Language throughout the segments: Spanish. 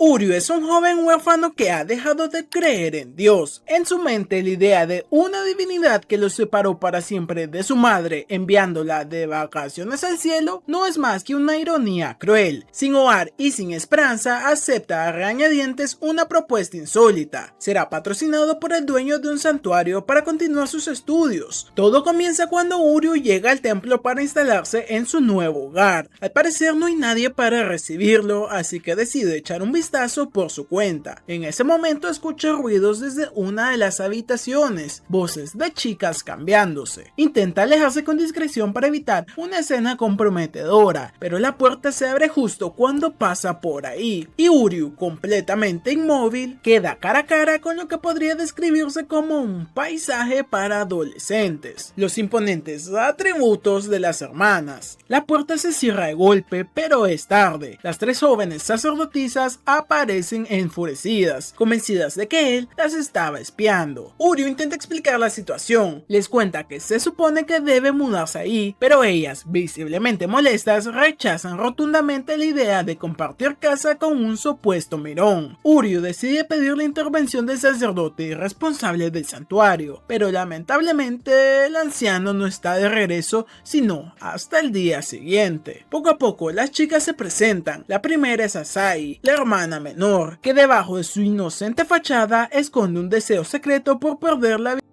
Uryu es un joven huérfano que ha dejado de creer en Dios. En su mente, la idea de una divinidad que lo separó para siempre de su madre, enviándola de vacaciones al cielo, no es más que una ironía cruel. Sin hogar y sin esperanza, acepta a regañadientes una propuesta insólita. Será patrocinado por el dueño de un santuario para continuar sus estudios. Todo comienza cuando Uryu llega al templo para instalarse en su nuevo hogar. Al parecer no hay nadie para recibirlo, así que decide echar un vistazo por su cuenta. En ese momento escucha ruidos desde una de las habitaciones, voces de chicas cambiándose. Intenta alejarse con discreción para evitar una escena comprometedora, pero la puerta se abre justo cuando pasa por ahí, y Uryu, completamente inmóvil, queda cara a cara con lo que podría describirse como un paisaje para adolescentes, los imponentes atributos de las hermanas. La puerta se cierra de golpe, pero es tarde. Las tres jóvenes sacerdotisas aparecen enfurecidas, convencidas de que él las estaba espiando. Uryu intenta explicar la situación, les cuenta que se supone que debe mudarse ahí, pero ellas, visiblemente molestas, rechazan rotundamente la idea de compartir casa con un supuesto mirón. Uryu decide pedir la intervención del sacerdote y responsable del santuario, pero lamentablemente el anciano no está de regreso sino hasta el día siguiente. Poco a poco las chicas se presentan. La primera es Asahi, la hermana menor, que debajo de su inocente fachada esconde un deseo secreto por perder la vida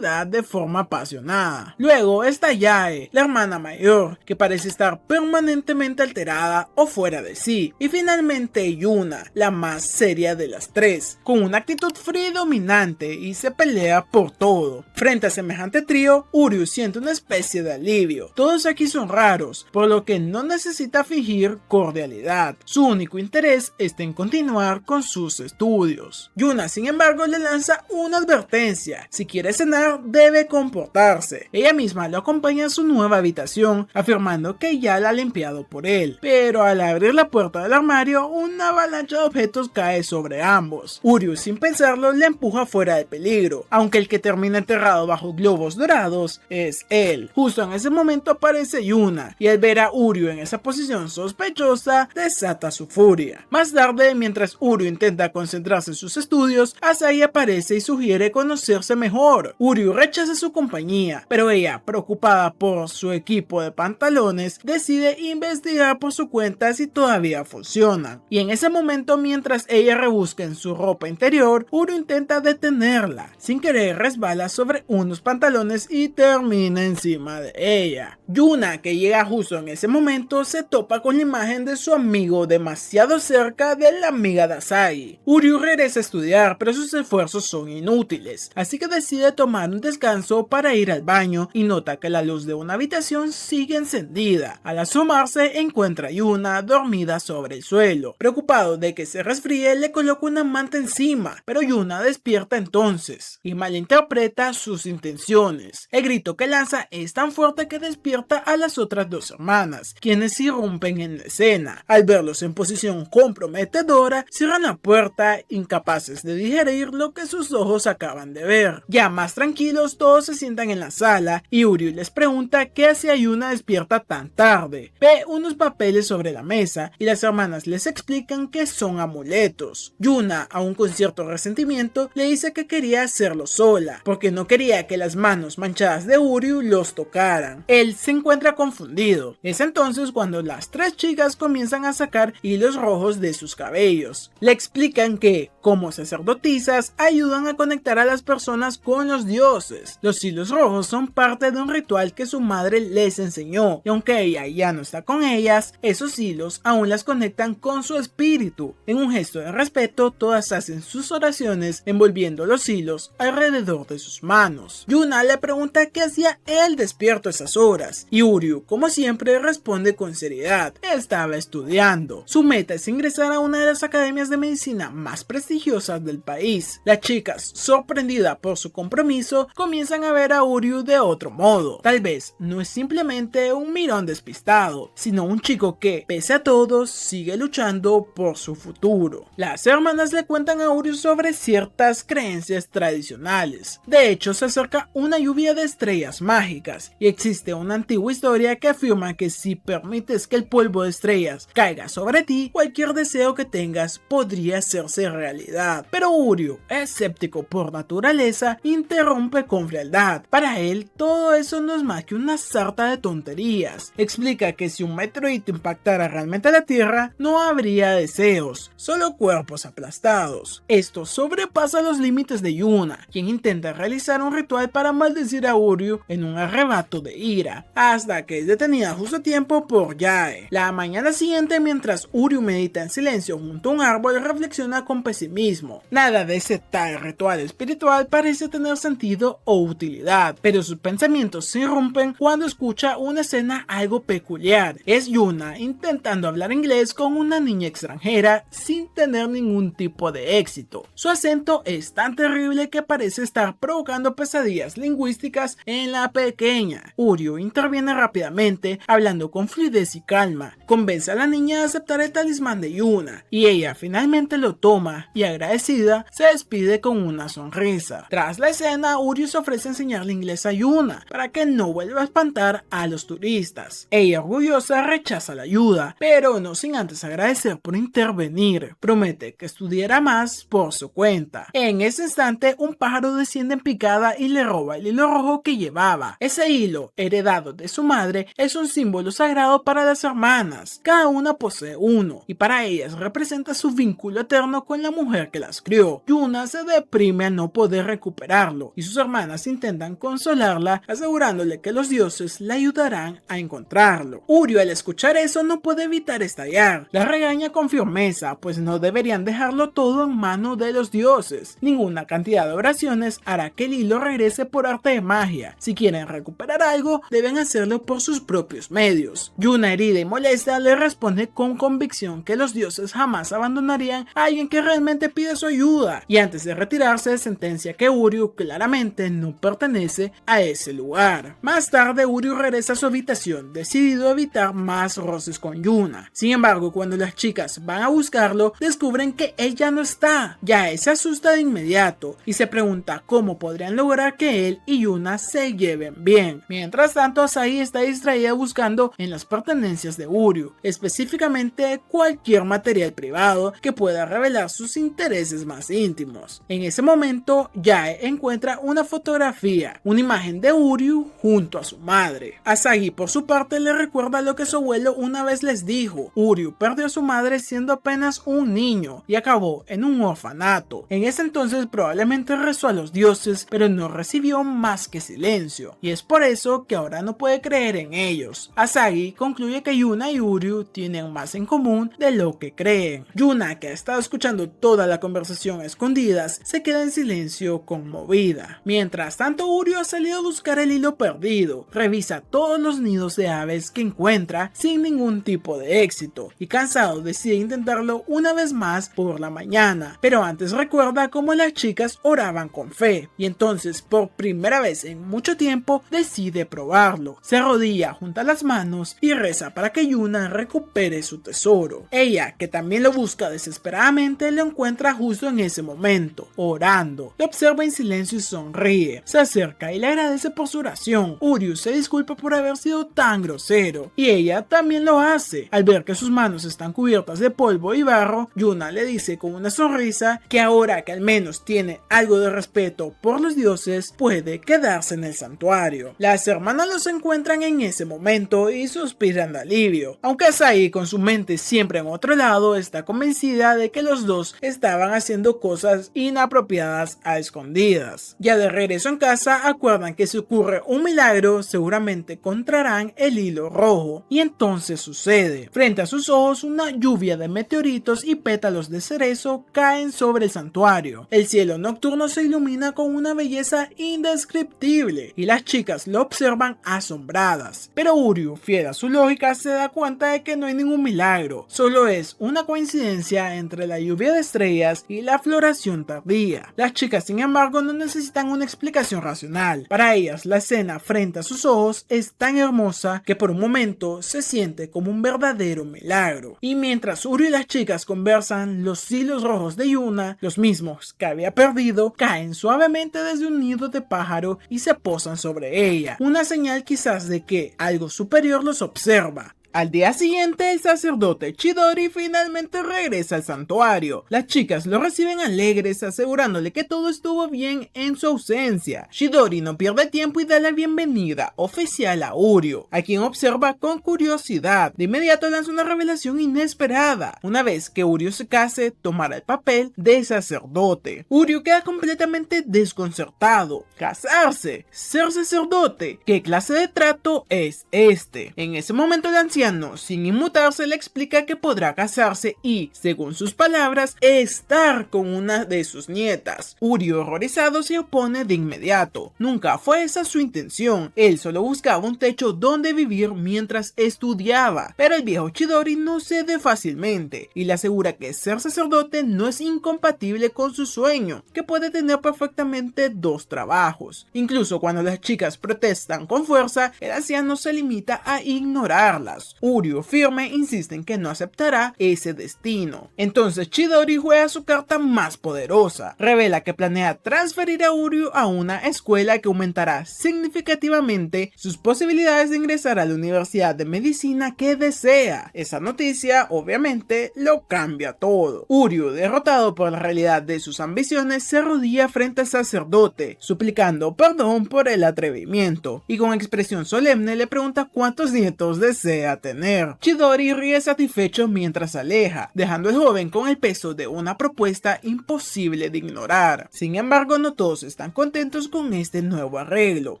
de forma apasionada. Luego está Yae, la hermana mayor, que parece estar permanentemente alterada o fuera de sí. Y finalmente Yuna, la más seria de las tres, con una actitud fría y dominante y se pelea por todo. Frente a semejante trío, Uryu siente una especie de alivio. Todos aquí son raros, por lo que no necesita fingir cordialidad. Su único interés está en continuar con sus estudios. Yuna, sin embargo, le lanza una advertencia: si quiere cenar, debe comportarse. Ella misma lo acompaña a su nueva habitación, afirmando que ya la ha limpiado por él, pero al abrir la puerta del armario, una avalancha de objetos cae sobre ambos. Uryu, sin pensarlo, le empuja fuera de peligro, aunque el que termina enterrado bajo globos dorados es él. Justo en ese momento aparece Yuna, y al ver a Uryu en esa posición sospechosa, desata su furia. Más tarde, mientras Uryu intenta concentrarse en sus estudios, Asahi aparece y sugiere conocerse mejor. Uryu rechaza su compañía, pero ella, preocupada por su equipo de pantalones, decide investigar por su cuenta si todavía funcionan. Y en ese momento, mientras ella rebusca en su ropa interior, Uryu intenta detenerla. Sin querer, resbala sobre unos pantalones y termina encima de ella. Yuna, que llega justo en ese momento, se topa con la imagen de su amigo demasiado cerca de la amiga de Asahi. Uryu regresa a estudiar, pero sus esfuerzos son inútiles, así que decide tomar un descanso para ir al baño y nota que la luz de una habitación sigue encendida. Al asomarse, encuentra a Yuna dormida sobre el suelo. Preocupado de que se resfríe, le coloca una manta encima, pero Yuna despierta entonces y malinterpreta sus intenciones. El grito que lanza es tan fuerte que despierta a las otras dos hermanas, quienes irrumpen en la escena. Al verlos en posición comprometedora, cierran la puerta, incapaces de digerir lo que sus ojos acaban de ver. Ya más tranquilos, todos se sientan en la sala y Uryu les pregunta qué hace Yuna despierta tan tarde. Ve unos papeles sobre la mesa y las hermanas les explican que son amuletos. Yuna, aún con cierto resentimiento, le dice que quería hacerlo sola, porque no quería que las manos manchadas de Uryu los tocaran. Él se encuentra confundido. Es entonces cuando las tres chicas comienzan a sacar hilos rojos de sus cabellos. Le explican que, como sacerdotisas, ayudan a conectar a las personas con los dioses. Los hilos rojos son parte de un ritual que su madre les enseñó, y aunque ella ya no está con ellas, esos hilos aún las conectan con su espíritu. En un gesto de respeto, todas hacen sus oraciones envolviendo los hilos alrededor de sus manos. Yuna le pregunta qué hacía él despierto a esas horas, y Uryu, como siempre, responde con seriedad: estaba estudiando. Su meta es ingresar a una de las academias de medicina más prestigiosas prestigiosas del país. Las chicas, sorprendidas por su compromiso, comienzan a ver a Uryu de otro modo. Tal vez no es simplemente un mirón despistado, sino un chico que, pese a todo, sigue luchando por su futuro. Las hermanas le cuentan a Uryu sobre ciertas creencias tradicionales. De hecho, se acerca una lluvia de estrellas mágicas y existe una antigua historia que afirma que si permites que el polvo de estrellas caiga sobre ti, cualquier deseo que tengas podría hacerse realidad. Pero Uryu, escéptico por naturaleza, interrumpe con frialdad. Para él, todo eso no es más que una sarta de tonterías. Explica que si un meteorito impactara realmente la Tierra, no habría deseos, solo cuerpos aplastados. Esto sobrepasa los límites de Yuna, quien intenta realizar un ritual para maldecir a Uryu en un arrebato de ira, hasta que es detenida justo a tiempo por Yae. La mañana siguiente, mientras Uryu medita en silencio junto a un árbol, reflexiona con pesimismo. Nada de ese tal ritual espiritual parece tener sentido o utilidad, pero sus pensamientos se irrumpen cuando escucha una escena algo peculiar. Es Yuna intentando hablar inglés con una niña extranjera sin tener ningún tipo de éxito. Su acento es tan terrible que parece estar provocando pesadillas lingüísticas en la pequeña. Uryu interviene rápidamente, hablando con fluidez y calma. Convence a la niña a aceptar el talismán de Yuna, y ella finalmente lo toma y, agradecida, se despide con una sonrisa. Tras la escena, Uryu se ofrece a enseñarle inglés a Yuna para que no vuelva a espantar a los turistas. Ella, orgullosa, rechaza la ayuda, pero no sin antes agradecer por intervenir. Promete que estudiará más por su cuenta. En ese instante, un pájaro desciende en picada y le roba el hilo rojo que llevaba. Ese hilo, heredado de su madre, es un símbolo sagrado para las hermanas. Cada una posee uno, y para ellas representa su vínculo eterno con la mujer que las crió. Yuna se deprime al no poder recuperarlo, y sus hermanas intentan consolarla, asegurándole que los dioses la ayudarán a encontrarlo. Uryu, al escuchar eso, no puede evitar estallar. La regaña con firmeza, pues no deberían dejarlo todo en manos de los dioses. Ninguna cantidad de oraciones hará que el hilo regrese por arte de magia. Si quieren recuperar algo, deben hacerlo por sus propios medios. Yuna, herida y molesta, le responde con convicción que los dioses jamás abandonarían a alguien que realmente pide su ayuda, y antes de retirarse sentencia que Uryu claramente no pertenece a ese lugar. Más tarde, Uryu regresa a su habitación, decidido a evitar más roces con Yuna. Sin embargo, cuando las chicas van a buscarlo, descubren que él ya no está. Yae se asusta de inmediato y se pregunta cómo podrían lograr que él y Yuna se lleven bien. Mientras tanto, Asahi está distraída buscando en las pertenencias de Uryu, específicamente cualquier material privado que pueda revelar sus intereses más íntimos. En ese momento, Yae encuentra una fotografía, una imagen de Uryu junto a su madre. Asahi, por su parte, le recuerda lo que su abuelo una vez les dijo: Uryu perdió a su madre siendo apenas un niño y acabó en un orfanato. En ese entonces probablemente rezó a los dioses, pero no recibió más que silencio, y es por eso que ahora no puede creer en ellos. Asahi concluye que Yuna y Uryu tienen más en común de lo que creen. Yuna, que ha estado escuchando toda la conversación a escondidas, se queda en silencio conmovida. Mientras tanto, Uryu ha salido a buscar el hilo perdido, revisa todos los nidos de aves que encuentra sin ningún tipo de éxito, y cansado decide intentarlo una vez más por la mañana, pero antes recuerda cómo las chicas oraban con fe, y entonces por primera vez en mucho tiempo decide probarlo. Se arrodilla, junta las manos y reza para que Yuna recupere su tesoro. Ella, que también lo busca desesperadamente, lo encuentra justo en ese momento, orando. Lo observa en silencio y sonríe. Se acerca y le agradece por su oración. Uryu se disculpa por haber sido tan grosero, y ella también lo hace. Al ver que sus manos están cubiertas de polvo y barro, Yuna le dice con una sonrisa que ahora que al menos tiene algo de respeto por los dioses, puede quedarse en el santuario. Las hermanas los encuentran en ese momento y suspiran de alivio, aunque Asahi, con su mente siempre en otro lado, está convencida de que los dos estaban haciendo cosas inapropiadas a escondidas. Ya de regreso en casa, acuerdan que si ocurre un milagro, seguramente encontrarán el hilo rojo, y entonces sucede. Frente a sus ojos, una lluvia de meteoritos y pétalos de cerezo caen sobre el santuario. El cielo nocturno se ilumina con una belleza indescriptible, y las chicas lo observan asombradas. Pero Uryu, fiel a su lógica, se da cuenta de que no hay ningún milagro, solo es una coincidencia entre la lluvia de estrellas estrellas y la floración tardía. Las chicas, sin embargo, no necesitan una explicación racional. Para ellas, la escena frente a sus ojos es tan hermosa que por un momento se siente como un verdadero milagro. Y mientras Uryu y las chicas conversan, los hilos rojos de Yuna, los mismos que había perdido, caen suavemente desde un nido de pájaro y se posan sobre ella, una señal quizás de que algo superior los observa. Al día siguiente, el sacerdote Chidori finalmente regresa al santuario. Las chicas lo reciben alegres, asegurándole que todo estuvo bien en su ausencia. Chidori no pierde tiempo y da la bienvenida oficial a Uryu, a quien observa con curiosidad. De inmediato lanza una revelación inesperada. Una vez que Uryu se case, tomará el papel de sacerdote. Uryu queda completamente desconcertado. ¿Casarse? ¿Ser sacerdote? ¿Qué clase de trato es este? En ese momento el anciano, sin inmutarse, le explica que podrá casarse y, según sus palabras, estar con una de sus nietas. Uryu, horrorizado, se opone de inmediato. Nunca fue esa su intención. Él solo buscaba un techo donde vivir mientras estudiaba. Pero el viejo Chidori no cede fácilmente y le asegura que ser sacerdote no es incompatible con su sueño, que puede tener perfectamente dos trabajos. Incluso cuando las chicas protestan con fuerza, el anciano se limita a ignorarlas. Uryu, firme, insiste en que no aceptará ese destino. Entonces Chidori juega su carta más poderosa. Revela que planea transferir a Uryu a una escuela que aumentará significativamente sus posibilidades de ingresar a la universidad de medicina que desea. Esa noticia, obviamente, lo cambia todo. Uryu, derrotado por la realidad de sus ambiciones, se arrodilla frente al sacerdote, suplicando perdón por el atrevimiento, y con expresión solemne le pregunta cuántos nietos desea tener. Chidori ríe satisfecho mientras se aleja, dejando al joven con el peso de una propuesta imposible de ignorar. Sin embargo, no todos están contentos con este nuevo arreglo.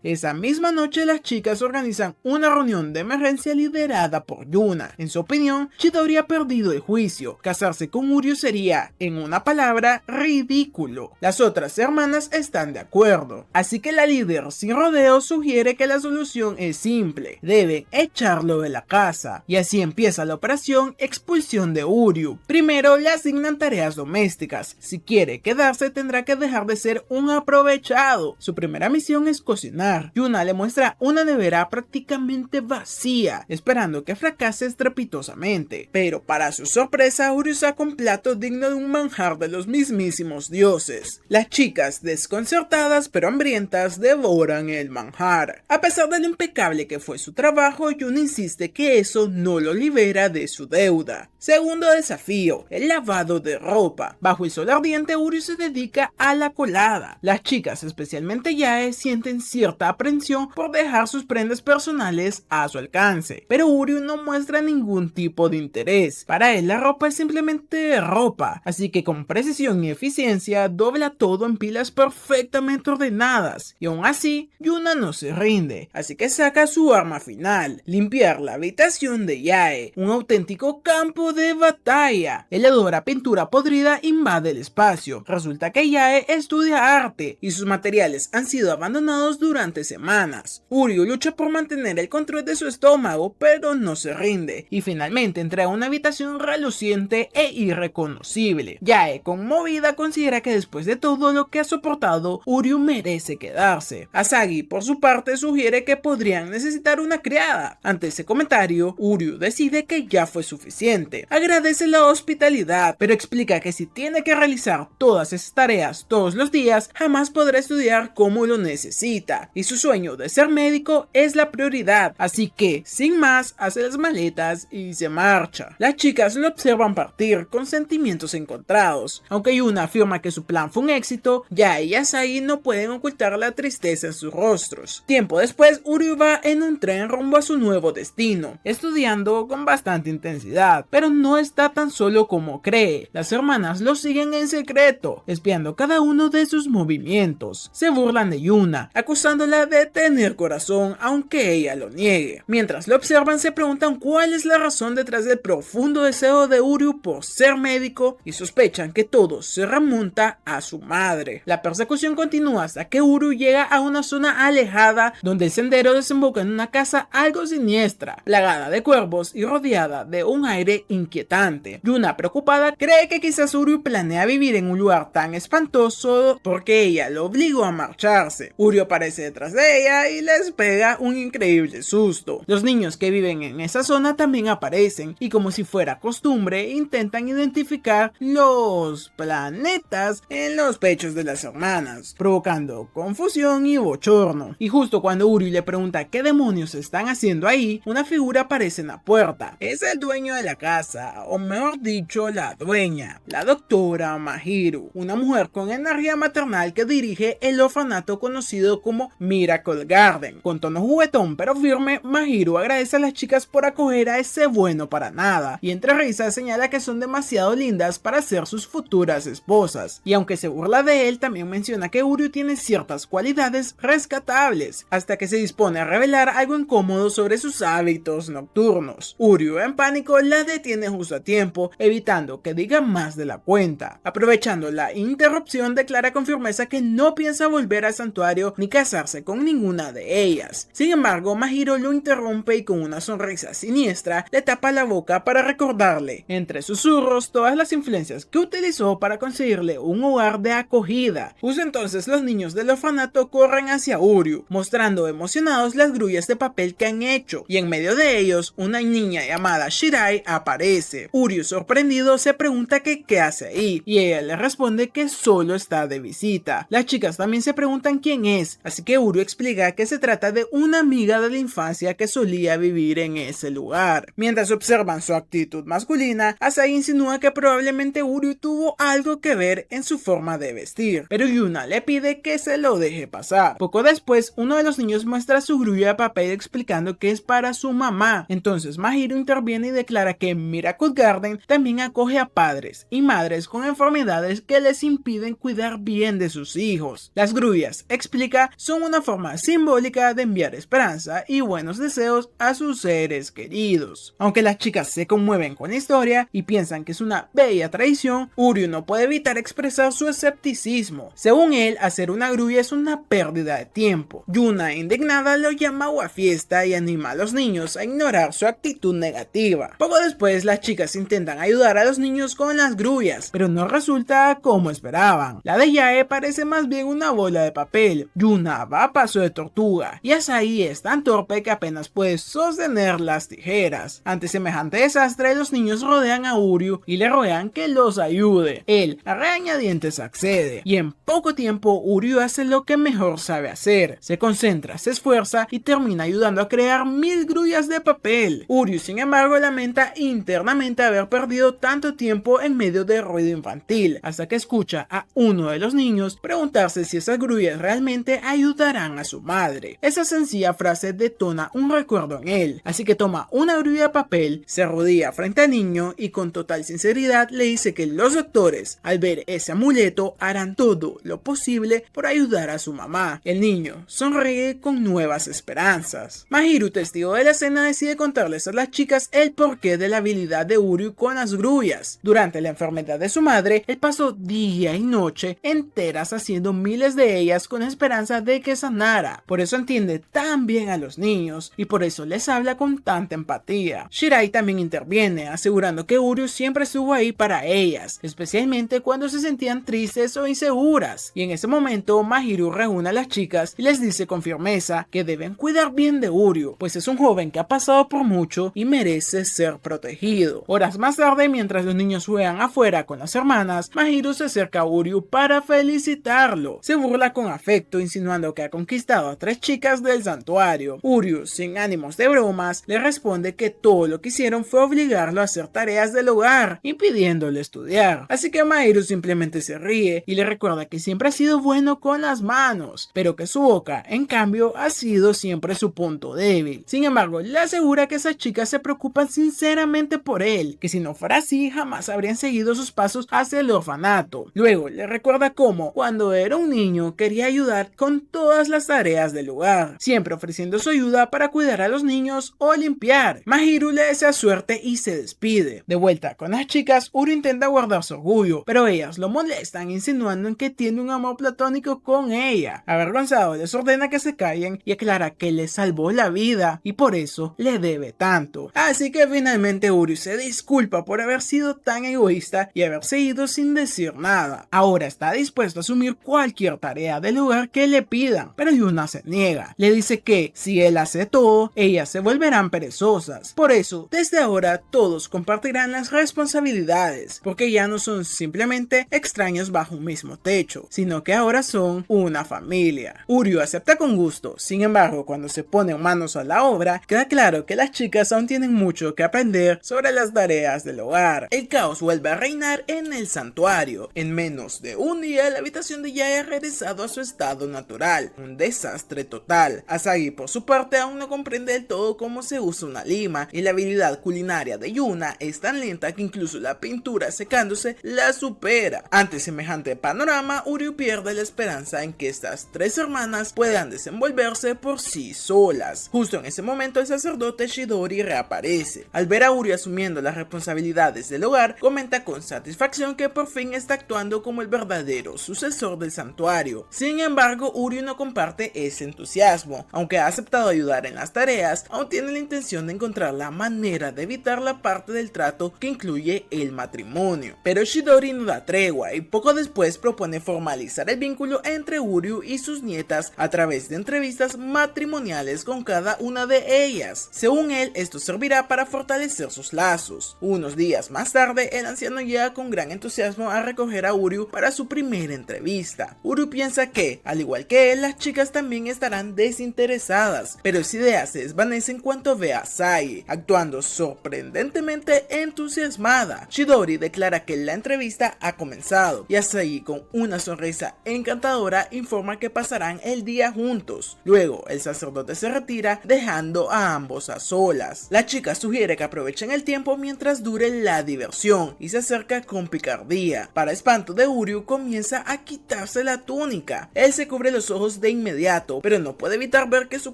Esa misma noche, las chicas organizan una reunión de emergencia liderada por Yuna. En su opinión, Chidori ha perdido el juicio. Casarse con Uryu sería, en una palabra, ridículo. Las otras hermanas están de acuerdo, así que la líder sin rodeos sugiere que la solución es simple: deben echarlo de la casa. Y así empieza la operación expulsión de Uryu. Primero le asignan tareas domésticas. Si quiere quedarse, tendrá que dejar de ser un aprovechado. Su primera misión es cocinar. Yuna le muestra una nevera prácticamente vacía, esperando que fracase estrepitosamente. Pero para su sorpresa, Uryu saca un plato digno de un manjar de los mismísimos dioses. Las chicas, desconcertadas pero hambrientas, devoran el manjar. A pesar de lo impecable que fue su trabajo, Yuna insiste que eso no lo libera de su deuda. Segundo desafío, el lavado de ropa. Bajo el sol ardiente, Uryu se dedica a la colada. Las chicas, especialmente Yae, sienten cierta aprensión por dejar sus prendas personales a su alcance, pero Uryu no muestra ningún tipo de interés. Para él, la ropa es simplemente ropa, así que con precisión y eficiencia dobla todo en pilas perfectamente ordenadas, y aún así, Yuna no se rinde, así que saca su arma final: limpiar la habitación de Yae, un auténtico campo de batalla. El hedor a pintura podrida invade el espacio. Resulta que Yae estudia arte y sus materiales han sido abandonados durante semanas. Uryu lucha por mantener el control de su estómago, pero no se rinde y finalmente entra a una habitación reluciente e irreconocible. Yae, conmovida, considera que después de todo lo que ha soportado, Uryu merece quedarse. Asagi, por su parte, sugiere que podrían necesitar una criada. Ante ese comentario, Uryu decide que ya fue suficiente. Agradece la hospitalidad, pero explica que si tiene que realizar todas esas tareas todos los días, jamás podrá estudiar como lo necesita, y su sueño de ser médico es la prioridad, así que, sin más, hace las maletas y se marcha. Las chicas lo observan partir con sentimientos encontrados. Aunque Yuna afirma que su plan fue un éxito, Yae y Asagi no pueden ocultar la tristeza en sus rostros. Tiempo después, Uryu va en un tren rumbo a su nuevo destino, estudiando con bastante intensidad, pero no está tan solo como cree. Las hermanas lo siguen en secreto, espiando cada uno de sus movimientos. Se burlan de Yuna, acusándola de tener corazón, aunque ella lo niegue. Mientras lo observan, se preguntan cuál es la razón detrás del profundo deseo de Uryu por ser médico y sospechan que todo se remonta a su madre. La persecución continúa hasta que Uryu llega a una zona alejada donde el sendero desemboca en una casa algo siniestra. La plagada de cuervos y rodeada de un aire inquietante. Yuna, preocupada, cree que quizás Uryu planea vivir en un lugar tan espantoso porque ella lo obligó a marcharse. Uryu aparece detrás de ella y les pega un increíble susto. Los niños que viven en esa zona también aparecen y, como si fuera costumbre, intentan identificar los planetas en los pechos de las hermanas, provocando confusión y bochorno. Y justo cuando Uryu le pregunta qué demonios están haciendo ahí, una figura aparece en la puerta. Es el dueño de la casa, o mejor dicho, la dueña, la doctora Mahiru, una mujer con energía maternal que dirige el orfanato conocido como Miracle Garden. Con tono juguetón pero firme, Mahiru agradece a las chicas por acoger a ese bueno para nada, y entre risas señala que son demasiado lindas para ser sus futuras esposas. Y aunque se burla de él, también menciona que Uryu tiene ciertas cualidades rescatables, hasta que se dispone a revelar algo incómodo sobre sus hábitos nocturnos. Uryu, en pánico, la detiene justo a tiempo, evitando que diga más de la cuenta. Aprovechando la interrupción, declara con firmeza que no piensa volver al santuario ni casarse con ninguna de ellas. Sin embargo, Mahiru lo interrumpe y con una sonrisa siniestra le tapa la boca para recordarle, entre susurros, todas las influencias que utilizó para conseguirle un hogar de acogida. Justo entonces los niños del orfanato corren hacia Uryu, mostrando emocionados las grullas de papel que han hecho, y en medio de ellos una niña llamada Shirai aparece. Uryu, sorprendido, se pregunta que qué hace ahí, y ella le responde que solo está de visita. Las chicas también se preguntan quién es, así que Uryu explica que se trata de una amiga de la infancia que solía vivir en ese lugar. Mientras observan su actitud masculina, Asahi insinúa que probablemente Uryu tuvo algo que ver en su forma de vestir, pero Yuna le pide que se lo deje pasar. Poco después, uno de los niños muestra su grulla de papel explicando que es para su mamá. Entonces Mahiru interviene y declara que Miracle Garden también acoge a padres y madres con enfermedades que les impiden cuidar bien de sus hijos. Las grullas, explica, son una forma simbólica de enviar esperanza y buenos deseos a sus seres queridos. Aunque las chicas se conmueven con la historia y piensan que es una bella tradición, Uryu no puede evitar expresar su escepticismo. Según él, hacer una grulla es una pérdida de tiempo. Yuna, indignada, lo llama guafiesta y anima a los niños a ignorar su actitud negativa. Poco después, las chicas intentan ayudar a los niños con las grullas, pero no resulta como esperaban. La de Yae parece más bien una bola de papel. Yuna va a paso de tortuga y Asahi es tan torpe que apenas puede sostener las tijeras. Ante semejante desastre, los niños rodean a Uryu y le ruegan que los ayude. Él, a regañadientes, accede, y en poco tiempo Uryu hace lo que mejor sabe hacer. Se concentra, se esfuerza y termina ayudando a crear 1000 grullas de papel. Uryu, sin embargo, lamenta internamente haber perdido tanto tiempo en medio de ruido infantil, hasta que escucha a uno de los niños preguntarse si esas grullas realmente ayudarán a su madre. Esa sencilla frase detona un recuerdo en él, así que toma una grulla de papel, se arrodilla frente al niño y con total sinceridad le dice que los doctores, al ver ese amuleto, harán todo lo posible por ayudar a su mamá. El niño sonríe con nuevas esperanzas. Mahiru, testigo de la escena, decide contarles a las chicas el porqué de la habilidad de Uryu con las grullas. Durante la enfermedad de su madre, él pasó día y noche enteras haciendo miles de ellas con esperanza de que sanara. Por eso entiende tan bien a los niños y por eso les habla con tanta empatía. Shirai también interviene, asegurando que Uryu siempre estuvo ahí para ellas, especialmente cuando se sentían tristes o inseguras. Y en ese momento, Mahiru reúne a las chicas y les dice con firmeza que deben cuidar bien de Uryu, pues es un joven que ha pasado por mucho y merece ser protegido. Horas más tarde, mientras los niños juegan afuera con las hermanas, Mahiru se acerca a Uryu para felicitarlo. Se burla con afecto, insinuando que ha conquistado a 3 chicas del santuario. Uryu, sin ánimos de bromas, le responde que todo lo que hicieron fue obligarlo a hacer tareas del hogar, impidiéndole estudiar. Así que Mahiru simplemente se ríe y le recuerda que siempre ha sido bueno con las manos, pero que su boca, en cambio, ha sido siempre su punto débil. Sin embargo, le asegura que esas chicas se preocupan sinceramente por él, que si no fuera así, jamás habrían seguido sus pasos hacia el orfanato. Luego, le recuerda cómo, cuando era un niño, quería ayudar con todas las tareas del hogar, siempre ofreciendo su ayuda para cuidar a los niños o limpiar. Mahiru le desea suerte y se despide. De vuelta con las chicas, Uryu intenta guardar su orgullo, pero ellas lo molestan insinuando en que tiene un amor platónico con ella. Avergonzado, les ordena que se callen y aclara que le salvó la vida y por eso le debe tanto. Así que finalmente Uryu se disculpa por haber sido tan egoísta y haberse ido sin decir nada. Ahora está dispuesto a asumir cualquier tarea del lugar que le pidan, pero Yuna se niega. Le dice que si él hace todo, ellas se volverán perezosas. Por eso, desde ahora todos compartirán las responsabilidades, porque ya no son simplemente extraños bajo un mismo techo, sino que ahora son una familia. Uryu acepta con gusto. Sin embargo, cuando se ponen manos a la obra, queda claro que las chicas aún tienen mucho que aprender sobre las tareas del hogar. El caos vuelve a reinar en el santuario. En menos de un día, la habitación de Yae ha regresado a su estado natural. Un desastre total. Asagi, por su parte, aún no comprende del todo cómo se usa una lima, y la habilidad culinaria de Yuna es tan lenta que incluso la pintura secándose la supera. Ante semejante panorama, Uryu pierde la esperanza en que estas tres hermanas puedan desenvolverse por sí solas. Justo en ese momento, el sacerdote Chidori reaparece. Al ver a Uryu asumiendo las responsabilidades del hogar, comenta con satisfacción que por fin está actuando como el verdadero sucesor del santuario. Sin embargo, Uryu no comparte ese entusiasmo. Aunque ha aceptado ayudar en las tareas, aún tiene la intención de encontrar la manera de evitar la parte del trato que incluye el matrimonio. Pero Chidori no da tregua y poco después propone formalizar el vínculo entre Uryu y sus nietas a través de entrevistas matrimoniales con cada una de ellas. Según él, esto servirá para fortalecer sus lazos. Unos días más tarde, el anciano llega con gran entusiasmo a recoger a Uryu para su primera entrevista. Uryu piensa que, al igual que él, las chicas también estarán desinteresadas, pero esa idea se desvanece en cuanto ve a Asagi, actuando sorprendentemente entusiasmada. Chidori declara que la entrevista ha comenzado, y Asagi, con una sonrisa encantadora, informa que pasarán el día juntos. Luego, el sacerdote se retira, dejando a ambos a solas. La chica sugiere que aprovechen el tiempo mientras dure la diversión, y se acerca con picardía. Para espanto de Uryu, comienza a quitarse la túnica. Él se cubre los ojos de inmediato, pero no puede evitar ver que su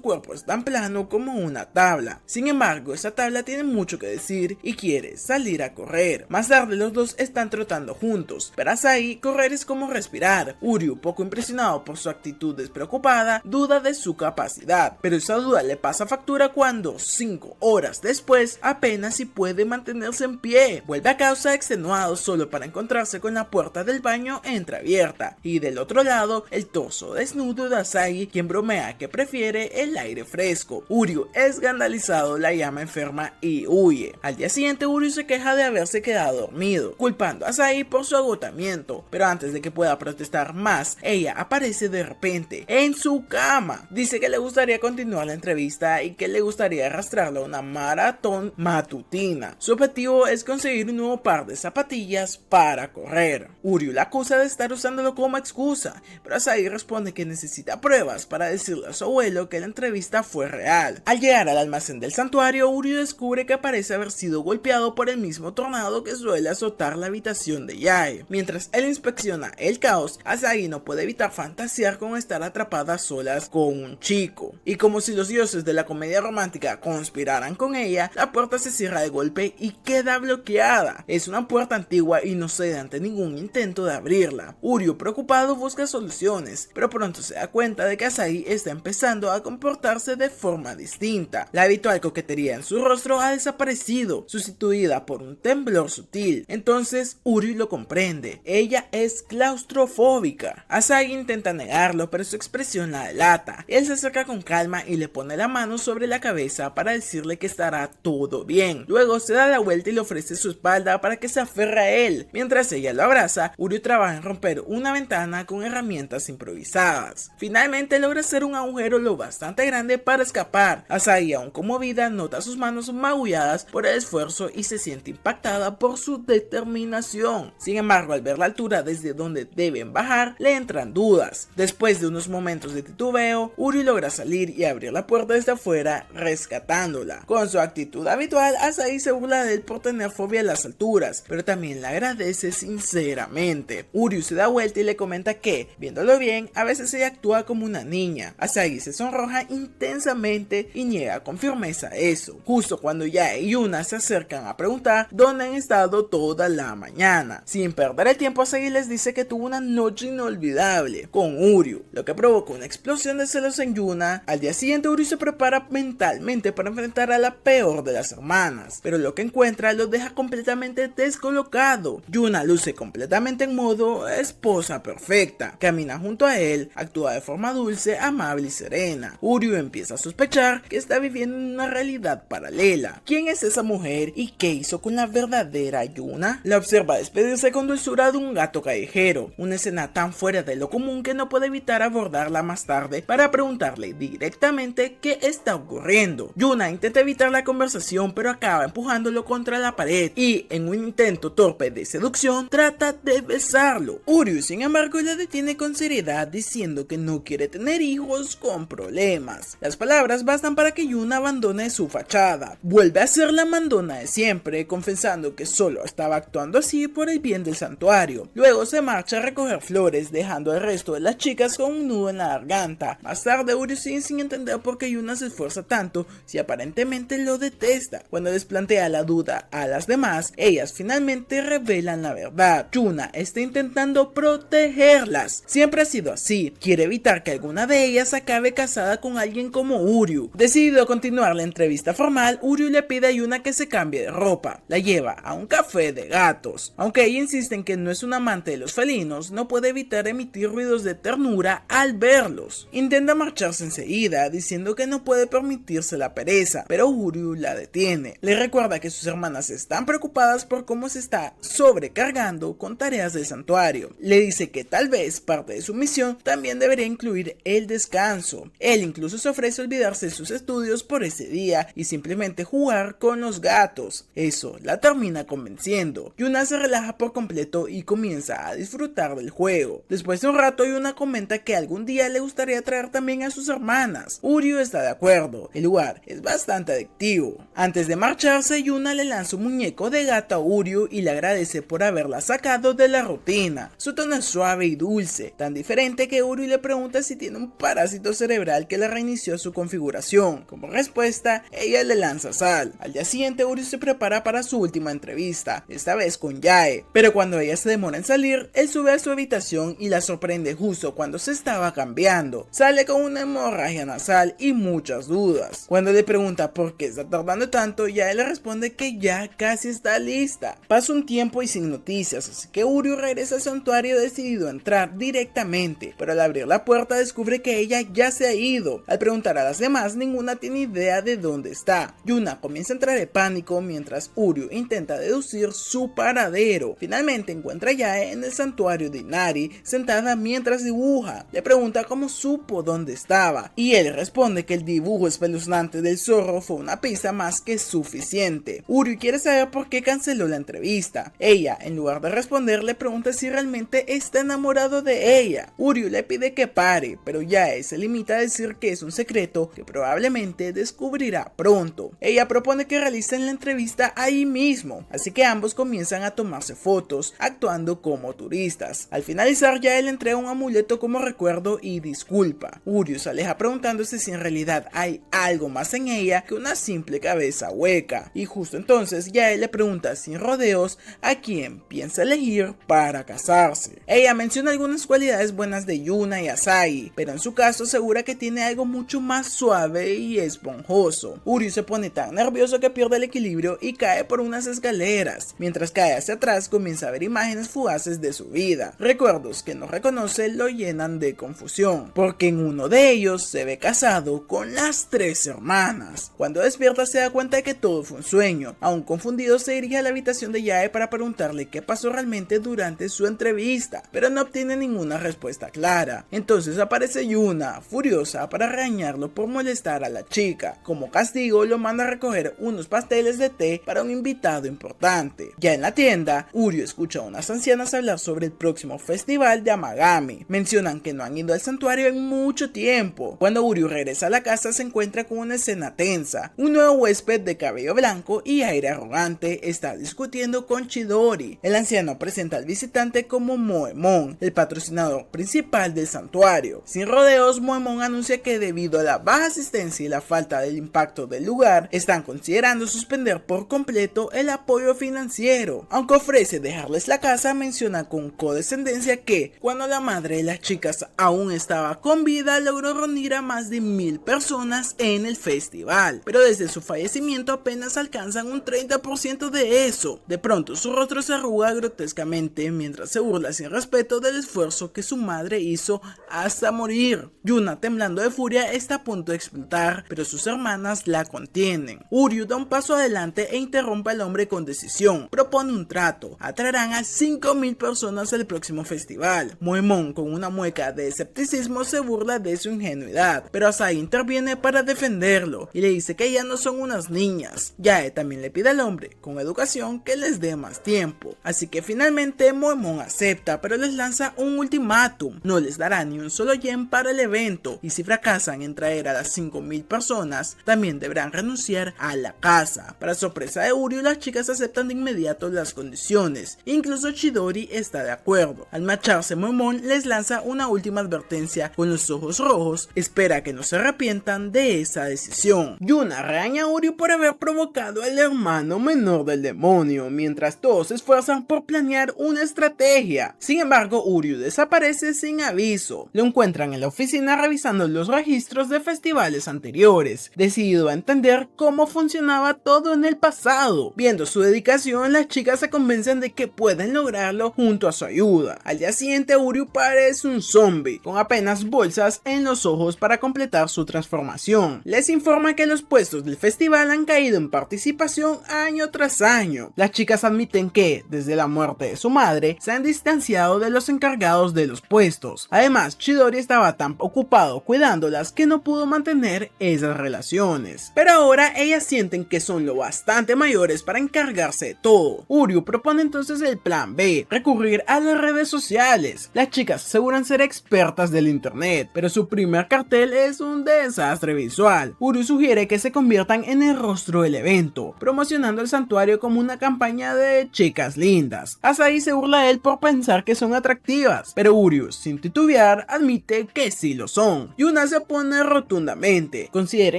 cuerpo es tan plano como una tabla. Sin embargo, esa tabla tiene mucho que decir y quiere salir a correr. Más tarde, los dos están trotando juntos. Para Asagi, correr es como respirar. Uryu, poco impresionado por su actitud despreocupada, duda de su capacidad, pero esa duda le pasa factura cuando, 5 horas después, apenas si puede mantenerse en pie. Vuelve a casa extenuado solo para encontrarse con la puerta del baño entreabierta, y del otro lado, el torso desnudo de Asagi, quien bromea que prefiere el aire fresco. Uryu, escandalizado, la llama enferma y huye. Al día siguiente, Uryu se queja de haberse quedado dormido, culpando a Asagi por su agotamiento, pero antes de que pueda protestar más, ella aparece de repente en su cama. Dice que le gustaría continuar la entrevista y que le gustaría arrastrarla a una maratón matutina. Su objetivo es conseguir un nuevo par de zapatillas para correr. Uryu la acusa de estar usándolo como excusa, pero Asagi responde que necesita pruebas para decirle a su abuelo que la entrevista fue real. Al llegar al almacén del santuario, Uryu descubre que parece haber sido golpeado por el mismo tornado que suele azotar la habitación de Yae. Mientras él inspecciona el caos, Asagi no puede evitar fantasear con estar atrapada a solas con un chico. Y como si los dioses de la comedia romántica conspiraran con ella, la puerta se cierra de golpe y queda bloqueada. Es una puerta antigua y no cede ante ningún intento de abrirla. Uryu, preocupado, busca soluciones, pero pronto se da cuenta de que Asagi está empezando a comportarse de forma distinta. La habitual coquetería en su rostro ha desaparecido, sustituida por un temblor sutil. Entonces Uryu lo comprende. Ella es claustrofóbica. Asagi intenta negarlo, pero su expresión la delata. Él se acerca con calma y le pone la mano sobre la cabeza para decirle que estará todo bien. Luego se da la vuelta y le ofrece su espalda para que se aferre a él. Mientras ella lo abraza, Uryu trabaja en romper una ventana con herramientas improvisadas. Finalmente logra hacer un agujero lo bastante grande para escapar. Asagi, aún conmovida, nota sus manos magulladas por el esfuerzo y se siente impactada por su determinación. Sin embargo, al ver la altura desde donde deben bajar, le entran dudas. Después de unos momentos de titubeo, Uryu logra salir y abrir la puerta desde afuera, rescatándola. Con su actitud habitual, Asagi se burla de él por tener fobia a las alturas, pero también le agradece sinceramente. Uryu se da vuelta y le comenta que, viéndolo bien, a veces ella actúa como una niña. Asagi se sonroja intensamente y niega con firmeza eso. Justo cuando Yae y Yuna se acercan a preguntar dónde han estado toda la mañana. Sin perder el tiempo, Asagi les dice que tuvo una noche inolvidable con Uryu, lo que provoca una explosión de celos en Yuna. Al día siguiente, Uryu se prepara mentalmente nuevamente para enfrentar a la peor de las hermanas, pero lo que encuentra lo deja completamente descolocado. Yuna luce completamente en modo esposa perfecta, camina junto a él, actúa de forma dulce, amable y serena. Uryu empieza a sospechar que está viviendo en una realidad paralela. ¿Quién es esa mujer y qué hizo con la verdadera Yuna? La observa despedirse con dulzura de un gato callejero, una escena tan fuera de lo común que no puede evitar abordarla más tarde para preguntarle directamente qué está ocurriendo. Yuna intenta evitar la conversación pero acaba empujándolo contra la pared y, en un intento torpe de seducción, trata de besarlo. Uryu, sin embargo, la detiene con seriedad diciendo que no quiere tener hijos con problemas. Las palabras bastan para que Yuna abandone su fachada. Vuelve a ser la mandona de siempre, confesando que solo estaba actuando así por el bien del santuario. Luego se marcha a recoger flores, dejando al resto de las chicas con un nudo en la garganta. Más tarde, Uryu sigue sin entender por qué Yuna se esfuerza tanto si aparentemente lo detesta. Cuando les plantea la duda a las demás, ellas finalmente revelan la verdad. Yuna está intentando protegerlas. Siempre ha sido así. Quiere evitar que alguna de ellas acabe casada con alguien como Uryu. Decidido a continuar la entrevista formal, Uryu le pide a Yuna que se cambie de ropa. La lleva a un café de gatos. Aunque ella insiste en que no es un amante de los felinos, no puede evitar emitir ruidos de ternura al verlos. Intenta marcharse enseguida, diciendo que no puede permitirse la pereza, pero Uryu la detiene. Le recuerda que sus hermanas están preocupadas por cómo se está sobrecargando con tareas del santuario. Le dice que tal vez parte de su misión también debería incluir el descanso. Él incluso se ofrece olvidarse de sus estudios por ese día y simplemente jugar con los gatos. Eso la termina convenciendo. Yuna se relaja por completo y comienza a disfrutar del juego. Después de un rato, Yuna comenta que algún día le gustaría traer también a sus hermanas. Uryu está de acuerdo. El lugar es bastante adictivo. Antes de marcharse, Yuna le lanza un muñeco de gato a Uryu y le agradece por haberla sacado de la rutina. Su tono es suave y dulce, tan diferente que Uryu le pregunta si tiene un parásito cerebral que le reinició su configuración. Como respuesta, ella le lanza sal. Al día siguiente, Uryu se prepara para su última entrevista, esta vez con Yae, pero cuando ella se demora en salir, él sube a su habitación y la sorprende justo cuando se estaba cambiando. Sale con una hemorragia nasal y muchas dudas. Cuando le pregunta por qué está tardando tanto, Yae le responde que ya casi está lista. Pasa un tiempo y sin noticias, así que Uryu regresa al santuario decidido a entrar directamente, pero al abrir la puerta descubre que ella ya se ha ido. Al preguntar a las demás, ninguna tiene idea de dónde está. Yuna comienza a entrar en pánico mientras Uryu intenta deducir su paradero. Finalmente encuentra a Yae en el santuario de Inari, sentada mientras dibuja. Le pregunta cómo supo dónde estaba, y él responde que el dibujo espeluznante del zorro fue una pista más que suficiente. Uryu quiere saber por qué canceló la entrevista. Ella, en lugar de responder, le pregunta si realmente está enamorado de ella. Uryu le pide que pare, pero Yae se limita a decir que es un secreto que probablemente descubrirá pronto. Ella propone que realicen la entrevista ahí mismo, así que ambos comienzan a tomarse fotos, actuando como turistas. Al finalizar, Yae le entrega un amuleto como recuerdo y disculpa. Uryu se aleja preguntándose si en realidad hay algo más en ella que una simple cabeza hueca, y justo entonces Yae le pregunta sin rodeos a quién piensa elegir para casarse. Ella menciona algunas cualidades buenas de Yuna y Asagi, pero en su caso asegura que tiene algo mucho más suave y esponjoso. Uryu se pone tan nervioso que pierde el equilibrio y cae por unas escaleras. Mientras cae hacia atrás, comienza a ver imágenes fugaces de su vida. Recuerdos que no reconoce lo llenan de confusión, porque en uno de ellos se ve casado con las 3 hermanas. Cuando despierta se da cuenta de que todo fue un sueño. Aún confundido, se dirige a la habitación de Yae para preguntarle qué pasó realmente durante su entrevista, pero no obtiene ninguna respuesta clara. Entonces aparece Yuna, furiosa, para regañarlo por molestar a la chica. Como castigo, lo manda a recoger unos pasteles de té para un invitado importante. Ya en la tienda, Uryu escucha a unas ancianas hablar sobre el próximo festival de Amagami. Mencionan que no han ido al santuario en mucho tiempo. Cuando Uryu regresa a la casa, se encuentra con una escena tensa. Un nuevo huésped de cabello blanco y aire arrogante está discutiendo con Chidori. El anciano presenta al visitante como Moemon, el patrocinador principal del santuario. Sin rodeos, Moemon anuncia que debido a la baja asistencia y la falta del impacto del lugar, están considerando suspender por completo el apoyo financiero. Aunque ofrece dejarles la casa, menciona con condescendencia que, cuando la madre de las chicas aún estaba con vida, logró reunir a más de 1000 personas en el festival, pero desde su fallecimiento apenas alcanzan un 30% de eso. De pronto su rostro se arruga grotescamente mientras se burla sin respeto del esfuerzo que su madre hizo hasta morir. Yuna, temblando de furia, está a punto de explotar, pero sus hermanas la contienen. Uryu da un paso adelante e interrumpe al hombre con decisión. Propone un trato: atraerán a 5000 personas al próximo festival. Moemon, con una mueca de escepticismo, se burla de su ingenuidad, pero Asahi interviene para defenderlo y le dice que ya no son unas niñas. Yae también le pide al hombre, con educación, que les dé más tiempo, así que finalmente Moemon acepta, pero les lanza un ultimátum: no les dará ni un solo yen para el evento, y si fracasan en traer a las 5000 personas, también deberán renunciar a la casa. Para sorpresa de Uryu, las chicas aceptan de inmediato las condiciones, incluso Chidori está de acuerdo. Al marcharse, Moemon les lanza una última advertencia con los ojos rojos: espera que no se arrepientan de esa decisión. Yuna regaña a Uryu por haber provocado al hermano menor del demonio, mientras todos se esfuerzan por planear una estrategia. Sin embargo, Uryu desaparece sin aviso. Lo encuentran en la oficina revisando los registros de festivales anteriores, decidido a entender cómo funcionaba todo en el pasado. Viendo su dedicación, las chicas se convencen de que pueden lograrlo junto a su ayuda. Al día siguiente, Uryu parece un zombie, con apenas bolsas en los ojos para completar su transformación. Les informa que los puestos del festival han caído en participación año tras año. Las chicas admiten que, desde la muerte de su madre, se han distanciado de los encargados de los puestos. Además, Chidori estaba tan ocupado cuidándolas que no pudo mantener esas relaciones. Pero ahora ellas sienten que son lo bastante mayores para encargarse de todo. Uryu propone entonces el plan B: recurrir a las redes sociales. Las chicas aseguran ser expertas del internet, pero su primer cartel es un desastre visual. Uryu sugiere que se conviertan en el rostro del evento, promocionando el santuario como una campaña de chicas lindas. Asahi se burla de él por pensar que son atractivas, pero Uryu, sin titubear, admite que sí lo son. Yuna se opone rotundamente, considera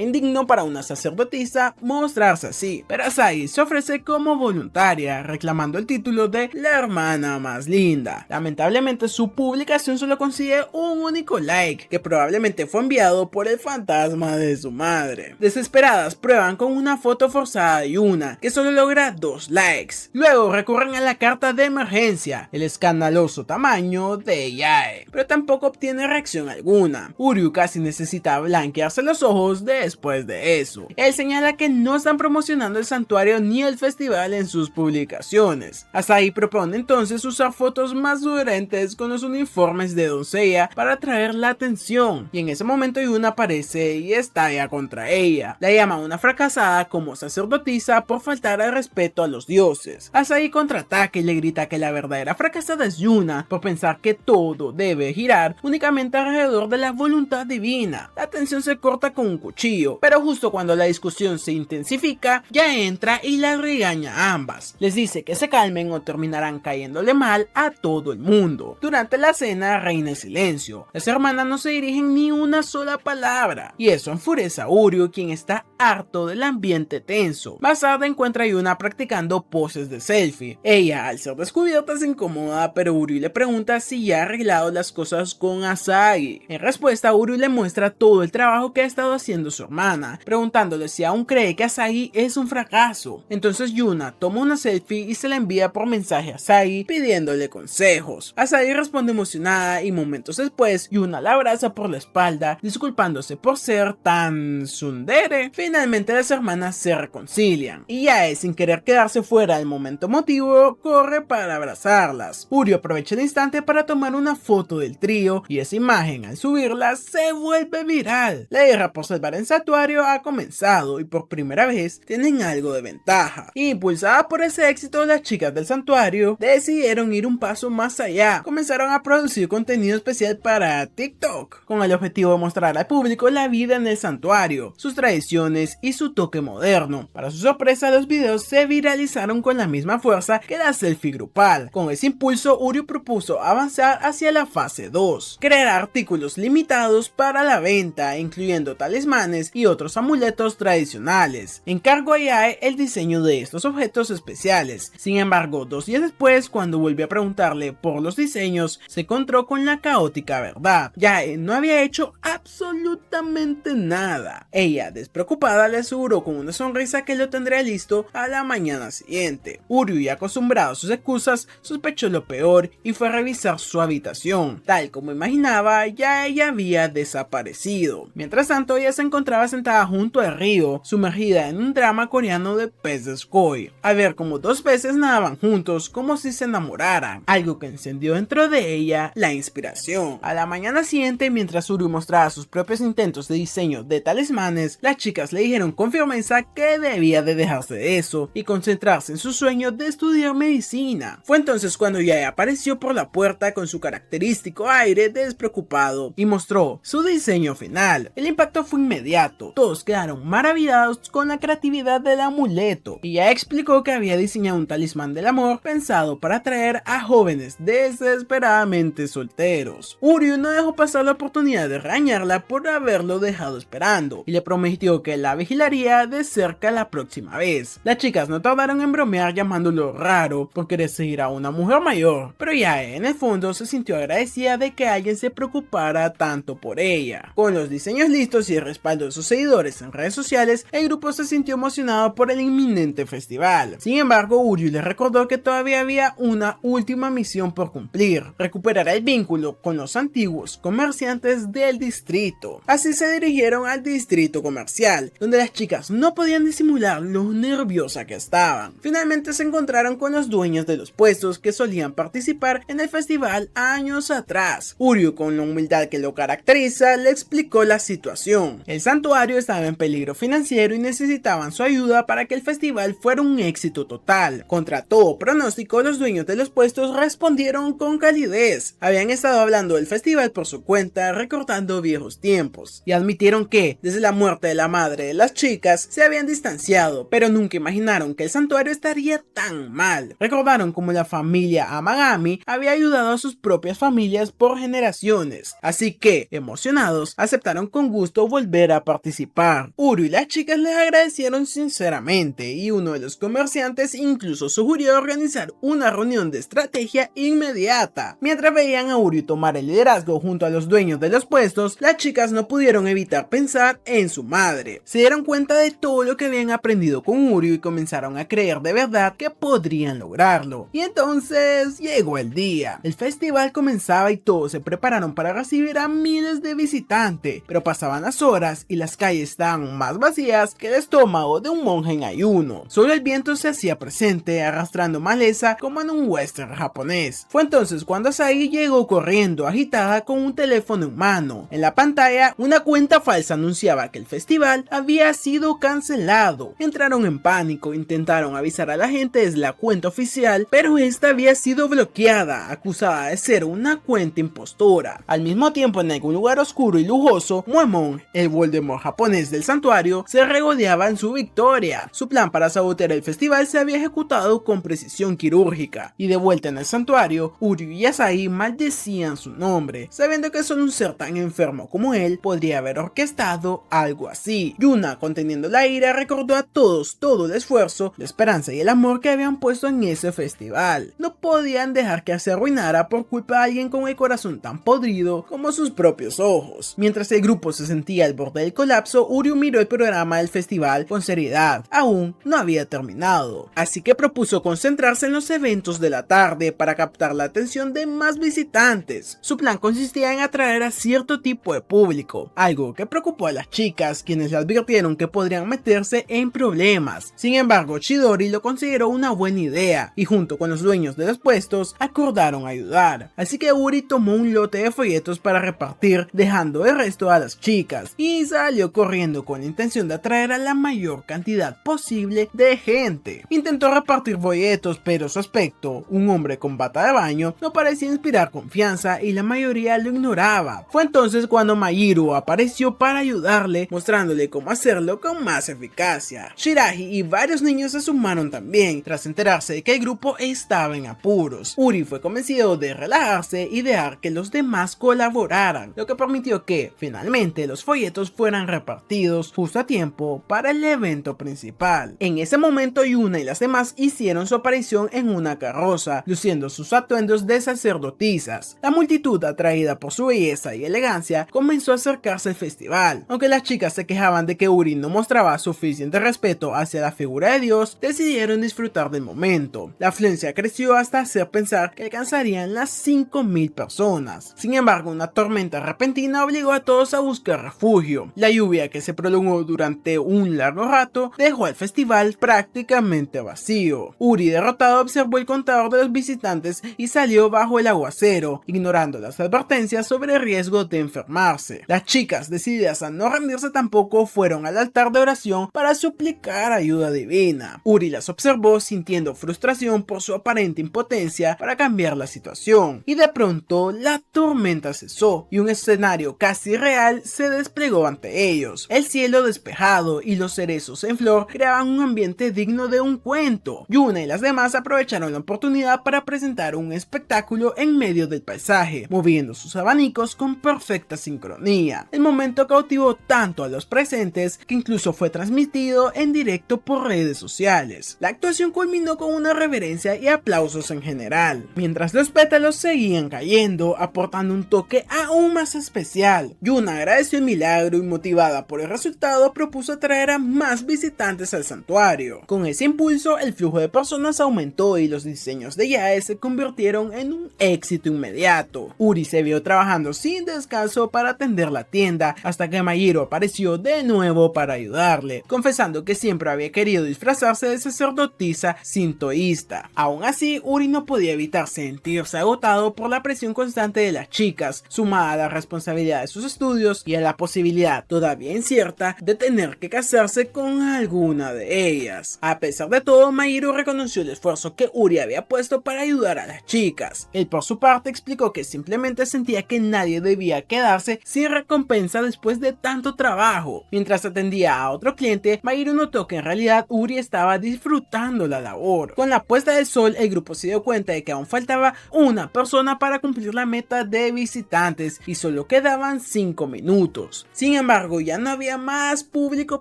indigno para una sacerdotisa mostrarse así, pero Asahi se ofrece como voluntaria, reclamando el título de la hermana más linda. Lamentablemente, su publicación solo consigue un único like, que probablemente fue enviado por el fantasma de su madre. Desesperadas, prueban con una foto forzada de Yuna, que solo logra 2 likes. Luego recurren a la carta de emergencia, el escandaloso tamaño de Yae, pero tampoco obtiene reacción alguna. Uryu casi necesita blanquearse los ojos después de eso. Él señala que no están promocionando el santuario ni el festival en sus publicaciones. Asahi propone entonces usar fotos más sugerentes con los uniformes de doncella para atraer la atención, y en ese momento Yuna aparece y estalla contra ella. La llama una fracasada como sacerdotisa por faltar al respeto a los dioses. Asahi contraataca y le grita que la verdadera fracasada es Yuna por pensar que todo debe girar únicamente alrededor de la voluntad divina. La tensión se corta con un cuchillo, pero justo cuando la discusión se intensifica, ya entra y la regaña a ambas. Les dice que se calmen o terminarán cayéndole mal a todo el mundo. Durante la cena reina el silencio. Las hermanas no se dirigen ni una sola palabra, y eso enfurece a Uryu, quien está harto del ambiente tenso. Más tarde encuentra a Yuna practicando poses de selfie. Ella, al ser descubierta, se incomoda, pero Uryu le pregunta si ya ha arreglado las cosas con Asahi. En respuesta, Uryu le muestra todo el trabajo que ha estado haciendo su hermana, preguntándole si aún cree que Asahi es un fracaso. Entonces Yuna toma una selfie y se la envía por mensaje a Asahi pidiéndole consejos. Asahi responde emocionada y momentos después Yuna la abraza por la espalda, disculpándose por ser tan tsundere. Finalmente las hermanas se reconcilian y Yae, sin querer quedarse fuera del momento emotivo, corre para abrazarlas. Uryu aprovecha el instante para tomar una foto del trío y esa imagen, al subirla, se vuelve viral. La guerra por salvar el santuario ha comenzado y por primera vez tienen algo de ventaja. Impulsadas por ese éxito, las chicas del santuario decidieron ir un paso más allá. Comenzaron a producir contenido especial para TikTok, con el objetivo de mostrar al público la vida en el santuario, sus tradiciones japonés y su toque moderno. Para su sorpresa, los videos se viralizaron con la misma fuerza que la selfie grupal. Con ese impulso, Uryu propuso avanzar hacia la fase 2, crear artículos limitados para la venta, incluyendo talismanes y otros amuletos tradicionales. Encargó a Yae el diseño de estos objetos especiales. Sin embargo, 2 días después, cuando volvió a preguntarle por los diseños, se encontró con la caótica verdad. Yae no había hecho absolutamente nada. Ella, despreocupada, le aseguró con una sonrisa que lo tendría listo a la mañana siguiente. Uryu, ya acostumbrado a sus excusas, sospechó lo peor y fue a revisar su habitación. Tal como imaginaba, ya ella había desaparecido. Mientras tanto, ella se encontraba sentada junto al río, sumergida en un drama coreano de peces koi, al ver como 2 peces nadaban juntos como si se enamoraran, algo que encendió dentro de ella la inspiración. A la mañana siguiente, mientras Uryu mostraba sus propios intentos de diseño de talismanes, las chicas le dijeron con firmeza que debía de dejarse de eso y concentrarse en su sueño de estudiar medicina. Fue entonces cuando Yae apareció por la puerta con su característico aire despreocupado y mostró su diseño final. El impacto fue inmediato, todos quedaron maravillados con la creatividad del amuleto, y Yae explicó que había diseñado un talismán del amor pensado para atraer a jóvenes desesperadamente solteros. Uryu no dejó pasar la oportunidad de regañarla por haberlo dejado esperando y le prometió que la vigilaría de cerca la próxima vez. Las chicas no tardaron en bromear llamándolo raro por querer seguir a una mujer mayor, pero Yae en el fondo se sintió agradecida de que alguien se preocupara tanto por ella. Con los diseños listos y el respaldo de sus seguidores en redes sociales, el grupo se sintió emocionado por el inminente festival. Sin embargo, Uryu les recordó que todavía había una última misión por cumplir: recuperar el vínculo con los antiguos comerciantes del distrito. Así se dirigieron al distrito comercial, donde las chicas no podían disimular lo nerviosas que estaban. Finalmente se encontraron con los dueños de los puestos que solían participar en el festival años atrás. Uryu, con la humildad que lo caracteriza, le explicó la situación. El santuario estaba en peligro financiero y necesitaban su ayuda para que el festival fuera un éxito total. Contra todo pronóstico, los dueños de los puestos respondieron con calidez. Habían estado hablando del festival por su cuenta, recordando viejos tiempos, y admitieron que, desde la muerte de la madre de las chicas, se habían distanciado, pero nunca imaginaron que el santuario estaría tan mal. Recordaron cómo la familia Amagami había ayudado a sus propias familias por generaciones, así que, emocionados, aceptaron con gusto volver a participar. Uryu y las chicas les agradecieron sinceramente, y uno de los comerciantes incluso sugirió organizar una reunión de estrategia inmediata. Mientras veían a Uryu tomar el liderazgo junto a los dueños de los puestos, las chicas no pudieron evitar pensar en su madre. Se dieron cuenta de todo lo que habían aprendido con Uryu y comenzaron a creer de verdad que podrían lograrlo. Y entonces llegó el día. El festival comenzaba y todos se prepararon para recibir a miles de visitantes, pero pasaban las horas y las calles estaban más vacías que el estómago de un monje en ayuno. Solo el viento se hacía presente, arrastrando maleza como en un western japonés. Fue entonces cuando Asagi llegó corriendo agitada con un teléfono en mano. En la pantalla, una cuenta falsa anunciaba que el festival había sido cancelado. Entraron en pánico, intentaron avisar a la gente desde la cuenta oficial, pero esta había sido bloqueada, acusada de ser una cuenta impostora. Al mismo tiempo, en algún lugar oscuro y lujoso, Moemon, el Voldemort japonés del santuario, se regodeaba en su victoria. Su plan para sabotear el festival se había ejecutado con precisión quirúrgica, y de vuelta en el santuario, Uryu y Asagi maldecían su nombre, sabiendo que solo un ser tan enfermo como él podría haber orquestado algo así. Yuna, conteniendo la ira, recordó a todos todo el esfuerzo, la esperanza y el amor que habían puesto en ese festival. No podían dejar que se arruinara por culpa de alguien con el corazón tan podrido como sus propios ojos. Mientras el grupo se sentía al borde del colapso, Uryu miró el programa del festival con seriedad. Aún no había terminado, así que propuso concentrarse en los eventos de la tarde para captar la atención de más visitantes. Su plan consistía en atraer a cierto tipo de público, algo que preocupó a las chicas, quienes le advirtieron que podrían meterse en problemas. Sin embargo, Chidori lo consideró una buena idea y junto con los dueños de los puestos acordaron ayudar. Así que Uri tomó un lote de folletos para repartir, dejando el resto a las chicas, y salió corriendo con la intención de atraer a la mayor cantidad posible de gente. Intentó repartir folletos, pero su aspecto, un hombre con bata de baño, no parecía inspirar confianza y la mayoría lo ignoraba. Fue entonces cuando Mahiru apareció para ayudarle, mostrándole cómo cómo hacerlo con más eficacia. Shiragi y varios niños se sumaron también, tras enterarse de que el grupo estaba en apuros. Uri fue convencido de relajarse y dejar que los demás colaboraran, lo que permitió que, finalmente, los folletos fueran repartidos justo a tiempo para el evento principal. En ese momento, Yuna y las demás hicieron su aparición en una carroza, luciendo sus atuendos de sacerdotisas. La multitud, atraída por su belleza y elegancia, comenzó a acercarse al festival. Aunque las chicas se quejaban de que Uri no mostraba suficiente respeto hacia la figura de Dios, decidieron disfrutar del momento. La afluencia creció hasta hacer pensar que alcanzarían las 5000 personas. Sin embargo, una tormenta repentina obligó a todos a buscar refugio. La lluvia, que se prolongó durante un largo rato, dejó al festival prácticamente vacío. Uri, derrotado, observó el contador de los visitantes y salió bajo el aguacero, ignorando las advertencias sobre el riesgo de enfermarse. Las chicas, decididas a no rendirse tampoco, fueron al altar de oración para suplicar ayuda divina. Uri las observó, sintiendo frustración por su aparente impotencia para cambiar la situación, y de pronto la tormenta cesó y un escenario casi real se desplegó ante ellos. El cielo despejado y los cerezos en flor creaban un ambiente digno de un cuento. Yuna y las demás aprovecharon la oportunidad para presentar un espectáculo en medio del paisaje, moviendo sus abanicos con perfecta sincronía. El momento cautivó tanto a los presentes que incluso fue transmitido en directo por redes sociales. La actuación culminó con una reverencia y aplausos en general, mientras los pétalos seguían cayendo, aportando un toque aún más especial. Yuna agradeció el milagro y, motivada por el resultado, propuso atraer a más visitantes al santuario. Con ese impulso, el flujo de personas aumentó y los diseños de Yae se convirtieron en un éxito inmediato. Uri se vio trabajando sin descanso para atender la tienda hasta que Mayiro apareció de nuevo para ayudarle, confesando que siempre había querido disfrazarse de sacerdotisa sintoísta. Aún así, Uri no podía evitar sentirse agotado por la presión constante de las chicas, sumada a la responsabilidad de sus estudios y a la posibilidad, todavía incierta, de tener que casarse con alguna de ellas. A pesar de todo, Mayiro reconoció el esfuerzo que Uri había puesto para ayudar a las chicas. Él, por su parte, explicó que simplemente sentía que nadie debía quedarse sin recompensa después de tanto trabajo. Mientras atendía a otro cliente, Mayiro notó que en realidad Uri estaba disfrutando la labor. Con la puesta del sol, el grupo se dio cuenta de que aún faltaba una persona para cumplir la meta de visitantes y solo quedaban 5 minutos. Sin embargo, ya no había más público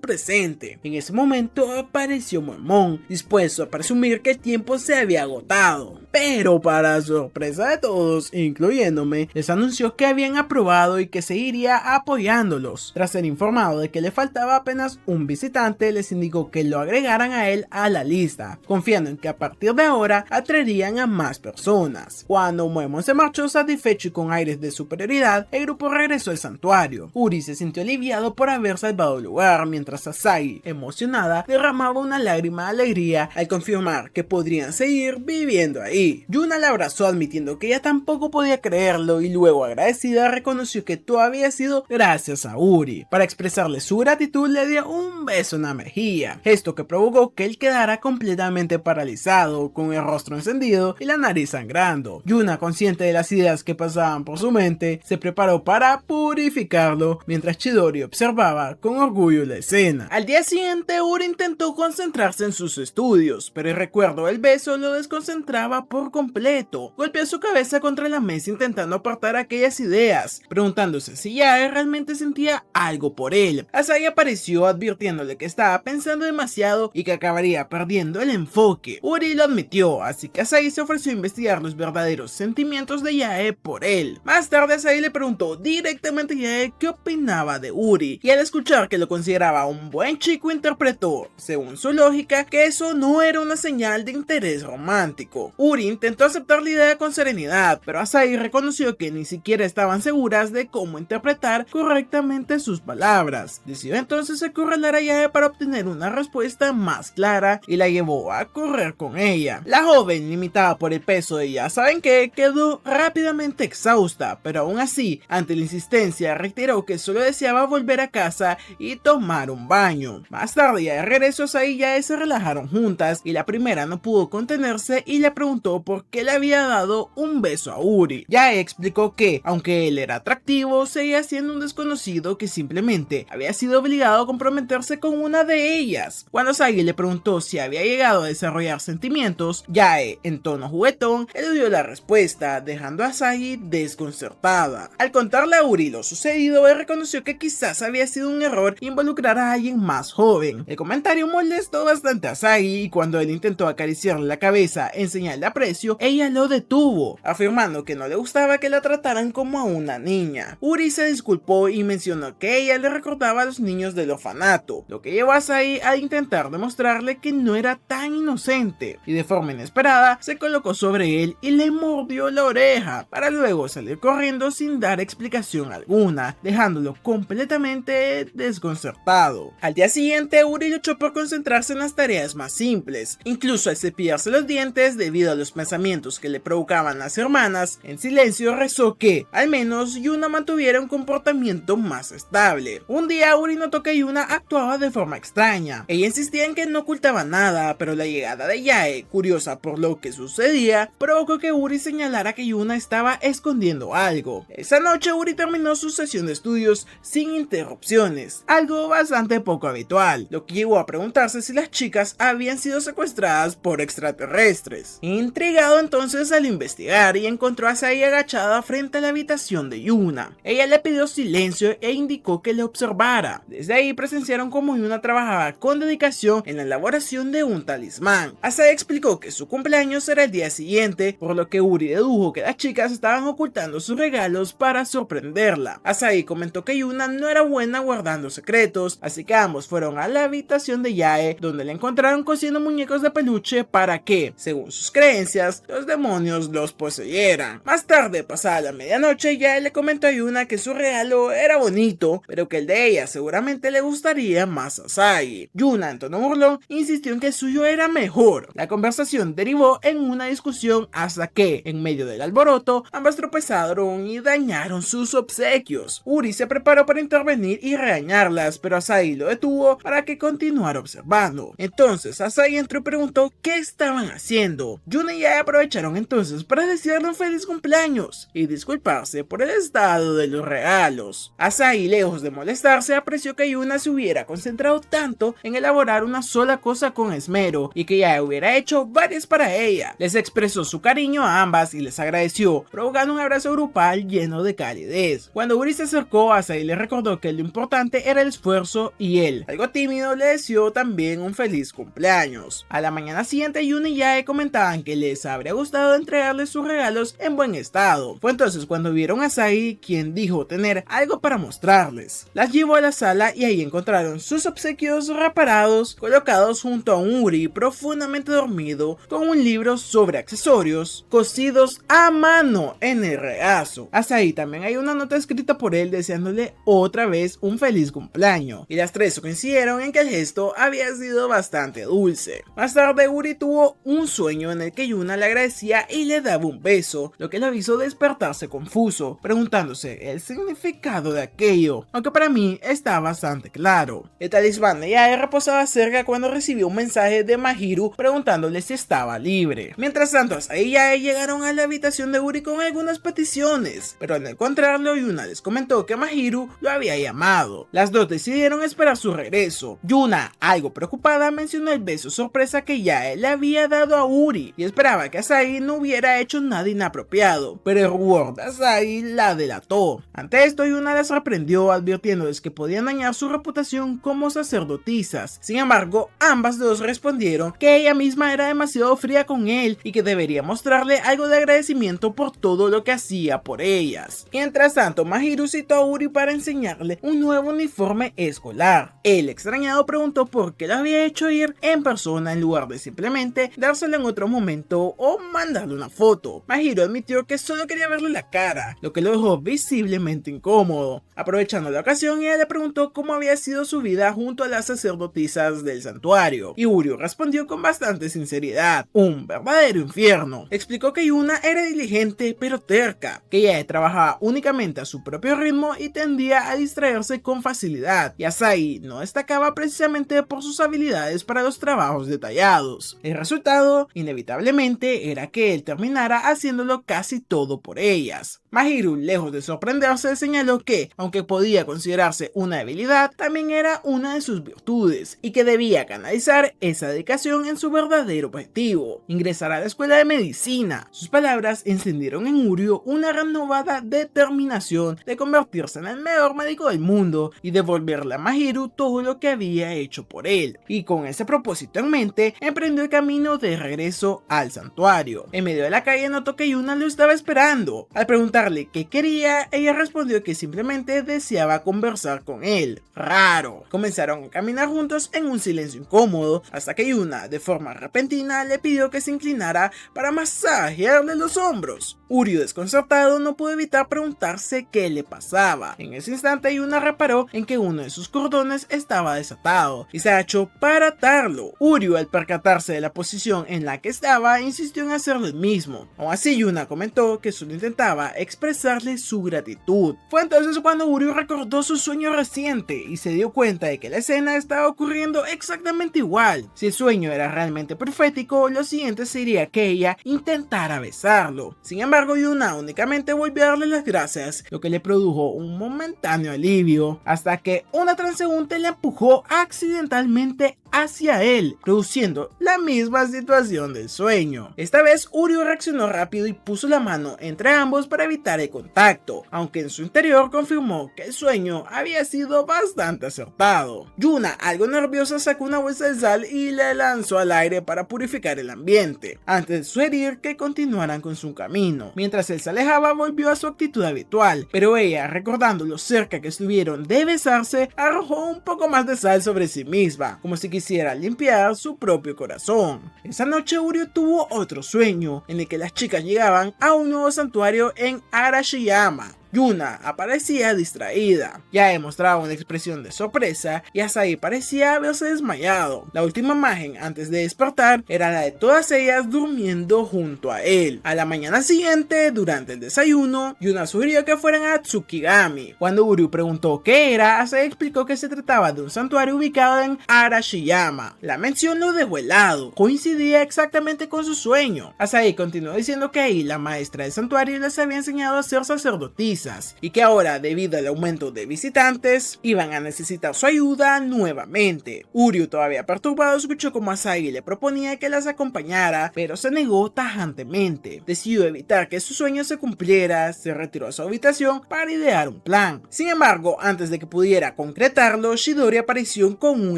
presente. En ese momento apareció Moemon, dispuesto a presumir que el tiempo se había agotado. Pero para sorpresa de todos, incluyéndome, les anunció que habían aprobado y que seguiría apoyándolos. Tras ser informado de que le faltaba apenas un visitante, les indicó que lo agregaran a él a la lista, confiando en que a partir de ahora atraerían a más personas. Cuando Moemon se marchó satisfecho y con aires de superioridad, el grupo regresó al santuario. Uri se sintió aliviado por haber salvado el lugar, mientras Asagi, emocionada, derramaba una lágrima de alegría al confirmar que podrían seguir viviendo ahí. Yuna la abrazó admitiendo que ella tampoco podía creerlo y luego, agradecida, reconoció que todo había sido gracias a Uri. Para expresarle su gratitud, le dio un beso en la mejilla, gesto que provocó que él quedara completamente paralizado, con el rostro encendido y la nariz sangrando. Yuna, consciente de las ideas que pasaban por su mente, se preparó para purificarlo, mientras Chidori observaba con orgullo la escena. Al día siguiente, Uri intentó concentrarse en sus estudios, pero el recuerdo del beso lo desconcentraba por completo. Golpeó su cabeza contra la mesa intentando apartar aquellas ideas, preguntándose si Yae realmente sentía algo por él. Asagi apareció advirtiéndole que estaba pensando demasiado y que acabaría perdiendo el enfoque. Uri lo admitió, así que Asagi se ofreció a investigar los verdaderos sentimientos de Yae por él. Más tarde, Asagi le preguntó directamente a Yae qué opinaba de Uri, y al escuchar que lo consideraba un buen chico, interpretó, según su lógica, que eso no era una señal de interés romántico. Uri intentó aceptar la idea con serenidad, pero Asagi reconoció que ni siquiera estaban seguras de cómo interpretar correctamente sus palabras. Decidió entonces acorralar a Yae para obtener una respuesta más clara y la llevó a correr con ella. La joven, limitada por el peso de ya saben qué, quedó rápidamente exhausta, pero aún así, ante la insistencia, reiteró que solo deseaba volver a casa y tomar un baño. Más tarde, ya de regreso, Asagi y Yae se relajaron juntas y la primera no pudo contenerse y le preguntó por qué le había dado un beso a Uri. Yae explicó que, aunque él era atractivo, seguía siendo un desconocido que simplemente había sido sido obligado a comprometerse con una de ellas. Cuando Asagi le preguntó si había llegado a desarrollar sentimientos, Yae, en tono juguetón, eludió la respuesta, dejando a Asagi desconcertada. Al contarle a Uri lo sucedido, él reconoció que quizás había sido un error involucrar a alguien más joven. El comentario molestó bastante a Asagi y cuando él intentó acariciarle la cabeza en señal de aprecio, ella lo detuvo, afirmando que no le gustaba que la trataran como a una niña. Uri se disculpó y mencionó que ella le recordaba a los niños del orfanato, lo que llevó a Asagi a intentar demostrarle que no era tan inocente, y de forma inesperada se colocó sobre él y le mordió la oreja, para luego salir corriendo sin dar explicación alguna, dejándolo completamente desconcertado. Al día siguiente, Uri luchó por concentrarse en las tareas más simples, incluso al cepillarse los dientes debido a los pensamientos que le provocaban las hermanas. En silencio rezó que, al menos, Yuna mantuviera un comportamiento más estable. Un día Uri notó que Yuna actuaba de forma extraña. Ella insistía en que no ocultaba nada, pero la llegada de Yae, curiosa por lo que sucedía, provocó que Uri señalara que Yuna estaba escondiendo algo. Esa noche Uri terminó su sesión de estudios sin interrupciones, algo bastante poco habitual, lo que llevó a preguntarse si las chicas habían sido secuestradas por extraterrestres. Intrigado entonces al investigar y encontró a Asagi agachada frente a la habitación de Yuna. Ella le pidió silencio e indicó que le observara. Desde ahí presenciaron cómo Yuna trabajaba con dedicación en la elaboración de un talismán. Asagi explicó que su cumpleaños era el día siguiente, por lo que Uri dedujo que las chicas estaban ocultando sus regalos para sorprenderla. Asagi comentó que Yuna no era buena guardando secretos, así que ambos fueron a la habitación de Yae, donde la encontraron cosiendo muñecos de peluche para que, según sus creencias, los demonios los poseyeran. Más tarde, pasada la medianoche, Yae le comentó a Yuna que su regalo era bonito, pero que el de ella seguramente le gustaría más a Asagi. Yuna, en tono burlón, insistió en que el suyo era mejor. La conversación derivó en una discusión hasta que, en medio del alboroto, ambas tropezaron y dañaron sus obsequios. Uri se preparó para intervenir y regañarlas, pero Asagi lo detuvo para que continuara observando. Entonces Asagi entró y preguntó qué estaban haciendo. Yuna y Yae aprovecharon entonces para desearle un feliz cumpleaños y disculparse por el estado de los regalos. Asagi, lejos de molestarse, apreció que Yuna se hubiera concentrado tanto en elaborar una sola cosa con esmero y que Yae hubiera hecho varias para ella. Les expresó su cariño a ambas y les agradeció, provocando un abrazo grupal lleno de calidez. Cuando Uri se acercó, Asagi le recordó que lo importante era el esfuerzo y él, algo tímido, le deseó también un feliz cumpleaños. A la mañana siguiente, Yuna y Yae comentaban que les habría gustado entregarles sus regalos en buen estado. Fue entonces cuando vieron a Asagi, quien dijo tener algo para mostrarles. Las llevó a la sala y ahí encontraron sus obsequios reparados, colocados junto a un Uri profundamente dormido con un libro sobre accesorios cosidos a mano en el regazo. Hasta ahí también hay una nota escrita por él deseándole otra vez un feliz cumpleaños, y las tres coincidieron en que el gesto había sido bastante dulce. Más tarde Uri tuvo un sueño en el que Yuna le agradecía y le daba un beso, lo que lo hizo despertarse confuso, preguntándose el significado de aquello, aunque para mí está bastante claro. El talismán de Yae reposaba cerca cuando recibió un mensaje de Mahiru preguntándole si estaba libre. Mientras tanto, Asagi y Yae llegaron a la habitación de Uri con algunas peticiones, pero al encontrarlo, Yuna les comentó que Mahiru lo había llamado. Las dos decidieron esperar su regreso. Yuna, algo preocupada, mencionó el beso sorpresa que Yae le había dado a Uri y esperaba que Asagi no hubiera hecho nada inapropiado, pero el rubor de Asagi la delató. Ante esto, Yuna las reprendió advirtiéndoles que podían dañar su reputación como sacerdotisas. Sin embargo, ambas dos respondieron que ella misma era demasiado fría con él y que debería mostrarle algo de agradecimiento por todo lo que hacía por ellas. Mientras tanto, Mahiru citó a Uri para enseñarle un nuevo uniforme escolar. El extrañado preguntó por qué lo había hecho ir en persona en lugar de simplemente dárselo en otro momento o mandarle una foto. Mahiru admitió que solo quería verle la cara, lo que lo dejó visiblemente incómodo. Aprovechando la ocasión, ella le preguntó cómo había sido su vida junto a las sacerdotisas del santuario, y Uri respondió con bastante sinceridad: un verdadero infierno. Explicó que Yuna era diligente pero terca, que ella trabajaba únicamente a su propio ritmo y tendía a distraerse con facilidad, y Asagi no destacaba precisamente por sus habilidades para los trabajos detallados. El resultado, inevitablemente, era que él terminara haciéndolo casi todo por ellas. Mahiru, lejos de sorprenderse, señaló que, aunque podía considerarse una debilidad, también era una de sus virtudes y que debía canalizar esa dedicación en su verdadero objetivo, ingresar a la escuela de medicina. Sus palabras encendieron en Uryu una renovada determinación de convertirse en el mejor médico del mundo y devolverle a Mahiru todo lo que había hecho por él, y con ese propósito en mente, emprendió el camino de regreso al santuario. En medio de la calle notó que Yuna lo estaba esperando. Al preguntarle qué quería, ella respondió que simplemente deseaba conversar con él. Raro. Comenzaron a caminar juntos en un silencio incómodo, hasta que Yuna, de forma repentina, le pidió que se inclinara para masajearle los hombros. Uryu, desconcertado, no pudo evitar preguntarse qué le pasaba. En ese instante, Yuna reparó en que uno de sus cordones estaba desatado y se agachó para atarlo. Uryu, al percatarse de la posición en la que estaba, insistió en hacerlo el mismo. Aún así, Yuna comentó que solo intentaba expresarle su gratitud. Fue entonces cuando Uryu recordó su sueño reciente y se dio cuenta de que la escena estaba ocurriendo exactamente igual. Si el sueño era realmente profético, lo siguiente sería que ella intentara besarlo. Sin embargo, Yuna únicamente volvió a darle las gracias, lo que le produjo un momentáneo alivio, hasta que una transeúnte le empujó accidentalmente hacia él, produciendo la misma situación del sueño. Esta vez Uryu reaccionó rápido y puso la mano entre ambos para evitar el contacto, aunque en su interior confirmó que el sueño había sido bastante acertado. Yuna, algo nerviosa, sacó una bolsa de sal y la lanzó al aire para purificar el ambiente, antes de sugerir que continuaran con su camino. Mientras él se alejaba, volvió a su actitud habitual, pero ella, recordando lo cerca que estuvieron de besarse, arrojó un poco más de sal sobre sí misma, como si quisiera limpiar su propio corazón. Esa noche Uryu tuvo otro sueño, en el que las chicas llegaban a un nuevo santuario en Arashiyama. Yuna aparecía distraída, ya demostraba una expresión de sorpresa y Asahi parecía haberse desmayado. La última imagen antes de despertar era la de todas ellas durmiendo junto a él. A la mañana siguiente, durante el desayuno, Yuna sugirió que fueran a Tsukigami. Cuando Uryu preguntó qué era, Asahi explicó que se trataba de un santuario ubicado en Arashiyama. La mención lo dejó helado, coincidía exactamente con su sueño. Asahi continuó diciendo que ahí la maestra del santuario les había enseñado a ser sacerdotisas y que ahora, debido al aumento de visitantes, iban a necesitar su ayuda nuevamente. Uryu, todavía perturbado, escuchó como Asahi le proponía que las acompañara, pero se negó tajantemente. Decidió evitar que su sueño se cumpliera, se retiró a su habitación para idear un plan. Sin embargo, antes de que pudiera concretarlo, Chidori apareció con un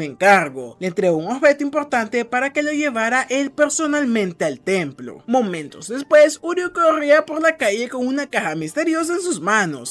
encargo. Le entregó un objeto importante para que lo llevara él personalmente al templo. Momentos después, Uryu corría por la calle con una caja misteriosa en sus manos.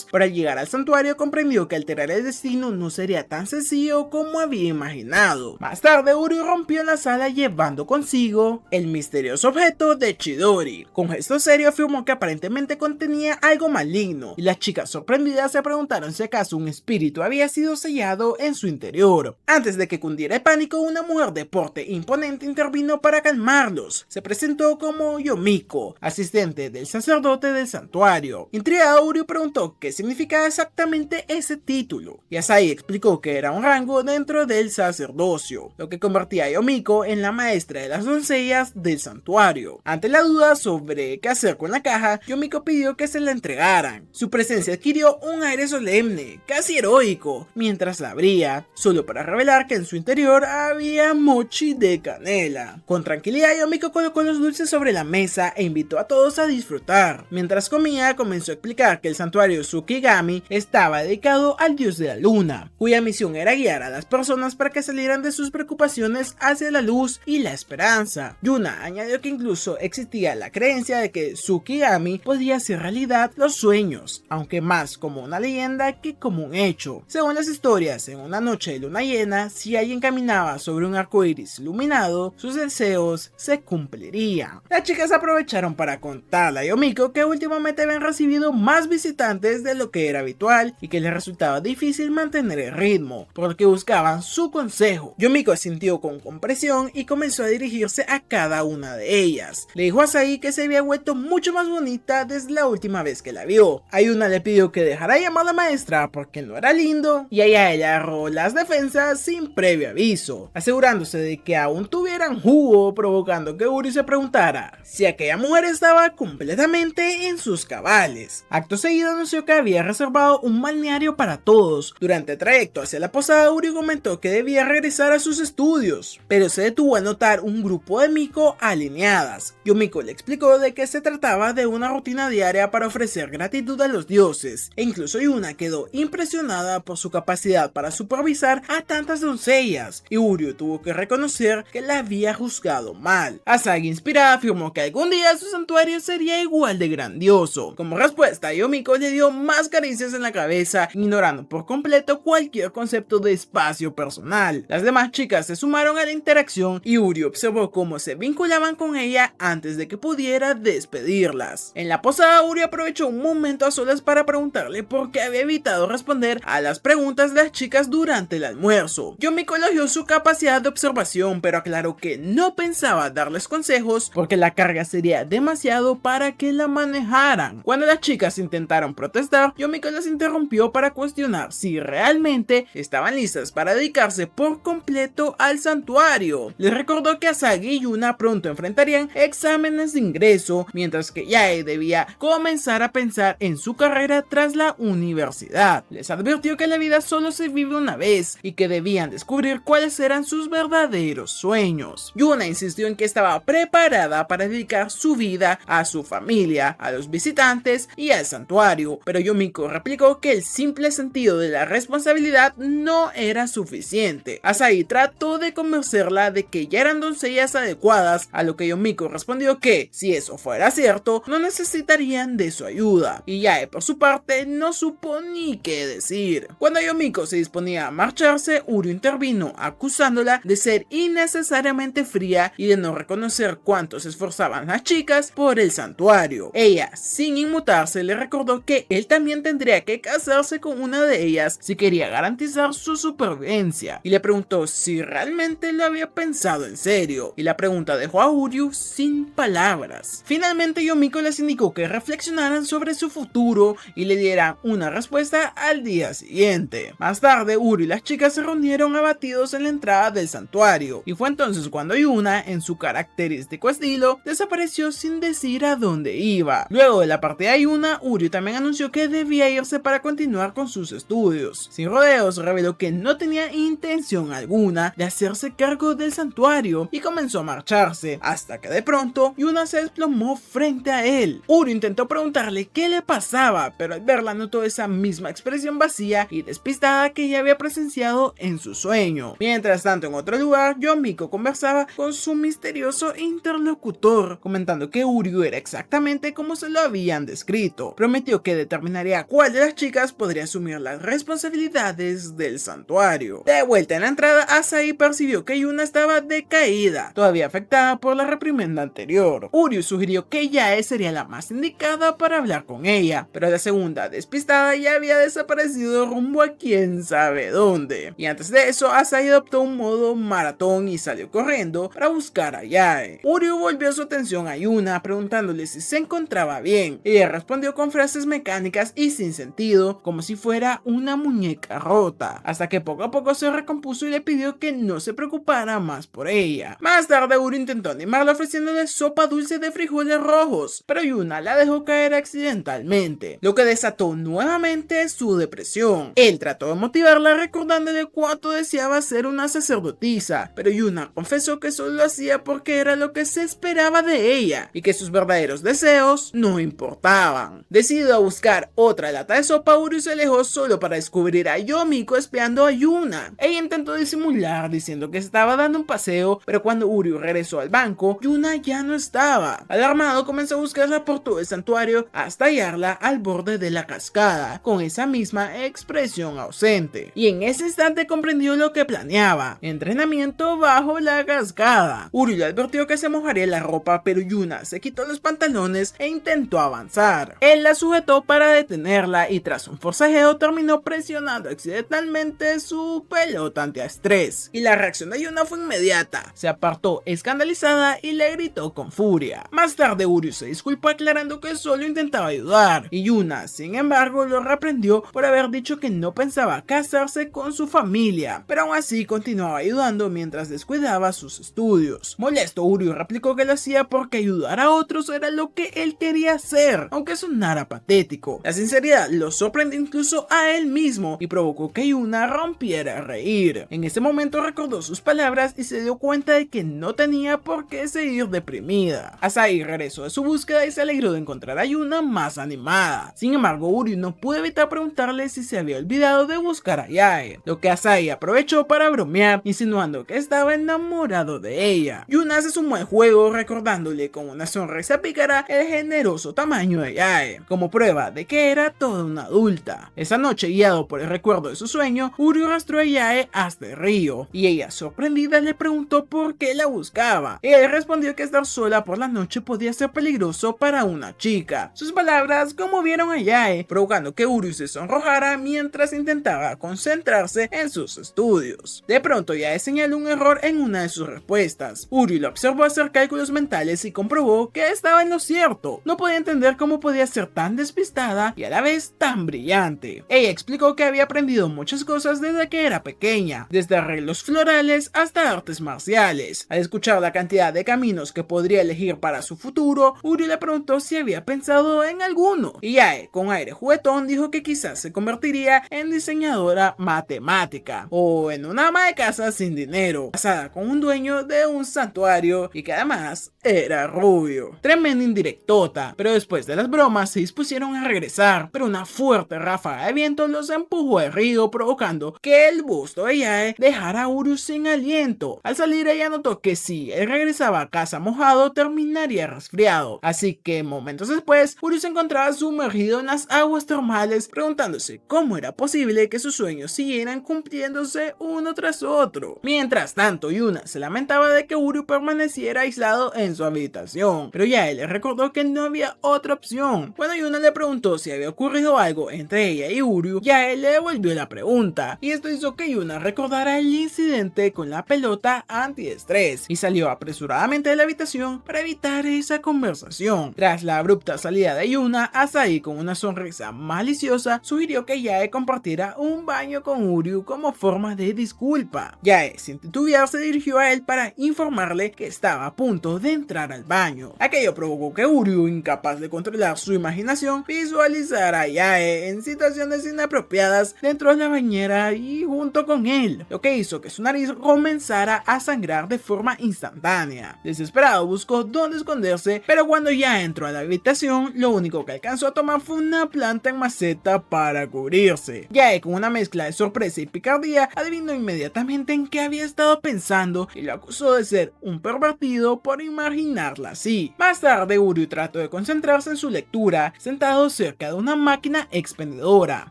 Para llegar al santuario, comprendió que alterar el destino no sería tan sencillo como había imaginado. Más tarde, Uryu rompió la sala llevando consigo el misterioso objeto de Chidori. Con gesto serio afirmó que aparentemente contenía algo maligno, y las chicas sorprendidas se preguntaron si acaso un espíritu había sido sellado en su interior. Antes de que cundiera el pánico, una mujer de porte imponente intervino para calmarlos. Se presentó como Yomiko, asistente del sacerdote del santuario. Intrigado, Uryu preguntó qué significaba exactamente ese título, y Asahi explicó que era un rango dentro del sacerdocio, lo que convertía a Yomiko en la maestra de las doncellas del santuario. Ante la duda sobre qué hacer con la caja, Yomiko pidió que se la entregaran. Su presencia adquirió un aire solemne, casi heroico, mientras la abría, solo para revelar que en su interior había mochi de canela. Con tranquilidad, Yomiko colocó los dulces sobre la mesa e invitó a todos a disfrutar. Mientras comía, comenzó a explicar que el santuario Tsukigami estaba dedicado al dios de la luna, cuya misión era guiar a las personas para que salieran de sus preocupaciones hacia la luz y la esperanza. Yuna añadió que incluso existía la creencia de que Tsukigami podía hacer realidad los sueños, aunque más como una leyenda que como un hecho. Según las historias, en una noche de luna llena, si alguien caminaba sobre un arco iris iluminado, sus deseos se cumplirían. Las chicas aprovecharon para contarle a Yomiko que últimamente habían recibido más visitantes antes de lo que era habitual y que les resultaba difícil mantener el ritmo, por lo que buscaban su consejo. Yumiko sintió con compresión y comenzó a dirigirse a cada una de ellas. Le dijo a Asagi que se había vuelto mucho más bonita desde la última vez que la vio. Ayuna le pidió que dejara de llamar a la maestra porque no era lindo, y ella agarró las defensas sin previo aviso, asegurándose de que aún tuvieran jugo, provocando que Uri se preguntara si aquella mujer estaba completamente en sus cabales. Acto seguido anunció que había reservado un balneario para todos. Durante el trayecto hacia la posada, Uri comentó que debía regresar a sus estudios, pero se detuvo al notar un grupo de Miko alineadas. Yumiko le explicó de que se trataba de una rutina diaria para ofrecer gratitud a los dioses, e incluso Yuna quedó impresionada por su capacidad para supervisar a tantas doncellas, y Uryu tuvo que reconocer que la había juzgado mal. Asagi, inspirada, afirmó que algún día su santuario sería igual de grandioso. Como respuesta, Yumiko le dio más caricias en la cabeza, ignorando por completo cualquier concepto de espacio personal. Las demás chicas se sumaron a la interacción y Uryu observó cómo se vinculaban con ella antes de que pudiera despedirlas. En la posada, Uryu aprovechó un momento a solas para preguntarle por qué había evitado responder a las preguntas de las chicas durante el almuerzo. Yumiko elogió su capacidad de observación, pero aclaró que no pensaba darles consejos porque la carga sería demasiado para que la manejaran. Cuando las chicas intentaron protestar, Yumiko las interrumpió para cuestionar si realmente estaban listas para dedicarse por completo al santuario. Les recordó que Asagi y Yuna pronto enfrentarían exámenes de ingreso, mientras que Yae debía comenzar a pensar en su carrera tras la universidad. Les advirtió que la vida solo se vive una vez y que debían descubrir cuáles eran sus verdaderos sueños. Yuna insistió en que estaba preparada para dedicar su vida a su familia, a los visitantes y al santuario, pero Yumiko replicó que el simple sentido de la responsabilidad no era suficiente. Asagi trató de convencerla de que ya eran doncellas adecuadas, a lo que Yumiko respondió que, si eso fuera cierto, no necesitarían de su ayuda, y Yae por su parte no supo ni qué decir. Cuando Yumiko se disponía a marcharse, Uryu intervino acusándola de ser innecesariamente fría y de no reconocer cuánto se esforzaban las chicas por el santuario. Ella, sin inmutarse, le recordó que él también tendría que casarse con una de ellas si quería garantizar su supervivencia, y le preguntó si realmente lo había pensado en serio, y la pregunta dejó a Uryu sin palabras. Finalmente Yumiko les indicó que reflexionaran sobre su futuro y le dieran una respuesta al día siguiente. Más tarde, Uryu y las chicas se reunieron abatidos en la entrada del santuario, y fue entonces cuando Yuna, en su característico estilo, desapareció sin decir a dónde iba. Luego de la partida de Yuna, Uryu también anunció que debía irse para continuar con sus estudios. Sin rodeos, reveló que no tenía intención alguna de hacerse cargo del santuario y comenzó a marcharse, hasta que de pronto Yuna se desplomó frente a él. Uryu intentó preguntarle qué le pasaba, pero al verla notó esa misma expresión vacía y despistada que ya había presenciado en su sueño. Mientras tanto, en otro lugar, Yumiko conversaba con su misterioso interlocutor, comentando que Uryu era exactamente como se lo habían descrito. Prometió que determinaría cuál de las chicas podría asumir las responsabilidades del santuario. De vuelta en la entrada, Asagi percibió que Yuna estaba decaída, todavía afectada por la reprimenda anterior. Uryu sugirió que Yae sería la más indicada para hablar con ella, pero la segunda, despistada, ya había desaparecido rumbo a quién sabe dónde. Y antes de eso, Asagi adoptó un modo maratón y salió corriendo para buscar a Yae. Uryu volvió su atención a Yuna, preguntándole si se encontraba bien. Ella respondió con frases mecánicas y sin sentido, como si fuera una muñeca rota, hasta que poco a poco se recompuso y le pidió que no se preocupara más por ella. Más tarde, Uryu intentó animarla ofreciéndole sopa dulce de frijoles rojos, pero Yuna la dejó caer accidentalmente, lo que desató nuevamente su depresión. Él trató de motivarla recordándole cuánto deseaba ser una sacerdotisa, pero Yuna confesó que solo lo hacía porque era lo que se esperaba de ella y que sus verdaderos deseos no importaban. Decidido a buscar otra lata de sopa, Uryu se alejó solo para descubrir a Yumiko espiando a Yuna. Ella intentó disimular diciendo que estaba dando un paseo, pero cuando Uryu regresó al banco, Yuna ya no estaba. Alarmado, comenzó a buscarla por todo el santuario hasta hallarla al borde de la cascada, con esa misma expresión ausente. Y en ese instante comprendió lo que planeaba: entrenamiento bajo la cascada. Uryu le advirtió que se mojaría la ropa, pero Yuna se quitó los pantalones e intentó avanzar. Él la sujetó intentó para detenerla y tras un forcejeo terminó presionando accidentalmente su pelota antiestrés. Y la reacción de Yuna fue inmediata, se apartó escandalizada y le gritó con furia. Más tarde Uryu se disculpó aclarando que solo intentaba ayudar, y Yuna sin embargo lo reprendió por haber dicho que no pensaba casarse con su familia, pero aún así continuaba ayudando mientras descuidaba sus estudios. Molesto, Uryu replicó que lo hacía porque ayudar a otros era lo que él quería hacer, aunque sonara patético. La sinceridad lo sorprendió incluso a él mismo y provocó que Yuna rompiera a reír. En ese momento recordó sus palabras y se dio cuenta de que no tenía por qué seguir deprimida. Asahi regresó de su búsqueda y se alegró de encontrar a Yuna más animada. Sin embargo, Uryu no pudo evitar preguntarle si se había olvidado de buscar a Yae, lo que Asahi aprovechó para bromear, insinuando que estaba enamorado de ella. Yuna se sumó al juego recordándole con una sonrisa pícara el generoso tamaño de Yae, como prueba de que era toda una adulta. Esa noche, guiado por el recuerdo de su sueño, Uryu arrastró a Yae hasta el río, y ella, sorprendida, le preguntó por qué la buscaba. Él respondió que estar sola por la noche podía ser peligroso para una chica. Sus palabras conmovieron a Yae, provocando que Uryu se sonrojara mientras intentaba concentrarse en sus estudios. De pronto Yae señaló un error en una de sus respuestas. Uryu lo observó hacer cálculos mentales y comprobó que estaba en lo cierto. No podía entender cómo podía ser tan despistada y a la vez tan brillante. Ella explicó que había aprendido muchas cosas desde que era pequeña, desde arreglos florales hasta artes marciales. Al escuchar la cantidad de caminos que podría elegir para su futuro, Uryu le preguntó si había pensado en alguno, y Yae, con aire juguetón, dijo que quizás se convertiría en diseñadora matemática o en una ama de casa sin dinero, casada con un dueño de un santuario y que además era rubio. Tremenda indirectota, pero después de las bromas se dispusieron a regresar, pero una fuerte ráfaga de viento los empujó al río, provocando que el busto de Yae dejara a Uryu sin aliento. Al salir, ella notó que si él regresaba a casa mojado terminaría resfriado, así que momentos después Uryu se encontraba sumergido en las aguas termales, preguntándose cómo era posible que sus sueños siguieran cumpliéndose uno tras otro. Mientras tanto, Yuna se lamentaba de que Uryu permaneciera aislado en su habitación, pero Yae le recordó que no había otra opción. Cuando Yuna le preguntó si había ocurrido algo entre ella y Uryu, Yae le devolvió la pregunta, y esto hizo que Yuna recordara el incidente con la pelota antiestrés y salió apresuradamente de la habitación para evitar esa conversación. Tras la abrupta salida de Yuna, Asahi, con una sonrisa maliciosa, sugirió que Yae compartiera un baño con Uryu como forma de disculpa. Yae, sin titubear, se dirigió a él para informarle que estaba a punto de entrar al baño. Aquello provocó que Uryu, incapaz de controlar su imaginación, visualizara a Yae en situaciones inapropiadas dentro de la bañera y junto con él, lo que hizo que su nariz comenzara a sangrar de forma instantánea. Desesperado buscó dónde esconderse, pero cuando ya entró a la habitación, lo único que alcanzó a tomar fue una planta en maceta para cubrirse. Yae, con una mezcla de sorpresa y picardía, adivinó inmediatamente en qué había estado pensando y lo acusó de ser un pervertido por imaginarla así. Más tarde, Uryu trató de concentrarse en su lectura, sentado cerca de una máquina expendedora.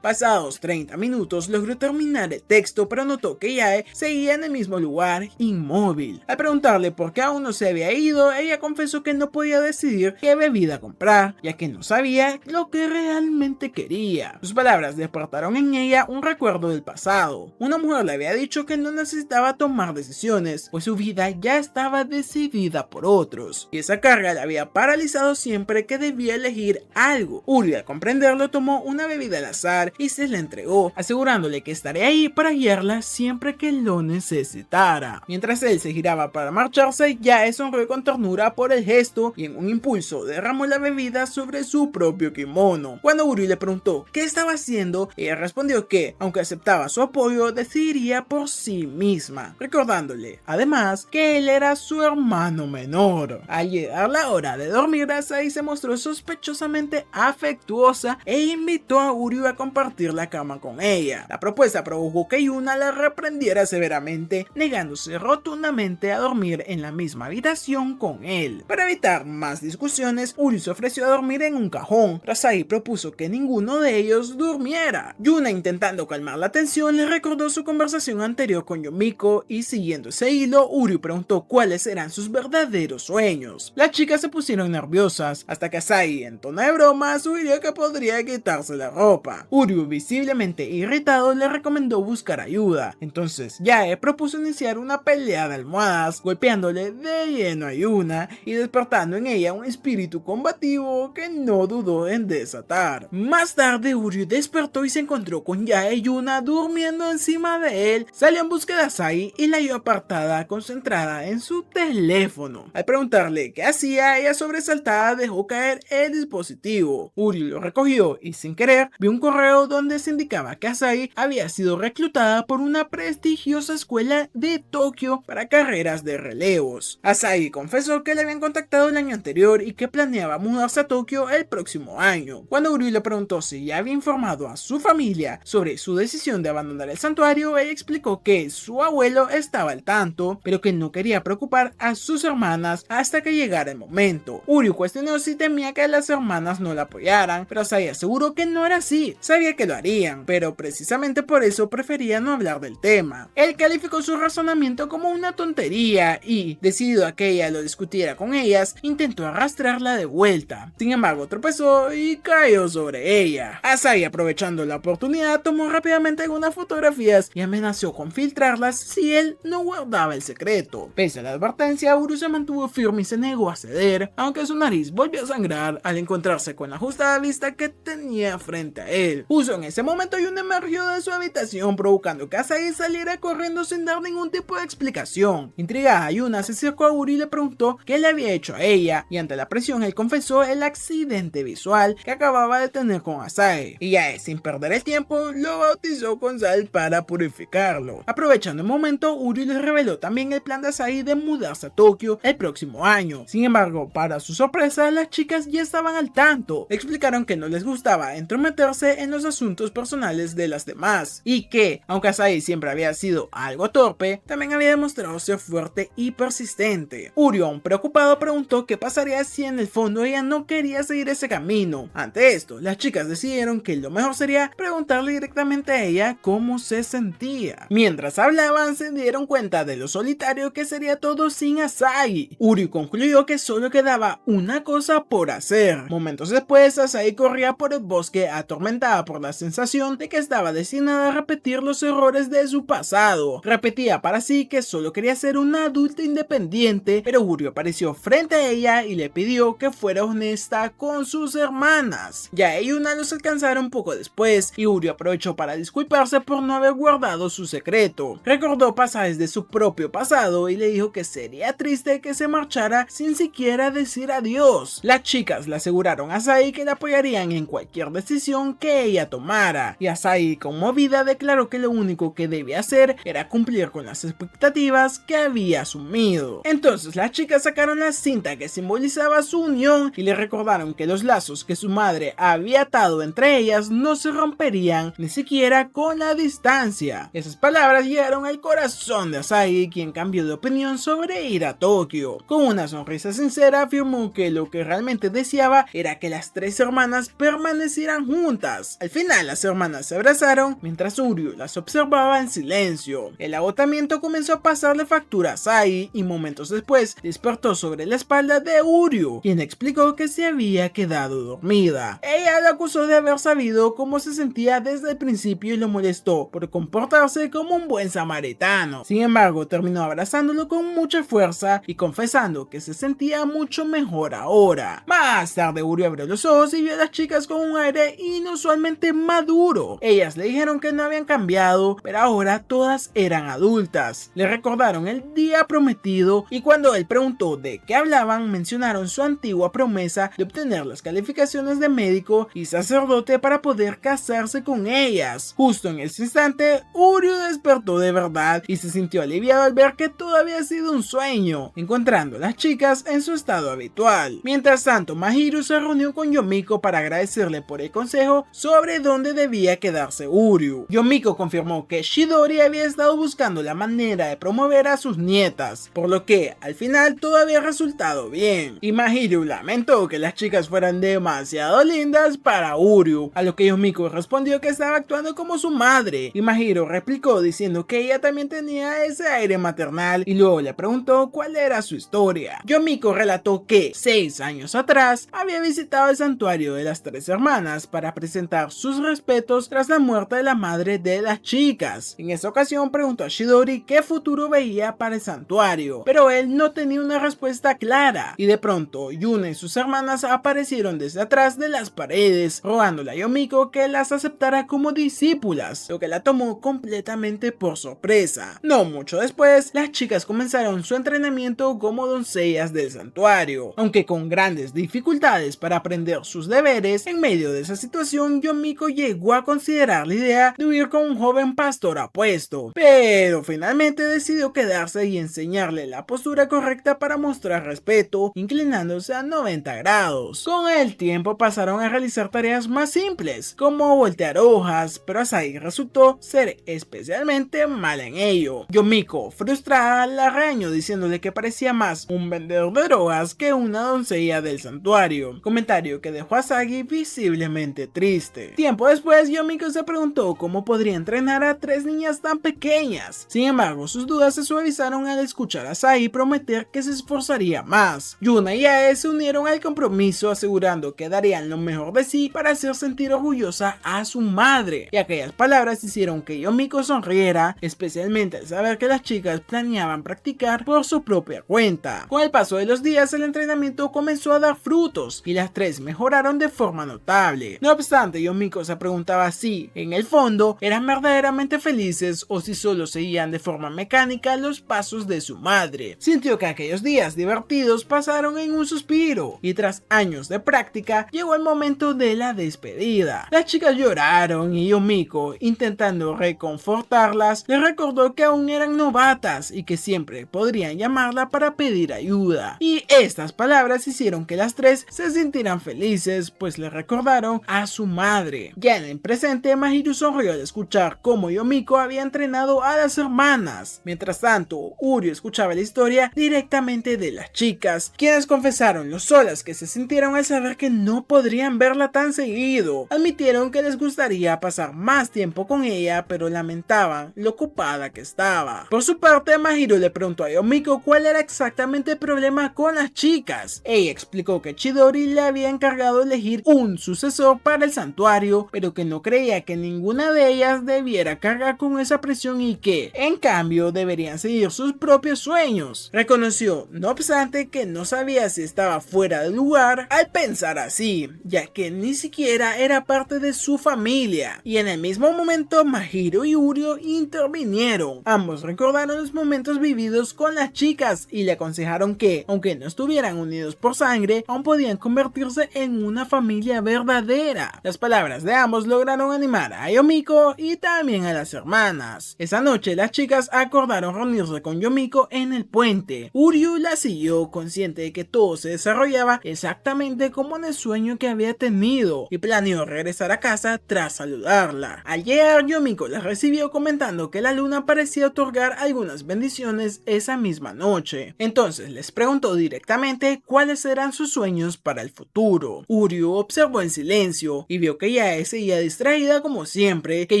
Pasados 30 minutos logró terminar el texto, pero notó que Yae seguía en el mismo lugar, inmóvil. Al preguntarle por qué aún no se había ido, ella confesó que no podía decidir qué bebida comprar, ya que no sabía lo que realmente quería. Sus palabras despertaron en ella un recuerdo del pasado. Una mujer le había dicho que no necesitaba tomar decisiones, pues su vida ya estaba decidida por otros, y esa carga la había paralizado siempre que debía elegir algo. Uryu, al comprenderlo, tomó una bebida al azar y se la entregó, asegurándole que estaría ahí para guiarla siempre que lo necesitara. Mientras él se giraba para marcharse, Yae sonrió con ternura por el gesto y en un impulso derramó la bebida sobre su propio kimono. Cuando Uryu le preguntó qué estaba haciendo, ella respondió que, aunque aceptaba su apoyo, decidiría por sí misma, recordándole además que él era su hermano menor. Al llegar la hora de dormir, Asahi se mostró sospechosamente afectuosa e invitó a Uryu a compartir la cama con ella. La propuesta provocó que Yuna la reprendiera severamente, negándose rotundamente a dormir en la misma habitación con él. Para evitar más discusiones, Uryu se ofreció a dormir en un cajón, pero Asahi propuso que ninguno de ellos durmiera. Yuna, intentando calmar la tensión, le recordó su conversación anterior con Yomiko y, siguiendo ese hilo, Uryu preguntó cuáles eran sus verdaderos sueños. Las chicas se pusieron nerviosas hasta que Asahi, en tono de broma, sugirió sugirió que podría quitarse la ropa. Uryu, visiblemente irritado, le recomendó buscar ayuda. Entonces Yae propuso iniciar una pelea de almohadas, golpeándole de lleno a Yuna y despertando en ella un espíritu combativo que no dudó en desatar. Más tarde Uryu despertó y se encontró con Yae y Yuna durmiendo encima de él. Salió en búsqueda de Asahi y la halló apartada, concentrada en su teléfono. Al preguntarle qué hacía, ella sobresaltada dejó caer el dispositivo. Uryu lo recogió y sin querer vio un correo donde se indicaba que Asahi había sido reclutada por una prestigiosa escuela de Tokio para carreras de relevos. Asahi confesó que le habían contactado el año anterior y que planeaba mudarse a Tokio el próximo año. Cuando Uryu le preguntó si ya había informado a su familia sobre su decisión de abandonar el santuario, ella explicó que su abuelo estaba al tanto, pero que no quería preocupar a sus hermanas hasta que llegara el momento. Uryu cuestionó si temía que las hermanas no la apoyaran, pero Asahi aseguró que no era así, sabía que lo harían, pero precisamente por eso prefería no hablar del tema. Él calificó su razonamiento como una tontería y, decidido a que ella lo discutiera con ellas, intentó arrastrarla de vuelta. Sin embargo, tropezó y cayó sobre ella. Asahi, aprovechando la oportunidad, tomó rápidamente algunas fotografías y amenazó con filtrarlas si él no guardaba el secreto. Pese a la advertencia, Uryu se mantuvo firme y se negó a ceder, aunque su nariz volvió a sangrar al encontrarse con la ajustada vista que tenía frente a él. Justo en ese momento, Yuna emergió de su habitación, provocando que Asahi saliera corriendo sin dar ningún tipo de explicación. Intrigada, Yuna se acercó a Uryu y le preguntó qué le había hecho a ella, y ante la presión él confesó el accidente visual que acababa de tener con Asahi, y Yae, sin perder el tiempo, lo bautizó con sal para purificarlo. Aprovechando el momento, Uryu les reveló también el plan de Asahi de mudarse a Tokio el próximo año. Sin embargo, para su sorpresa, las chicas ya estaban al tanto. Le explicaron que no les gustaba entrometerse en los asuntos personales de las demás, y que, aunque Asahi siempre había sido algo torpe, también había demostrado ser fuerte y persistente. Uryu, aún preocupado, preguntó qué pasaría si en el fondo ella no quería seguir ese camino. Ante esto, las chicas decidieron que lo mejor sería preguntarle directamente a ella cómo se sentía. Mientras hablaban, se dieron cuenta de lo solitario que sería todo sin Asahi. Uryu concluyó que solo quedaba una cosa por hacer. Momentos después, Asahi corría por el bosque atormentada por la sensación de que estaba destinada a repetir los errores de su pasado. Repetía para sí que solo quería ser una adulta independiente, pero Uryu apareció frente a ella y le pidió que fuera honesta con sus hermanas. Yae y Yuna los alcanzaron poco después y Uryu aprovechó para disculparse por no haber guardado su secreto. Recordó pasajes de su propio pasado y le dijo que sería triste que se marchara sin siquiera decir adiós. Las chicas le aseguraron a Asahi que la apoyarían en cualquier decisión que ella tomara, y Asahi, conmovida, declaró que lo único que debía hacer era cumplir con las expectativas que había asumido. Entonces las chicas sacaron la cinta que simbolizaba su unión y le recordaron que los lazos que su madre había atado entre ellas no se romperían ni siquiera con la distancia. Esas palabras llegaron al corazón de Asahi, quien cambió de opinión sobre ir a Tokio. Con una sonrisa sincera afirmó que lo que realmente deseaba era que las tres hermanas permanecieran juntas. Al final, las hermanas se abrazaron mientras Uryu las observaba en silencio. El agotamiento comenzó a pasarle factura a Asahi y momentos después despertó sobre la espalda de Uryu, quien explicó que se había quedado dormida. Ella lo acusó de haber sabido cómo se sentía desde el principio y lo molestó por comportarse como un buen samaritano. Sin embargo, terminó abrazándolo con mucha fuerza y confesando que se sentía mucho mejor ahora. Más tarde, Uryu abrió los ojos y vio a las chicas con un aire inusualmente maduro. Ellas le dijeron que no habían cambiado, pero ahora todas eran adultas. Le recordaron el día prometido y cuando él preguntó de qué hablaban, mencionaron su antigua promesa de obtener las calificaciones de médico y sacerdote para poder casarse con ellas. Justo en ese instante, Uryu despertó de verdad y se sintió aliviado al ver que todo había sido un sueño, encontrando a las chicas en su estado habitual. Mientras tanto, Mahiru se reunió con Yomiko para agradecerle por el consejo sobre dónde debía quedarse Uryu. Yomiko confirmó que Chidori había estado buscando la manera de promover a sus nietas, por lo que al final todo había resultado bien, y Mahiru lamentó que las chicas fueran demasiado lindas para Uryu, a lo que Yomiko respondió que estaba actuando como su madre, y Mahiru replicó diciendo que ella también tenía ese aire maternal y luego le preguntó cuál era su historia. Yomiko relató que 6 años atrás había visitado el santuario santuario de las tres hermanas para presentar sus respetos tras la muerte de la madre de las chicas. En esa ocasión preguntó a Chidori qué futuro veía para el santuario, pero él no tenía una respuesta clara, y de pronto Yuna y sus hermanas aparecieron desde atrás de las paredes, rogándole a Yomiko que las aceptara como discípulas, lo que la tomó completamente por sorpresa. No mucho después, las chicas comenzaron su entrenamiento como doncellas del santuario, aunque con grandes dificultades para aprender sus deberes. En medio de esa situación, Yomiko llegó a considerar la idea de huir con un joven pastor apuesto, pero finalmente decidió quedarse y enseñarle la postura correcta para mostrar respeto, inclinándose a 90 grados. Con el tiempo pasaron a realizar tareas más simples, como voltear hojas, pero Asahi resultó ser especialmente mala en ello. Yomiko, frustrada, la regañó diciéndole que parecía más un vendedor de drogas que una doncella del santuario, comentario que dejó a Asahi visiblemente triste. Tiempo después, Yomiko se preguntó cómo podría entrenar a tres niñas tan pequeñas. Sin embargo, sus dudas se suavizaron al escuchar a Asahi prometer que se esforzaría más. Yuna y Ae se unieron al compromiso, asegurando que darían lo mejor de sí para hacer sentir orgullosa a su madre, y aquellas palabras hicieron que Yomiko sonriera, especialmente al saber que las chicas planeaban practicar por su propia cuenta. Con el paso de los días, el entrenamiento comenzó a dar frutos y las tres mejoraron de forma notable. No obstante, Yomiko se preguntaba si, en el fondo, eran verdaderamente felices o si solo seguían de forma mecánica los pasos de su madre. Sintió que aquellos días divertidos pasaron en un suspiro, y tras años de práctica, llegó el momento de la despedida. Las chicas lloraron y Yomiko, intentando reconfortarlas, les recordó que aún eran novatas y que siempre podrían llamarla para pedir ayuda. Y estas palabras hicieron que las tres se sintieran felices, pues le recordaron a su madre. Ya en el presente, Mahiru sonrió al escuchar cómo Yomiko había entrenado a las hermanas. Mientras tanto, Uryu escuchaba la historia directamente de las chicas, quienes confesaron lo solas que se sintieron al saber que no podrían verla tan seguido. Admitieron que les gustaría pasar más tiempo con ella, pero lamentaban lo ocupada que estaba. Por su parte, Mahiru le preguntó a Yomiko cuál era exactamente el problema con las chicas. Ella explicó que Chidori le había encargado de elegir un sucesor para el santuario, pero que no creía que ninguna de ellas debiera cargar con esa presión y que, en cambio, deberían seguir sus propios sueños. Reconoció, no obstante, que no sabía si estaba fuera de lugar al pensar así, ya que ni siquiera era parte de su familia. Y en el mismo momento, Mahiru y Uryu intervinieron. Ambos recordaron los momentos vividos con las chicas y le aconsejaron que, aunque no estuvieran unidos por sangre, aún podían convertirse en una familia verdadera. Las palabras de ambos lograron animar a Yomiko y también a las hermanas. Esa noche, las chicas acordaron reunirse con Yomiko en el puente. Uryu la siguió, consciente de que todo se desarrollaba exactamente como en el sueño que había tenido, y planeó regresar a casa tras saludarla. Al llegar, Yomiko la recibió comentando que la luna parecía otorgar algunas bendiciones esa misma noche. Entonces les preguntó directamente cuáles eran sus sueños para el futuro. Uryu observó en silencio y vio que Yae seguía distraída como siempre, que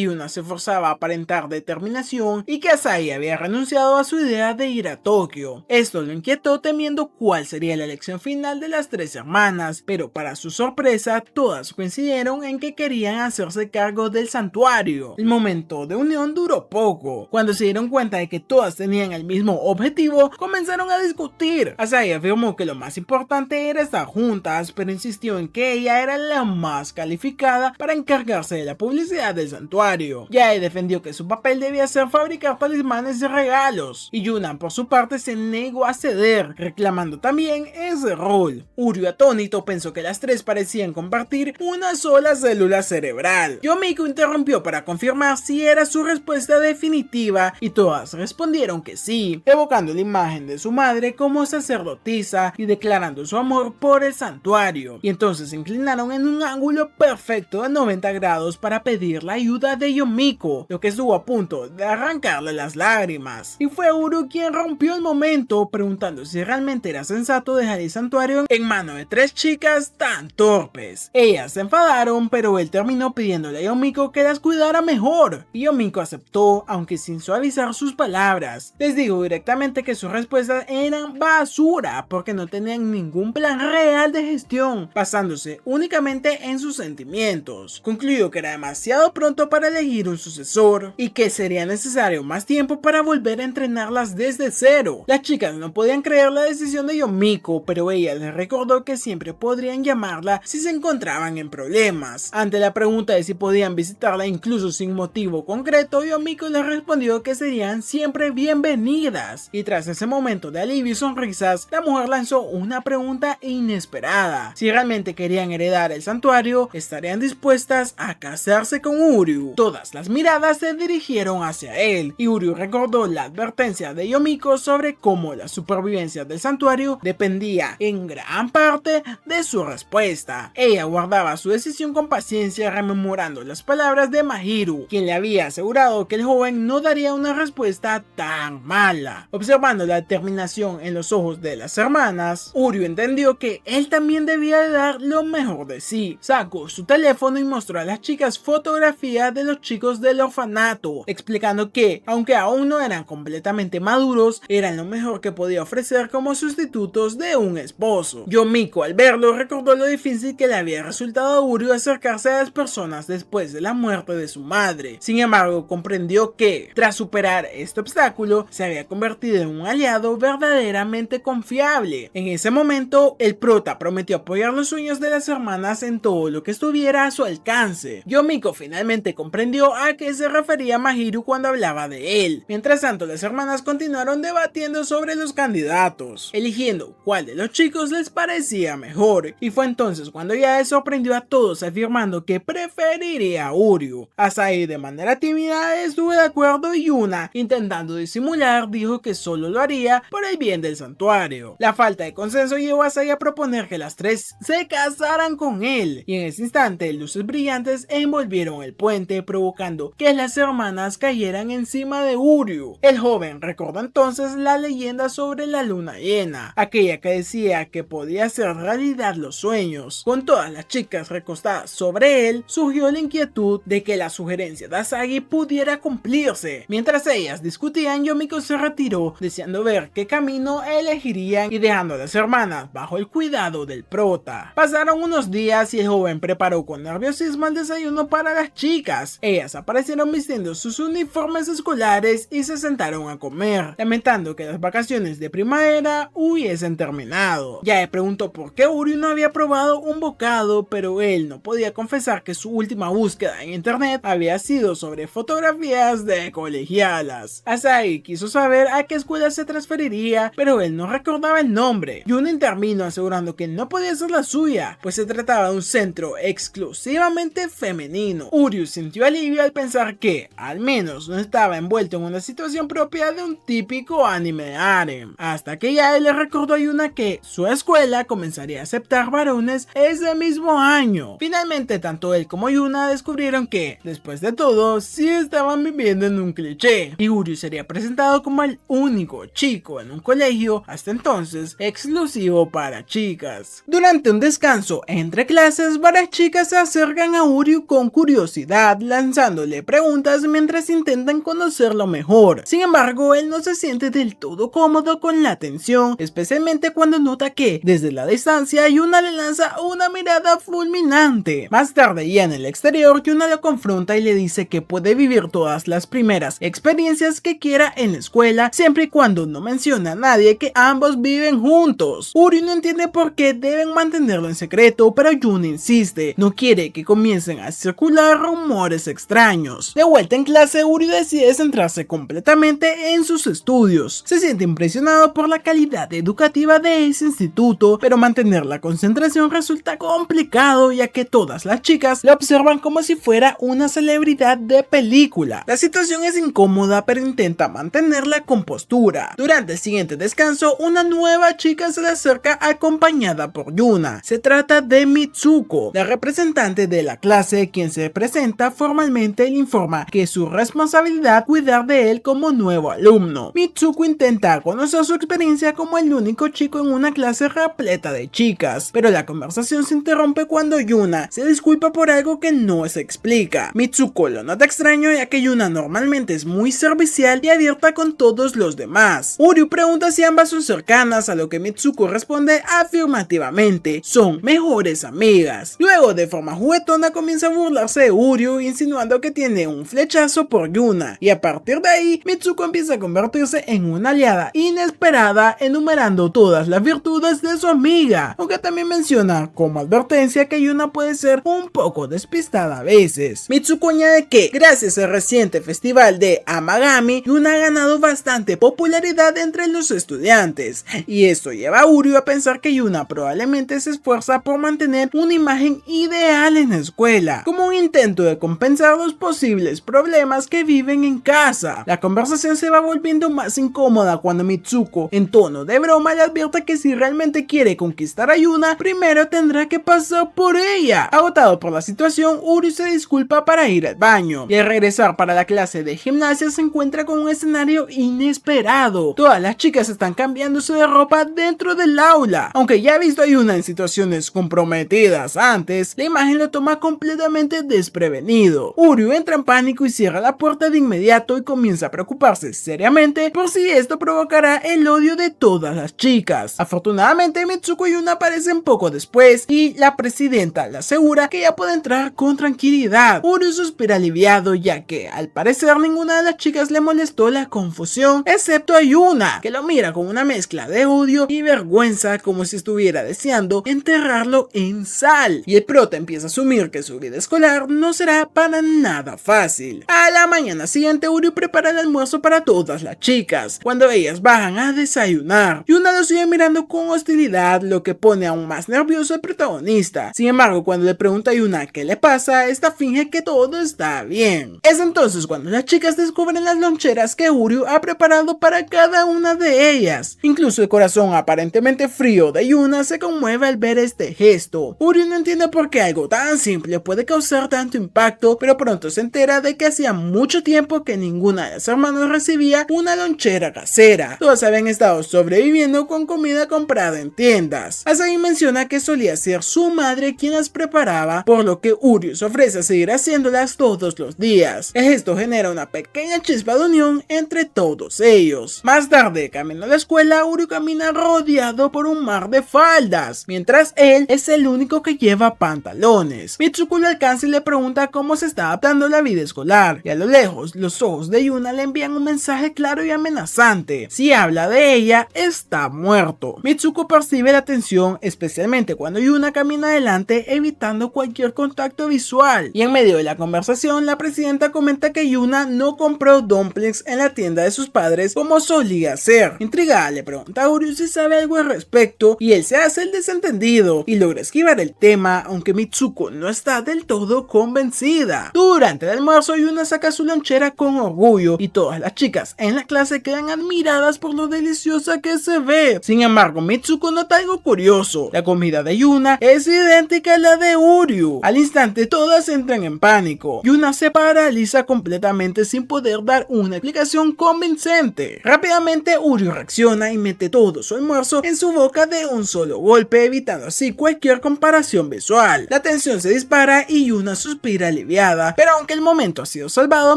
Yuna se forzaba a aparentar determinación y que Asahi había renunciado a su idea de ir a Tokio. Esto lo inquietó, temiendo cuál sería la elección final de las tres hermanas, pero para su sorpresa todas coincidieron en que querían hacerse cargo del santuario. El momento de unión duró poco. Cuando se dieron cuenta de que todas tenían el mismo objetivo, comenzaron a discutir. Asahi afirmó que lo más importante era estar juntas, pero insistió en que ella era la más calificada para encargarse de la publicidad del santuario. Yae defendió que su papel debía ser fabricar talismanes y regalos, y Yuna por su parte se negó a ceder, reclamando también ese rol. Uryu, atónito, pensó que las tres parecían compartir una sola célula cerebral. Yomiko interrumpió para confirmar si era su respuesta definitiva y todas respondieron que sí, evocando la imagen de su madre como sacerdotisa y declarando su amor por el santuario, y entonces se inclinaron en un ángulo perfecto de 90 grados para pedir la ayuda de Yomiko, lo que estuvo a punto de arrancarle las lágrimas. Y fue Uryu quien rompió el momento, preguntando si realmente era sensato dejar el santuario en manos de tres chicas tan torpes. Ellas se enfadaron, pero él terminó pidiéndole a Yomiko que las cuidara mejor, y Yomiko aceptó, aunque sin suavizar sus palabras. Les digo directamente que sus respuestas eran basura, porque no tenían ningún plan real de gestión. basándose únicamente en sus sentimientos. Concluyó que era demasiado pronto para elegir un sucesor y que sería necesario más tiempo para volver a entrenarlas desde cero. Las chicas no podían creer la decisión de Yomiko, pero ella les recordó que siempre podrían llamarla si se encontraban en problemas. Ante la pregunta de si podían visitarla incluso sin motivo concreto, Yomiko les respondió que serían siempre bienvenidas. Y tras ese momento de alivio y sonrisas, la mujer lanzó una pregunta inesperada: si realmente querían heredar el santuario, ¿estarían dispuestas a casarse con Uryu? Todas las miradas se dirigieron hacia él, y Uryu recordó la advertencia de Yomiko sobre cómo la supervivencia del santuario dependía en gran parte de su respuesta. Ella guardaba su decisión con paciencia, rememorando las palabras de Mahiru, quien le había asegurado que el joven no daría una respuesta tan mala. Observando la determinación en los ojos de las hermanas, Uryu entendió que él también debía de dar lo mejor de sí. Sacó su teléfono y mostró a las chicas fotografías de los chicos del orfanato, explicando que, aunque aún no eran completamente maduros, eran lo mejor que podía ofrecer como sustitutos de un esposo. Yomiko, al verlo, recordó lo difícil que le había resultado a Uryu acercarse a las personas después de la muerte de su madre. Sin embargo, comprendió que, tras superar este obstáculo, se había convertido en un aliado verdaderamente confiable. En ese momento, el prota prometió apoyar los sueños de las hermanas en todo lo que estuviera a su alcance. Yomiko finalmente comprendió a qué se refería Mahiru cuando hablaba de él. Mientras tanto, las hermanas continuaron debatiendo sobre los candidatos, eligiendo cuál de los chicos les parecía mejor, y fue entonces cuando Yae sorprendió a todos afirmando que preferiría a Uryu. Asahi, de manera tímida, estuvo de acuerdo, y Yuna, intentando disimular, dijo que solo lo haría por el bien del santuario. La falta de consenso llevó a Asahi a proponer que las tres se casaran con él, y en ese instante luces brillantes envolvieron el puente, provocando que las hermanas cayeran encima de Uryu. El joven recordó entonces la leyenda sobre la luna llena, aquella que decía que podía hacer realidad los sueños. Con todas las chicas recostadas sobre él, surgió la inquietud de que la sugerencia de Asagi pudiera cumplirse. Mientras ellas discutían, Yomiko se retiró, deseando ver qué camino elegirían y dejando a las hermanas bajo el cuidado del prota. Pasaron unos días y el joven preparó con nerviosismo el desayuno para las chicas. Ellas aparecieron vistiendo sus uniformes escolares y se sentaron a comer, lamentando que las vacaciones de primavera hubiesen terminado. Yae preguntó por qué Uryu no había probado un bocado, pero él no podía confesar que su última búsqueda en internet había sido sobre fotografías de colegialas. Asahi quiso saber a qué escuela se transferiría, pero él no recordaba el nombre. Yuna intervino asegurando que no podía ser la suya, pues se trataba de un centro exclusivamente femenino. Uryu sintió alivio al pensar que, al menos, no estaba envuelto en una situación propia de un típico anime de harem, hasta que Yae le recordó a Yuna que su escuela comenzaría a aceptar varones ese mismo año. Finalmente, tanto él como Yuna descubrieron que, después de todo, sí estaban viviendo en un cliché, y Uryu sería presentado como el único chico en un colegio, hasta entonces, exclusivo para chicas. Durante un descanso entre clases, varias chicas se acercan a Uryu con curiosidad, lanzándole preguntas mientras intentan conocerlo mejor. Sin embargo, él no se siente del todo cómodo con la atención, especialmente cuando nota que, desde la distancia, Yuna le lanza una mirada fulminante. Más tarde, ya en el exterior, Yuna lo confronta y le dice que puede vivir todas las primeras experiencias que quiera en la escuela, siempre y cuando no menciona a nadie que ambos viven juntos. Uryu no entiende por qué deben mantenerlo en secreto, pero Yuna insiste, no quiere que comiencen a circular rumores extraños. De vuelta en clase, Uryu decide centrarse completamente en sus estudios. Se siente impresionado por la calidad educativa de ese instituto, pero mantener la concentración resulta complicado, ya que todas las chicas lo observan como si fuera una celebridad de película. La situación es incómoda, pero intenta mantener la compostura. Durante el siguiente descanso, una nueva chica se le acerca acompañada por Yuna. Se trata de Mitsuko, la representante de la clase, quien se presenta formalmente y le informa que es su responsabilidad cuidar de él como nuevo alumno. Mitsuko intenta conocer su experiencia como el único chico en una clase repleta de chicas, pero la conversación se interrumpe cuando Yuna se disculpa por algo que no se explica. Mitsuko lo nota extraño, ya que Yuna normalmente es muy servicial y abierta con todos los demás. Uryu pregunta si ambas son cercanas, a lo que Mitsuko responde afirmativamente. son mejores amigas. Luego, de forma juguetona, comienza a burlarse de Uryu, insinuando que tiene un flechazo por Yuna, y a partir de ahí Mitsuko empieza a convertirse en una aliada inesperada, enumerando todas las virtudes de su amiga, aunque también menciona como advertencia que Yuna puede ser un poco despistada a veces. Mitsuko añade que gracias al reciente festival de Amagami, Yuna ha ganado bastante popularidad entre los estudiantes, y esto lleva a Uryu a pensar que Yuna probablemente se esfuerza por mantener una imagen ideal en la escuela, como un intento de compensar los posibles problemas que viven en casa. La conversación se va volviendo más incómoda cuando Mitsuko, en tono de broma, le advierte que si realmente quiere conquistar a Yuna, primero tendrá que pasar por ella. Agotado por la situación, Uryu se disculpa para ir al baño, y al regresar para la clase de gimnasia se encuentra con un escenario inesperado. Todas las chicas están cambiándose de ropa dentro del aula. Aunque ya ha visto a Yuna en situaciones comprometidas antes, la imagen lo toma completamente desprevenido. Uryu entra en pánico y cierra la puerta de inmediato y comienza a preocuparse seriamente por si esto provocará el odio de todas las chicas. Afortunadamente, Mitsuko y Yuna aparecen poco después y la presidenta le asegura que ya puede entrar con tranquilidad. Uryu suspira aliviado, ya que al parecer ninguna de las chicas le molestó la confusión, excepto a Yuna, que lo mira con una mezcla de odio y vergüenza, como si estuviera deseando enterrarlo en sal. Y el prota empieza a asumir que su vida escolar no será para nada fácil. A la mañana siguiente, Uryu prepara el almuerzo para todas las chicas. Cuando ellas bajan a desayunar, Yuna lo sigue mirando con hostilidad, lo que pone aún más nervioso al protagonista. Sin embargo, cuando le pregunta a Yuna qué le pasa, esta finge que todo está bien. Es entonces cuando las chicas descubren las loncheras que Uryu ha preparado para cada una de ellas. Incluso el corazón aparentemente frío de Yuna se conmueve al ver este gesto. Uryu no entiende por qué algo tan simple puede causar tanto impacto, pero pronto se entera de que hacía mucho tiempo que ninguna de las hermanas recibía una lonchera casera. Todas habían estado sobreviviendo con comida comprada en tiendas. Asagi menciona que solía ser su madre quien las preparaba, por lo que Uryu se ofrece a seguir haciéndolas todos los días. Esto genera una pequeña chispa de unión entre todos ellos. Más tarde, camino a la escuela, Uryu camina rodeado por un mar de faldas, mientras él es el único que lleva pantalones. Mitsuko lo alcanza y le pregunta cómo se está adaptando a la vida escolar, y a lo lejos, los ojos de Yuna le envían un mensaje claro y amenazante. Si habla de ella, está muerto. Mitsuko percibe la tensión, especialmente cuando Yuna camina adelante evitando cualquier contacto visual, y en medio de la conversación, la presidenta comenta que Yuna no compró dumplings en la tienda de sus padres como solía hacer. Intrigada, le pregunta a Uryu si sabe algo al respecto, y él se hace el desentendido y logra esquivar el tema, aunque Mitsuko no está del todo convencida. Durante el almuerzo, Yuna saca su lonchera con orgullo y todas las chicas en la clase quedan admiradas por lo deliciosa que se ve. Sin embargo, Mitsuko nota algo curioso: la comida de Yuna es idéntica a la de Uryu. Al instante, todas entran en pánico. Yuna se paraliza completamente sin poder dar una explicación convincente. Rápidamente, Uryu reacciona y mete todo su almuerzo en su boca de un solo golpe, evitando así cualquier comparación visual. La tensión se dispara y Yuna suspira aliviada, pero aunque el momento ha sido salvado,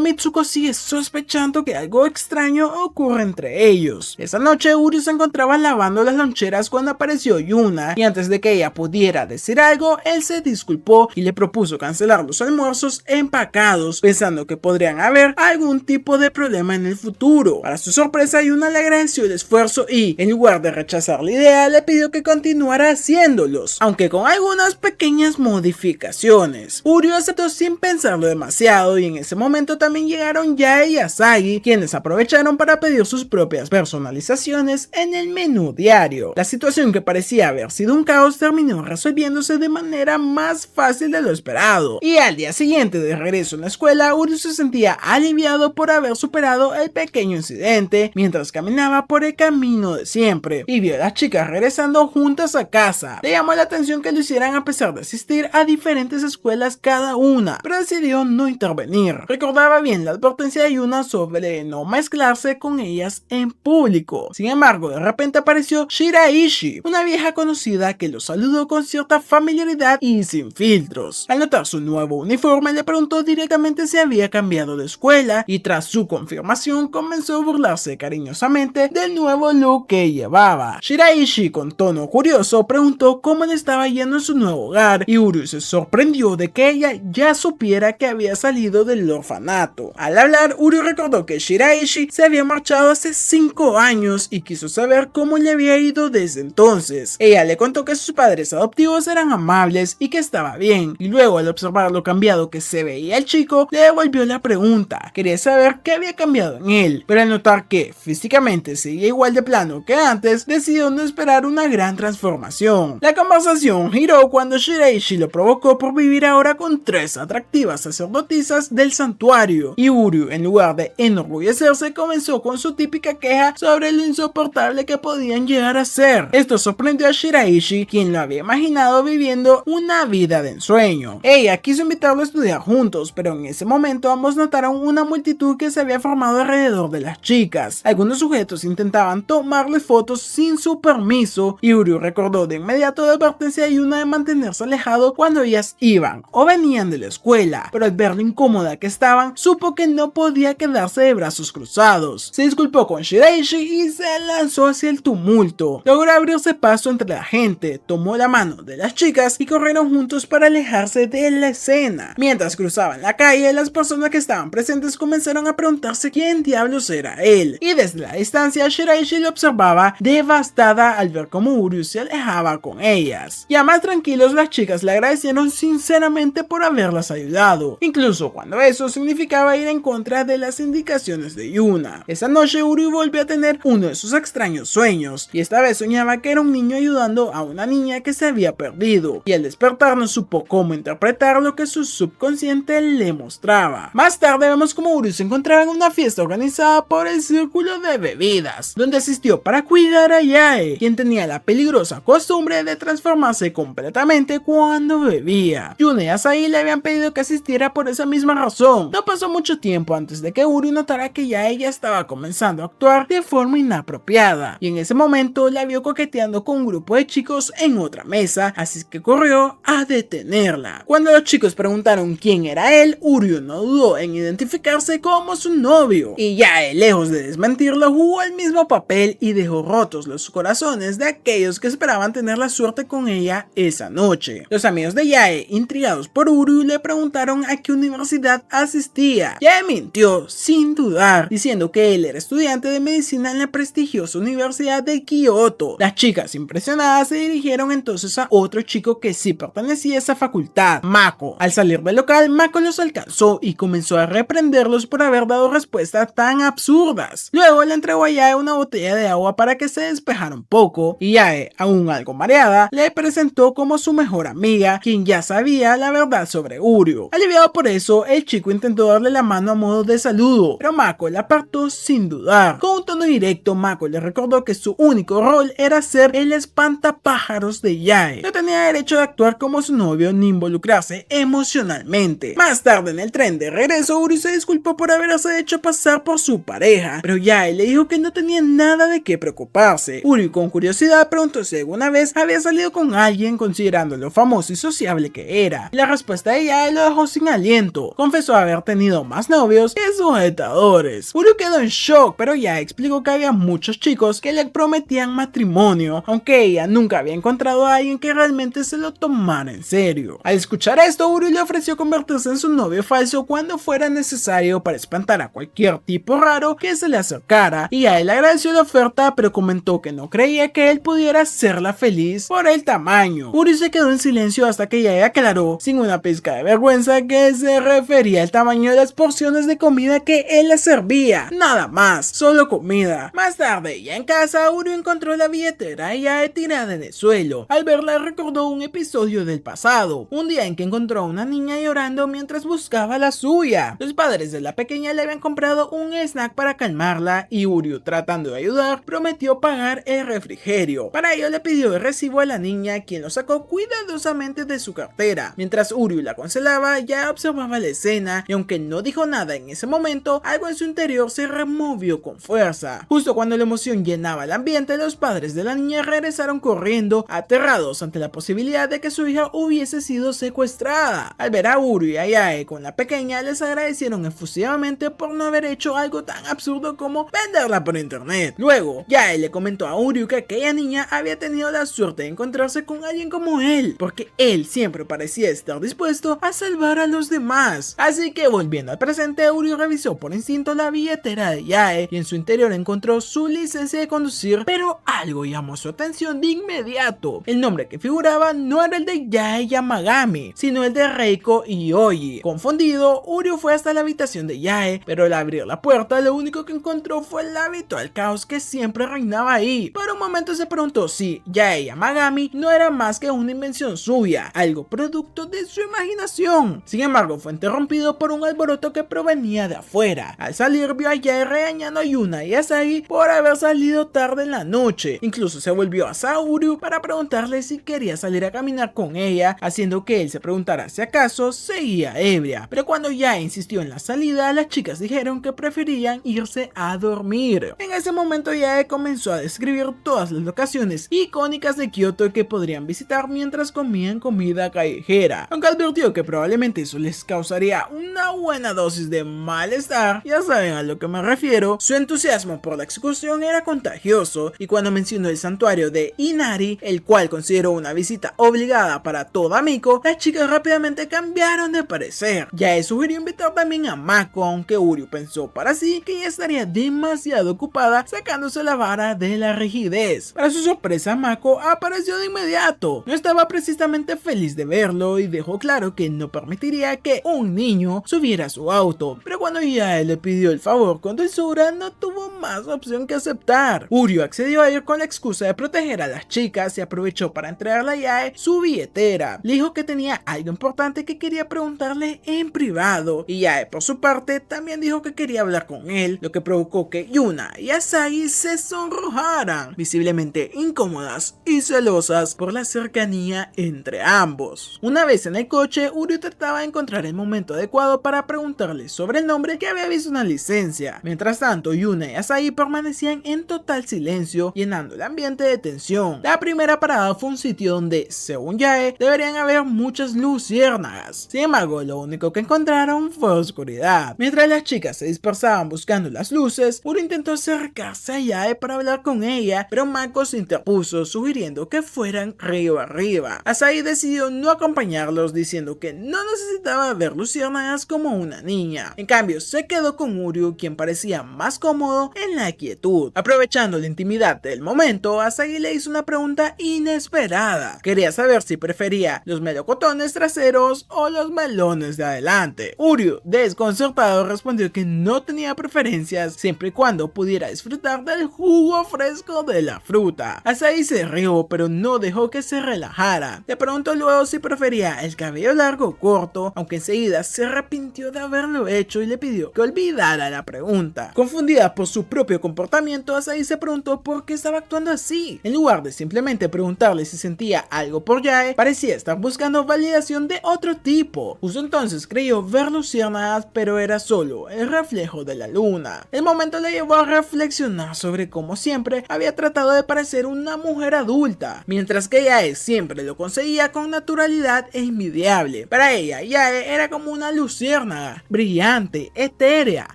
Mitsuko sigue sospechando que algo extraño ocurre entre ellos. Esa noche, Uryu se encontraba lavando las loncheras cuando apareció Yuna, y antes de que ella pudiera decir algo, él se disculpó y le propuso cancelar los almuerzos empacados, pensando que podrían haber algún tipo de problema en el futuro. Para su sorpresa, Yuna le agradeció el esfuerzo y, en lugar de rechazar la idea, le pidió que continuara haciéndolos, aunque con algunas pequeñas modificaciones. Uryu aceptó sin pensarlo demasiado, y en ese momento también llegaron Yae y Asagi, quienes aprovecharon para pedir sus propias personalizaciones en el menú diario. La situación, que parecía haber sido un caos, terminó resolviéndose de manera más fácil de lo esperado, y al día siguiente, de regreso en la escuela, Uryu se sentía aliviado por haber superado el pequeño incidente mientras caminaba por el camino de siempre, y vio a las chicas regresando juntas a casa. Le llamó la atención que lo hicieran a pesar de asistir a diferentes escuelas cada una, pero decidió no intervenir. Recordaba bien la advertencia de Yuna sobre no mezclarse con ellas en público. Sin embargo, de repente apareció Shiraishi, una vieja conocida que lo saludó con cierta familiaridad y sin filtros. Al notar su nuevo uniforme, le preguntó directamente si había cambiado de escuela, y tras su confirmación comenzó a burlarse cariñosamente del nuevo look que llevaba. Shiraishi, con tono curioso, preguntó preguntó cómo le estaba yendo en su nuevo hogar y Uryu se sorprendió de que ella ya supiera que había salido del orfanato. Al hablar, Uryu recordó que Shiraishi se había marchado hace 5 años y quiso saber cómo le había ido desde entonces. Ella le contó que sus padres adoptivos eran amables y que estaba bien, y luego al observar lo cambiado que se veía el chico, le devolvió la pregunta. Quería saber qué había cambiado en él, pero al notar que físicamente seguía igual de plano que antes, decidió no esperar una gran transformación. La conversación giró cuando Shiraishi lo provocó por vivir ahora con 3 atractivas sacerdotisas del santuario, y Uryu, en lugar de enorgullecerse, comenzó con su típica queja sobre lo insoportable que podían llegar a ser. Esto sorprendió a Shiraishi, quien lo había imaginado viviendo una vida de ensueño. Ella quiso invitarlo a estudiar juntos, pero en ese momento ambos notaron una multitud que se había formado alrededor de las chicas. Algunos sujetos intentaban tomarle fotos sin su permiso y Uryu recordó de inmediato la advertencia de Yuna de mantenerse alejado cuando ellas iban o venían de la escuela, pero al ver lo incómoda que estaban, supo que no podía quedarse de brazos cruzados. Se disculpó con Shiraishi y se lanzó hacia el tumulto. Logró abrirse paso entre la gente, tomó la mano de las chicas y corrieron juntos para alejarse de la escena. Mientras cruzaban la calle, las personas que estaban presentes comenzaron a preguntarse quién diablos era él, y desde la distancia Shiraishi lo observaba devastada al ver cómo Uryu se alejaba con ellas. Ya más tranquilos, las chicas le agradecieron sinceramente por haberlas ayudado, incluso cuando eso significaba ir en contra de las indicaciones de Yuna. Esa noche Uryu volvió a tener uno de sus extraños sueños, y esta vez soñaba que era un niño ayudando a una niña que se había perdido, y al despertar no supo cómo interpretar lo que su subconsciente le mostraba. Más tarde vemos como Uryu se encontraba en una fiesta organizada por el Círculo de Bebidas, donde asistió para cuidar a Yae, quien tenía la peligrosa costumbre de transformarse completamente cuando bebía. Yuna y Asahi le habían pedido que asistiera por esa misma razón. No pasó mucho tiempo antes de que Uryu notara que Yae ya estaba comenzando a actuar de forma inapropiada, y en ese momento la vio coqueteando con un grupo de chicos en otra mesa, así que corrió a detenerla. Cuando los chicos preguntaron quién era él, Uryu no dudó en identificarse como su novio, y Yae, lejos de desmentirlo, jugó el mismo papel y dejó rotos los corazones de aquellos que esperaban tener la suerte con ella esa noche. Los amigos de Yae, intrigados por Uryu, le preguntaron a qué universidad asistía. Yae mintió sin dudar, diciendo que él era estudiante de medicina en la prestigiosa Universidad de Kyoto. Las chicas, impresionadas, se dirigieron entonces a otro chico que sí pertenecía a esa facultad, Mako. Al salir del local, Mako los alcanzó y comenzó a reprenderlos por haber dado respuestas tan absurdas. Luego le entregó a Yae una botella de agua para que se despejara un poco, y Yae, aún algo mareada, le presentó como su mejor amiga, quien ya sabía la verdad sobre Uryu. Aliviado por eso, el chico intentó darle la mano a modo de saludo, pero Mako la apartó sin dudar. Con un tono directo, Mako le recordó que su único rol era ser el espantapájaros de Yae. No tenía derecho de actuar como su novio ni involucrarse emocionalmente. Más tarde en el tren de regreso, Uryu se disculpó por haberse hecho pasar por su pareja, pero Yae le dijo que no tenía nada de qué preocuparse. Uryu con curiosidad preguntó si alguna vez había salido con alguien considerando lo famoso y sociable que era. La respuesta de Yae lo dejó sin aliento. Confesó haber tenido más novios que sujetadores. Uryu quedó en shock, pero Yae explicó que había muchos chicos que le prometían matrimonio, aunque ella nunca había encontrado a alguien que realmente se lo tomara en serio. Al escuchar esto, Uryu le ofreció convertirse en su novio falso cuando fuera necesario para espantar a cualquier tipo raro que se le acercara, y a él agradeció la oferta, pero comentó que no creía que él pudiera hacerla feliz por el tamaño. Uryu se quedó en silencio hasta que Yae aclaró, sin una pizca de vergüenza, que se refería al tamaño de las porciones de comida que él le servía. Nada más, solo comida. Más tarde, ya en casa, Uryu encontró la billetera de Yae tirada en el suelo. Al verla recordó un episodio del pasado, un día en que encontró a una niña llorando mientras buscaba la suya. Los padres de la pequeña le habían comprado un snack para calmarla y Uryu, tratando de ayudar, prometió pagar el refrigerio. Para ello le pidió el recibo a la niña, quien lo sacó cuidadosamente de su cartera. Mientras Uryu la consolaba, ya observaba la escena y aunque no dijo nada en ese momento, algo en su interior se removió con fuerza. Justo cuando la emoción llenaba el ambiente, los padres de la niña regresaron corriendo, aterrados ante la posibilidad de que su hija hubiese sido secuestrada. Al ver a Uryu y a Yae con la pequeña, les agradecieron efusivamente por no haber hecho algo tan absurdo como venderla por internet. Luego, Yae le comentó a Uryu que aquella niña había tenido la suerte suerte encontrarse con alguien como él, porque él siempre parecía estar dispuesto a salvar a los demás. Así que volviendo al presente, Uryu revisó por instinto la billetera de Yae y en su interior encontró su licencia de conducir, pero algo llamó su atención de inmediato. El nombre que figuraba no era el de Yae Yamagami, sino el de Reiko Ioji. Confundido, Uryu fue hasta la habitación de Yae, pero al abrir la puerta lo único que encontró fue el habitual caos que siempre reinaba ahí. Por un momento se preguntó si Yae Yamagami no era más que una invención suya, algo producto de su imaginación. Sin embargo, fue interrumpido por un alboroto que provenía de afuera. Al salir vio a Yae regañando a Yuna y Asahi por haber salido tarde en la noche. Incluso se volvió hacia Uryu para preguntarle si quería salir a caminar con ella, haciendo que él se preguntara si acaso seguía ebria. Pero cuando Yae insistió en la salida, las chicas dijeron que preferían irse a dormir. En ese momento Yae comenzó a describir todas las locaciones icónicas de Kioto que podrían visitar mientras comían comida callejera, aunque advirtió que probablemente eso les causaría una buena dosis de malestar. Ya saben a lo que me refiero. Su entusiasmo por la excursión era contagioso, y cuando mencionó el santuario de Inari, el cual consideró una visita obligada para toda Miko, las chicas rápidamente cambiaron de parecer. Yae sugirió invitar también a Mako, aunque Uryu pensó para sí que ella estaría demasiado ocupada sacándose la vara de la rigidez. Para su sorpresa, Mako apareció de inmediato. No estaba precisamente feliz de verlo y dejó claro que no permitiría que un niño subiera a su auto, pero cuando Yae le pidió el favor con dulzura, no tuvo más opción que aceptar. Uryu accedió a ir con la excusa de proteger a las chicas y aprovechó para entregarle a Yae su billetera. Le dijo que tenía algo importante que quería preguntarle en privado, y Yae por su parte también dijo que quería hablar con él, lo que provocó que Yuna y Asahi se sonrojaran, visiblemente incómodas y celosas por la cercanía entre ambos. Una vez en el coche, Uryu trataba de encontrar el momento adecuado para preguntarle sobre el nombre que había visto en la licencia. Mientras tanto, Yuna y Asahi permanecían en total silencio, llenando el ambiente de tensión. La primera parada fue un sitio donde, según Yae, deberían haber muchas luciérnagas. Sin embargo, lo único que encontraron fue oscuridad. Mientras las chicas se dispersaban buscando las luces, Uryu intentó acercarse a Yae para hablar con ella, pero Mako se interpuso sugiriendo que fueran río arriba. Asahi decidió no acompañarlos, diciendo que no necesitaba ver luciérnagas como una niña. En cambio, se quedó con Uryu, quien parecía más cómodo en la quietud. Aprovechando la intimidad del momento, Asahi le hizo una pregunta inesperada. Quería saber si prefería los melocotones traseros o los melones de adelante. Uryu, desconcertado, respondió que no tenía preferencias siempre y cuando pudiera disfrutar del jugo fresco de la fruta. Asahi se rió, pero no dejó que se relajara. Le preguntó luego si prefería el cabello largo o corto, aunque enseguida se arrepintió de haberlo hecho y le pidió que olvidara la pregunta. Confundida por su propio comportamiento, Asahi se preguntó por qué estaba actuando así. En lugar de simplemente preguntarle si sentía algo por Yae, parecía estar buscando validación de otro tipo. Justo entonces creyó ver luciérnagas, pero era solo el reflejo de la luna. El momento le llevó a reflexionar sobre cómo siempre había tratado de parecer una mujer adulta, mientras que Yae siempre lo conseguía con naturalidad e envidiable. Para ella, Yae era como una luciérnaga, brillante, etérea,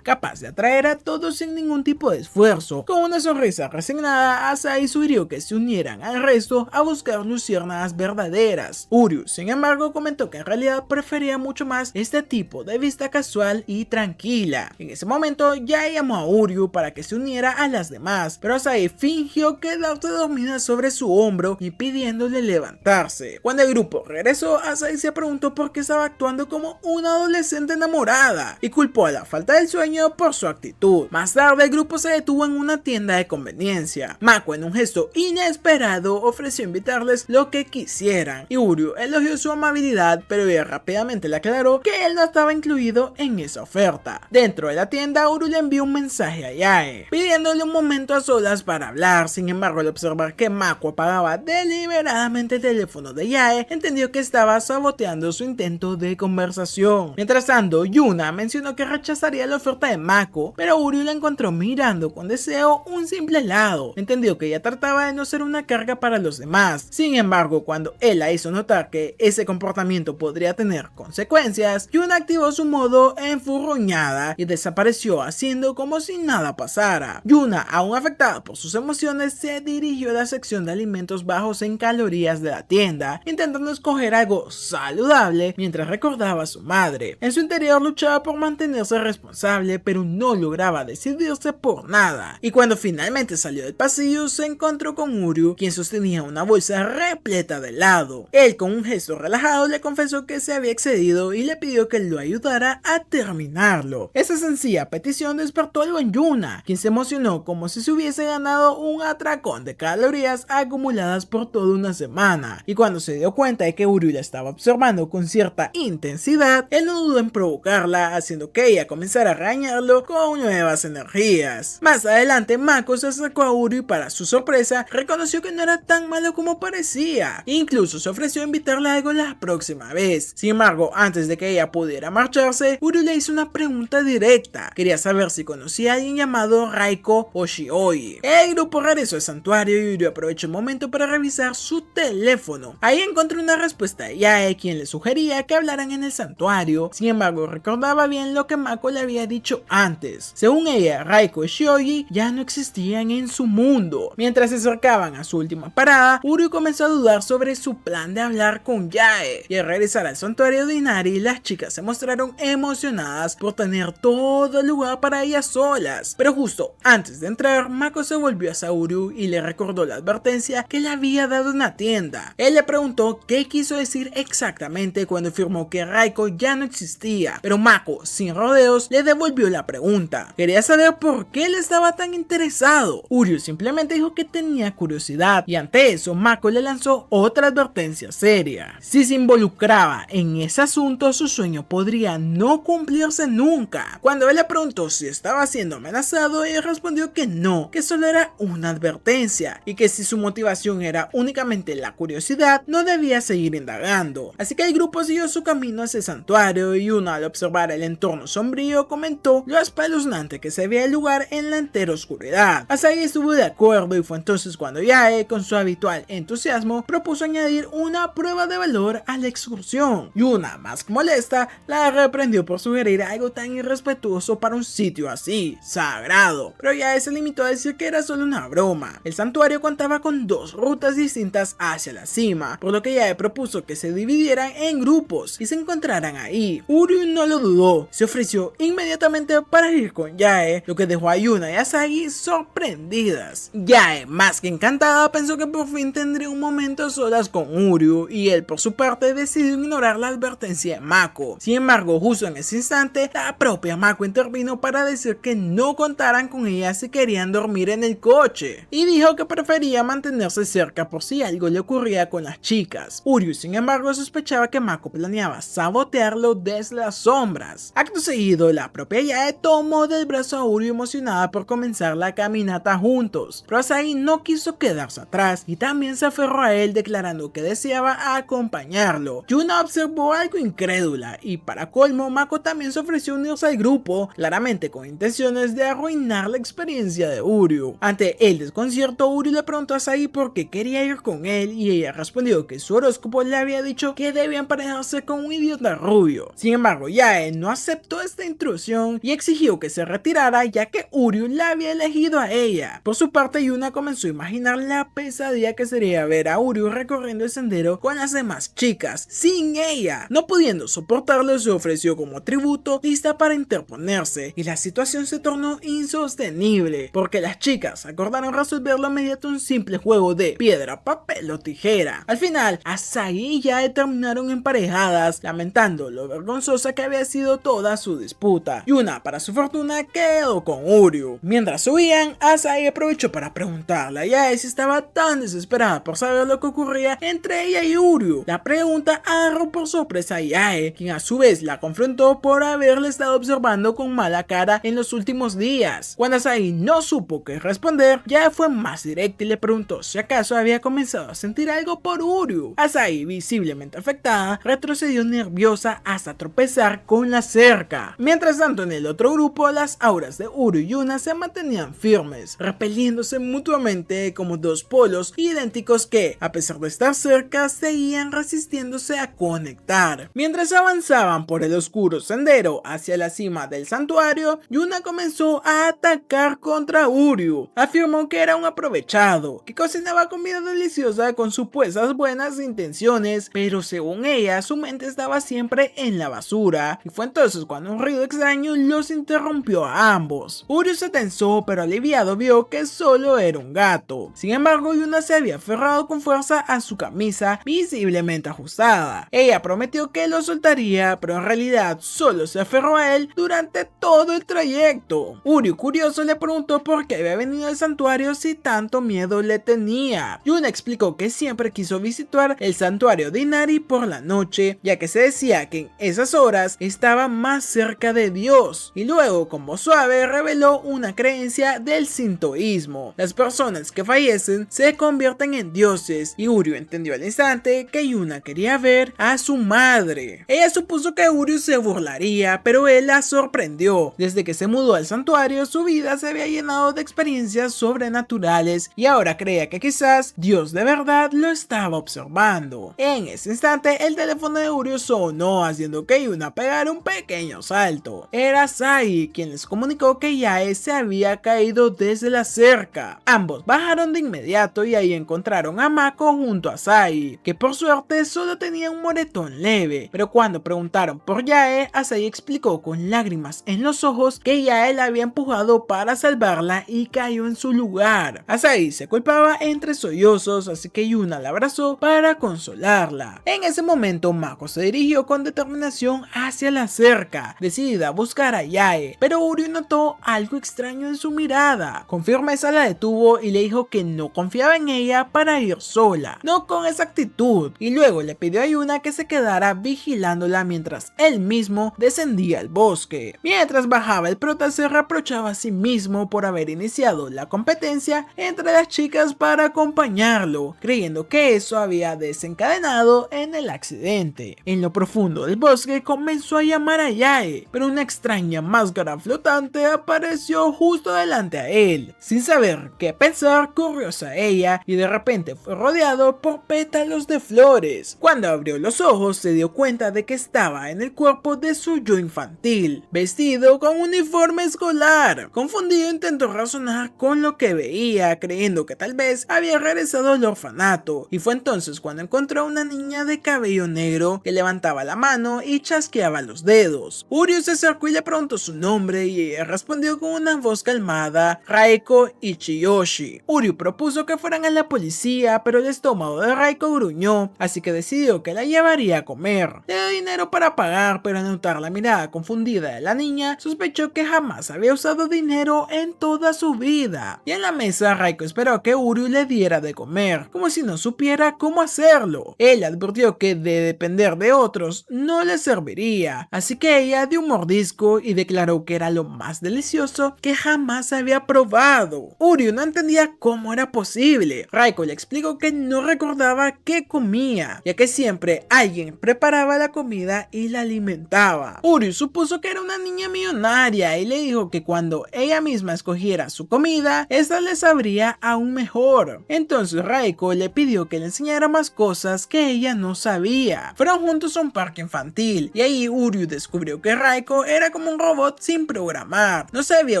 capaz de atraer a todos sin ningún tipo de esfuerzo. Con una sonrisa resignada, Asahi sugirió que se unieran al resto a buscar luciérnagas verdaderas. Uryu, sin embargo, comentó que en realidad prefería mucho más este tipo de vista casual y tranquila. En ese momento, Yae llamó a Uryu para que se uniera a las demás, pero Asahi fingió quedarse dormida sobre su hombro y pidiéndole levantarse. Cuando el grupo regresó, Asahi se preguntó por qué estaba actuando como una adolescente enamorada y culpó a la falta del sueño por su actitud. Más tarde, el grupo se detuvo en una tienda de conveniencia. Mako, en un gesto inesperado, ofreció invitarles lo que quisieran, y Uryu elogió su amabilidad, pero ella rápidamente le aclaró que él no estaba incluido en esa oferta. Dentro de la tienda, Uryu le envió un mensaje a Yae, pidiéndole un momento a solas para hablar. Sin embargo, al observar que Mako apagaba deliberadamente el teléfono de Yae, entendió que estaba saboteando su intento de conversación. Mientras tanto, Yuna mencionó que rechazaría la oferta de Mako, pero Uryu la encontró mirando con deseo un simple helado. Entendió que ella trataba de no ser una carga para los demás. Sin embargo, cuando él la hizo notar que ese comportamiento podría tener consecuencias, Yuna activó su modo enfurruñada y desapareció haciendo como si nada pasara. Yuna, aún afectada por sus emociones, se dirigió a la sección de alimentos alimentos bajos en calorías de la tienda, intentando escoger algo saludable mientras recordaba a su madre. En su interior luchaba por mantenerse responsable, pero no lograba decidirse por nada. Y cuando finalmente salió del pasillo, se encontró con Uryu, quien sostenía una bolsa repleta de helado. Él, con un gesto relajado, le confesó que se había excedido y le pidió que lo ayudara a terminarlo. Esa sencilla petición despertó algo en Yuna, quien se emocionó como si se hubiese ganado un atracón de calorías acumuladas por toda una semana. Y cuando se dio cuenta de que Uryu la estaba observando con cierta intensidad, él no dudó en provocarla, haciendo que ella comenzara a regañarlo con nuevas energías. Más adelante, Mako se acercó a Uryu y, para su sorpresa, reconoció que no era tan malo como parecía. Incluso se ofreció a invitarle a algo la próxima vez. Sin embargo, antes de que ella pudiera marcharse, Uryu le hizo una pregunta directa. Quería saber si conocía a alguien llamado Raiko o Shioi. El grupo regresó al santuario y Uryu aprovechó el momento para revisar su teléfono. Ahí encontró una respuesta de Yae, quien le sugería que hablaran en el santuario. Sin embargo, recordaba bien lo que Mako le había dicho antes. Según ella, Raiko y Shioi ya no existían en su mundo. Mientras se acercaban a su última parada, Uryu comenzó a dudar sobre su plan de hablar con Yae. Y al regresar al santuario de Inari, las chicas se mostraron emocionadas por tener todo el lugar para ellas solas. Pero justo antes de entrar, Mako se volvió hacia Uryu y le recordó la advertencia que le había dado en la tienda. Él le preguntó qué quiso decir exactamente cuando afirmó que Raiko ya no existía, pero Mako, sin rodeos, le devolvió la pregunta. Quería saber por qué él estaba tan interesado. Uryu simplemente dijo que tenía curiosidad, y ante eso Mako le lanzó otra advertencia seria. Si se involucraba en ese asunto, su sueño podría no cumplirse nunca. Cuando él le preguntó si estaba siendo amenazado, ella respondió que no, que solo era una advertencia, y que si su motivación era únicamente la curiosidad, no debía seguir indagando. Así que el grupo siguió su camino hacia el santuario, y uno, al observar el entorno sombrío, comentó lo espeluznante que se veía el lugar en la entera oscuridad. Asagi estuvo de acuerdo, y fue entonces cuando Yae, con su habitual entusiasmo, propuso añadir una prueba de valor a la excursión. Yuna, más que molesta, la reprendió por sugerir algo tan irrespetuoso para un sitio así, sagrado. Pero Yae se limitó a decir que era solo una broma. El santuario contaba con dos rutas distintas hacia la cima, por lo que Yae propuso que se dividieran en grupos y se encontraran ahí. Uryu no lo dudó, se ofreció inmediatamente para ir con Yae, lo que dejó a Yuna y Asagi sorprendidas. Yae, más que encantada, pensó que por fin tendría un momento a solas con Uryu, y él por su parte decidió ignorar la advertencia de Mako. Sin embargo, justo en ese instante, la propia Mako intervino para decir que no contaran con ella si querían dormir en el coche, y dijo que prefería mantenerse cerca por si algo le ocurría con las chicas. Uryu, sin embargo, sospechaba que Mako planeaba sabotearlo desde las sombras. Acto seguido, la propia Yae tomó del brazo a Uryu, emocionada por comenzar la caminata juntos, pero Asagi no quiso quedarse atrás y también se aferró a él, declarando que deseaba acompañarlo. Yuna observó algo incrédula, y para colmo, Mako también se ofreció a unirse al grupo, claramente con intenciones de arruinar la experiencia de Uryu. Ante el desconcierto, Uryu le preguntó a Asagi por qué quería ir con él, y ella respondió que su horóscopo le había dicho que debía emparejarse con un idiota rubio. Sin embargo, Yae no aceptó esta intrusión y exigió que se retirara, ya que Uryu la había elegido a ella. Por su parte, Yuna comenzó a imaginar la pesadilla que sería ver a Uryu recorriendo el sendero con las demás chicas, sin ella. No pudiendo soportarlo, se ofreció como tributo, lista para interponerse, y la situación se tornó insostenible, porque las chicas acordaron resolverlo mediante un simple juego de piedra, papel o tijera. Al final, Asagi y Yae terminaron emparejadas, lamentando lo vergonzosa que había sido toda su disputa. Yuna, para su fortuna, quedó con Uryu. Mientras subían, Asagi aprovechó para preguntarle a Yae si estaba tan desesperada por saber lo que ocurría entre ella y Uryu. La pregunta agarró por sorpresa a Yae, quien a su vez la confrontó por haberle estado observando con mala cara en los últimos días. Cuando Asagi no supo qué responder, Yae fue más directa y le preguntó si acaso había comenzado a sentir algo por Uryu. Asagi, visiblemente afectada, retrocedió nerviosa hasta tropezar con la cerca. Mientras tanto, en el otro grupo, las auras de Uryu y Yuna se mantenían firmes, repeliéndose mutuamente como dos polos idénticos que, a pesar de estar cerca, seguían resistiéndose a conectar. Mientras avanzaban por el oscuro sendero hacia la cima del santuario, Yuna comenzó a atacar contra Uryu. Afirmó que era un aprovechado, que cocinaba preparaba comida deliciosa con supuestas buenas intenciones, pero según ella su mente estaba siempre en la basura, y fue entonces cuando un ruido extraño los interrumpió a ambos. Uryu se tensó, pero aliviado vio que solo era un gato. Sin embargo, Yuna se había aferrado con fuerza a su camisa visiblemente ajustada. Ella prometió que lo soltaría, pero en realidad solo se aferró a él durante todo el trayecto. Uryu, curioso, le preguntó por qué había venido al santuario si tanto miedo le tenía. Yuna explicó que siempre quiso visitar el santuario de Inari por la noche, ya que se decía que en esas horas estaba más cerca de Dios, y luego con voz suave reveló una creencia del sintoísmo: las personas que fallecen se convierten en dioses, y Uryu entendió al instante que Yuna quería ver a su madre. Ella supuso que Uryu se burlaría, pero él la sorprendió. Desde que se mudó al santuario, su vida se había llenado de experiencias sobrenaturales, y ahora creía que quizás Dios de verdad lo estaba observando. En ese instante, el teléfono de Uryu sonó, haciendo que Yuna pegara un pequeño salto. Era Sai, quien les comunicó que Yae se había caído desde la cerca. Ambos bajaron de inmediato y ahí encontraron a Mako junto a Sai, que por suerte solo tenía un moretón leve, pero cuando preguntaron por Yae, Asai explicó con lágrimas en los ojos que Yae la había empujado para salvarla y cayó en su lugar. Asai se culpaba entre sollozos, así que Yuna la abrazó para consolarla. En ese momento, Mako se dirigió con determinación hacia la cerca, decidida a buscar a Yae, pero Uryu notó algo extraño en su mirada. Con firmeza la detuvo y le dijo que no confiaba en ella para ir sola, no con esa actitud, y luego le pidió a Yuna que se quedara vigilándola mientras él mismo descendía al bosque. Mientras bajaba, el prota se reprochaba a sí mismo por haber iniciado la competencia entre las chicas para acompañarlo, creyendo que eso había desencadenado en el accidente. En lo profundo del bosque comenzó a llamar a Yae, pero una extraña máscara flotante apareció justo delante a él. Sin saber qué pensar, corrió hacia ella y de repente fue rodeado por pétalos de flores. Cuando abrió los ojos, se dio cuenta de que estaba en el cuerpo de su yo infantil, vestido con un uniforme escolar. Confundido, intentó razonar con lo que veía, creyendo que tal vez había regresado al orfanato, y fue entonces cuando encontró a una niña de cabello negro que levantaba la mano y chasqueaba los dedos. Uryu se acercó y le preguntó su nombre, y ella respondió con una voz calmada: Raiko Ichiyoshi. Uryu propuso que fueran a la policía, pero el estómago de Raiko gruñó, así que decidió que la llevaría a comer. Le dio dinero para pagar, pero al notar la mirada confundida de la niña, sospechó que jamás había usado dinero en toda su vida. Y en la mesa, Raiko esperó que Uryu le diera de comer, como si no supiera cómo hacerlo. Él advirtió que de depender de otros no le serviría, así que ella dio un mordisco y declaró que era lo más delicioso que jamás había probado. Uryu no entendía cómo era posible. Raiko le explicó que no recordaba qué comía, ya que siempre alguien preparaba la comida y la alimentaba. Uryu supuso que era una niña millonaria y le dijo que cuando ella misma escogiera su comida, esta le sabría aún mejor. Entonces Raiko le pidió que le enseñara más cosas que ella no sabía. Fueron juntos a un parque infantil y ahí Uryu descubrió que Raiko era como un robot sin programar. No sabía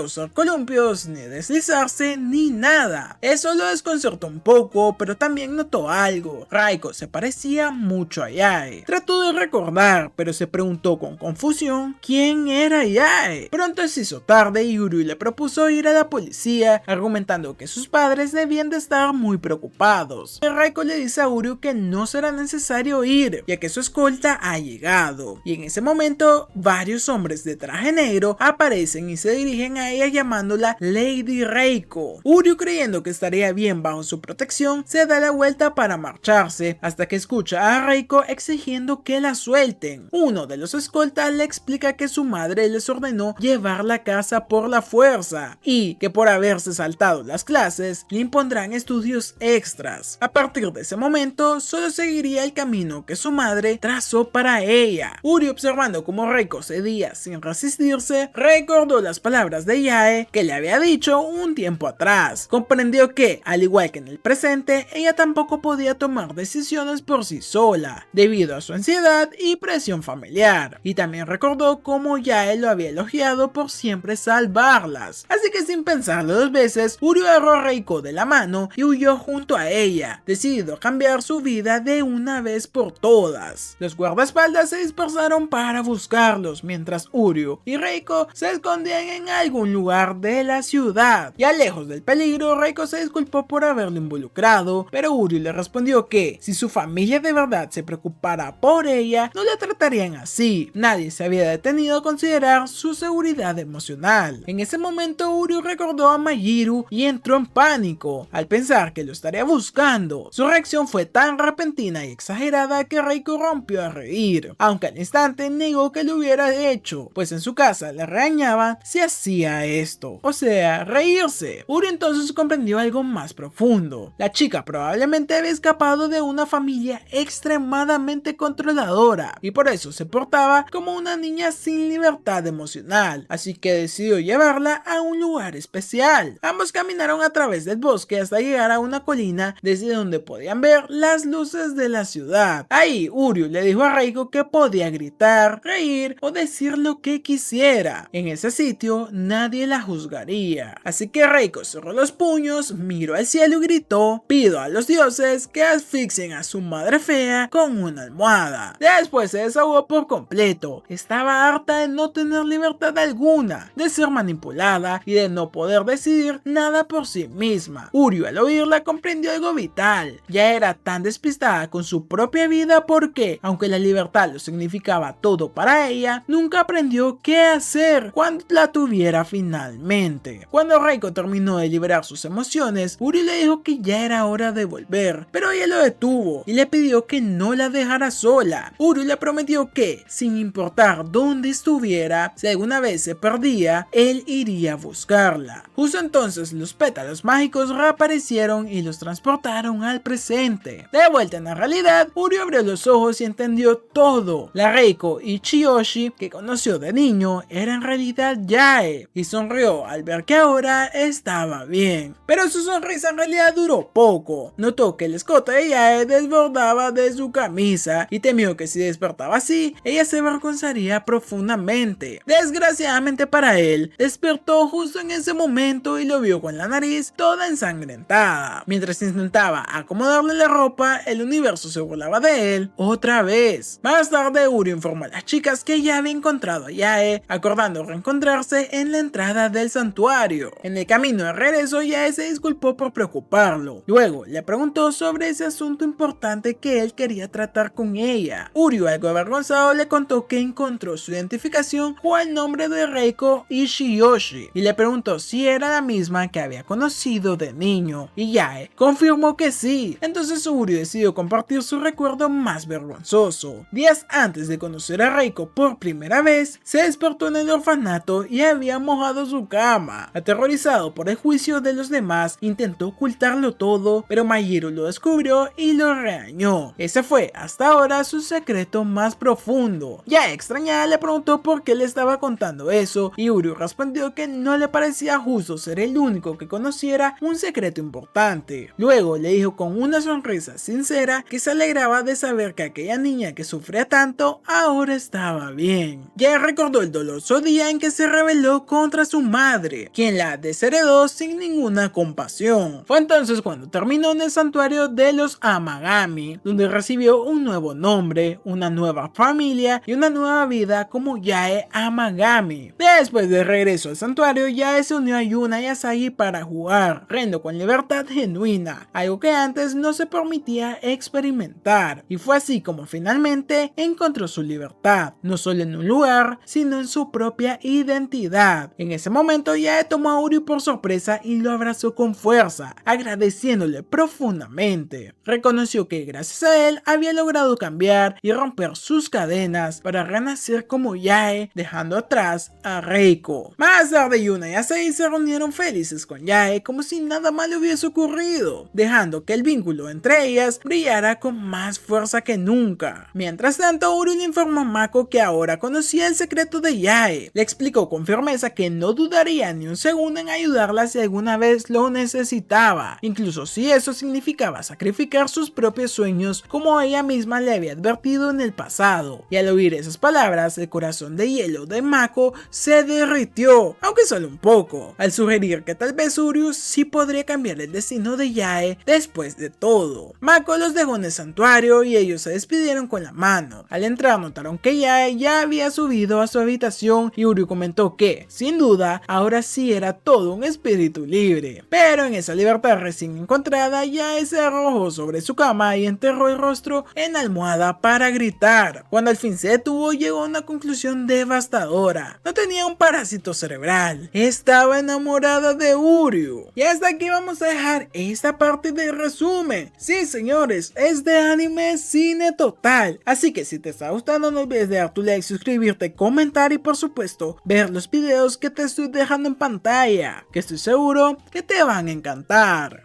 usar columpios, ni deslizarse, ni nada. Eso lo desconcertó un poco, pero también notó algo. Raiko se parecía mucho a Yae. Trató de recordar, pero se preguntó con confusión quién era Yae. Pronto se hizo tarde y Uryu le propuso ir a la policía, argumentando que sus padres debían de estar muy preocupados. Raiko le dice a Uryu que no será necesario ir, ya que su escolta ha llegado. Y en ese momento, varios hombres de traje negro aparecen y se dirigen a ella llamándola Lady Reiko. Uryu, creyendo que estaría bien bajo su protección, se da la vuelta para marcharse, hasta que escucha a Reiko exigiendo que la suelten. Uno de los escoltas le explica que su madre les ordenó llevarla a casa por la fuerza, y que por haberse saltado las clases, le impondrán estudios extras. A partir de ese momento, solo seguiría el camino que su madre trazó para ella. Uryu, observando cómo Reiko cedía sin resistirse, recordó las palabras de Yae que le había dicho un tiempo atrás. Comprendió que, al igual que en el presente, ella tampoco podía tomar decisiones por sí sola, debido a su ansiedad y presión familiar. Y también recordó cómo Yae lo había elogiado por siempre salvarlas. Así que sin pensarlo dos veces, Uryu agarró a Reiko de la mano y huyó junto a ella, decidido a cambiar su vida de una vez por todas. Los guardaespaldas se dispersaron para buscarlos, mientras Uryu y Reiko se escondían en algún lugar de la ciudad. Ya lejos del peligro, Reiko se disculpó por haberlo involucrado, pero Uryu le respondió que si su familia de verdad se preocupara por ella, no la tratarían así. Nadie se había detenido a considerar su seguridad emocional. En ese momento, Uryu recordó a Majiru y entró en pánico al pensar que lo estaría buscando. Su reacción fue tan repentina y exagerada que Reiko rompió a reír, aunque al instante negó que lo hubiera hecho, pues en su casa le regañaban si hacía esto, o sea, reírse. Uryu entonces comprendió algo más profundo. La chica probablemente había escapado de una familia extremadamente controladora y por eso se portaba como una niña sin libertad emocional, así que decidió llevarla a un lugar especial. Ambos caminaron a través del bosque hasta llegar a una colina desde donde podían ver las luces de la ciudad. Ahí Uryu le dijo a Reiko que podía gritar, reír o decir lo que quisiera. En ese sitio nadie la juzgaría. Así que Reiko cerró los puños, miró al cielo y gritó: pido a los dioses que asfixien a su madre fea con una almohada. Después se desahogó por completo. Estaba harta de no tener libertad alguna, de ser manipulada y de no poder decidir nada por sí misma. Uryu al oírla comprendió algo vital. Ya era tan despistada con su propia vida porque, aunque la libertad lo significaba todo para ella, nunca aprendió qué hacer cuando la tuviera finalmente. Cuando Reiko terminó de liberar sus emociones, Uryu le dijo que ya era hora de volver, pero ella lo detuvo y le pidió que no la dejara sola. Uryu le prometió que, sin importar dónde estuviera, si alguna vez se perdía, él iría a buscarla. Justo entonces los pétalos mágicos reaparecieron y los transportaron al presente. De vuelta en la realidad, Uryu abrió los ojos y entendió todo. La Reiko y Chiyoshi que conoció de niño era en realidad Yae, y sonrió al ver que ahora estaba bien. Pero su sonrisa en realidad duró poco. Notó que el escote de Yae desbordaba de su camisa y temió que si despertaba así, ella se avergonzaría profundamente. Desgraciadamente para él, despertó justo en ese momento y lo vio con la nariz toda ensangrentada. Mientras intentaba acomodarle la ropa, el universo se burlaba de él otra vez. Más tarde, Uryu informó a las chicas que ya había encontrado a Yae, acordando reencontrarse en la entrada del santuario. En el camino de regreso, Yae se disculpó por preocuparlo. Luego le preguntó sobre ese asunto importante que él quería tratar con ella. Uryu, algo avergonzado, le contó que encontró su identificación con el nombre de Reiko Ishiyoshi y le preguntó si era la misma que había conocido de niño, y Yae confirmó que sí. Entonces Uryu decidió compartir su recuerdo más vergonzoso. Días antes de conocer a Reiko por primera vez, se despertó en el orfanato y había mojado su cama. Aterrorizado por el juicio de los demás, intentó ocultarlo todo, pero Majiru lo descubrió y lo regañó. Ese fue hasta ahora su secreto más profundo. Ya extrañada le preguntó por qué le estaba contando eso, y Uryu respondió que no le parecía justo ser el único que conociera un secreto importante. Luego le dijo con una sonrisa sincera que se alegraba de saber que aquella niña que sufría tanto ahora estaba bien. Ya recordó el doloroso día en que se rebeló contra su madre, quien la desheredó sin ninguna compasión. Fue entonces cuando terminó en el santuario de los Amagami, donde recibió un nuevo nombre, una nueva familia y una nueva vida como Yae Amagami. Después del regreso al santuario, Yae se unió a Yuna y Asagi para jugar, riendo con libertad genuina, algo que antes no se permitía experimentar, y fue así como finalmente encontró su libertad, no solo en un lugar, sino en su propia identidad. En ese momento Yae tomó a Uryu por sorpresa y lo abrazó con fuerza, agradeciéndole profundamente. Reconoció que gracias a él había logrado cambiar y romper sus cadenas para renacer como Yae, dejando atrás a Reiko. Más tarde Yuna y Asagi se reunieron felices con Yae como si nada malo hubiese ocurrido, dejando que el vínculo entre ellas brillara con más fuerza que nunca. Mientras tanto, Uryu le informó a Mako que ahora conocía el secreto de Yae. Le explicó con firmeza que no dudaría ni un segundo en ayudarla si alguna vez lo necesitaba, incluso si eso significaba sacrificar sus propios sueños, como ella misma le había advertido en el pasado. Y al oír esas palabras, el corazón de hielo de Mako se derritió, aunque solo un poco, al sugerir que tal vez Uryu sí podría cambiar el destino de Yae después de todo. Mako los dejó en el santuario y ellos se despidieron con la mano. Al entrar notaron que Yae ya había subido a su habitación y Uryu comentó que, sin duda, ahora sí era todo un espíritu libre. Pero en esa libertad recién encontrada, Yae se arrojó sobre su cama y enterró el rostro en la almohada para gritar. Cuando al fin se detuvo, llegó a una conclusión devastadora. No tenía un parásito cerebral, estaba enamorada de Uryu. Y hasta aquí vamos a dejar esta parte del resumen. Sí, señores, es de anime cine total. Así que si te está gustando, no olvides de dar tu like, suscribirte, comentar y por supuesto ver los videos que te estoy dejando en pantalla, que estoy seguro que te van a encantar.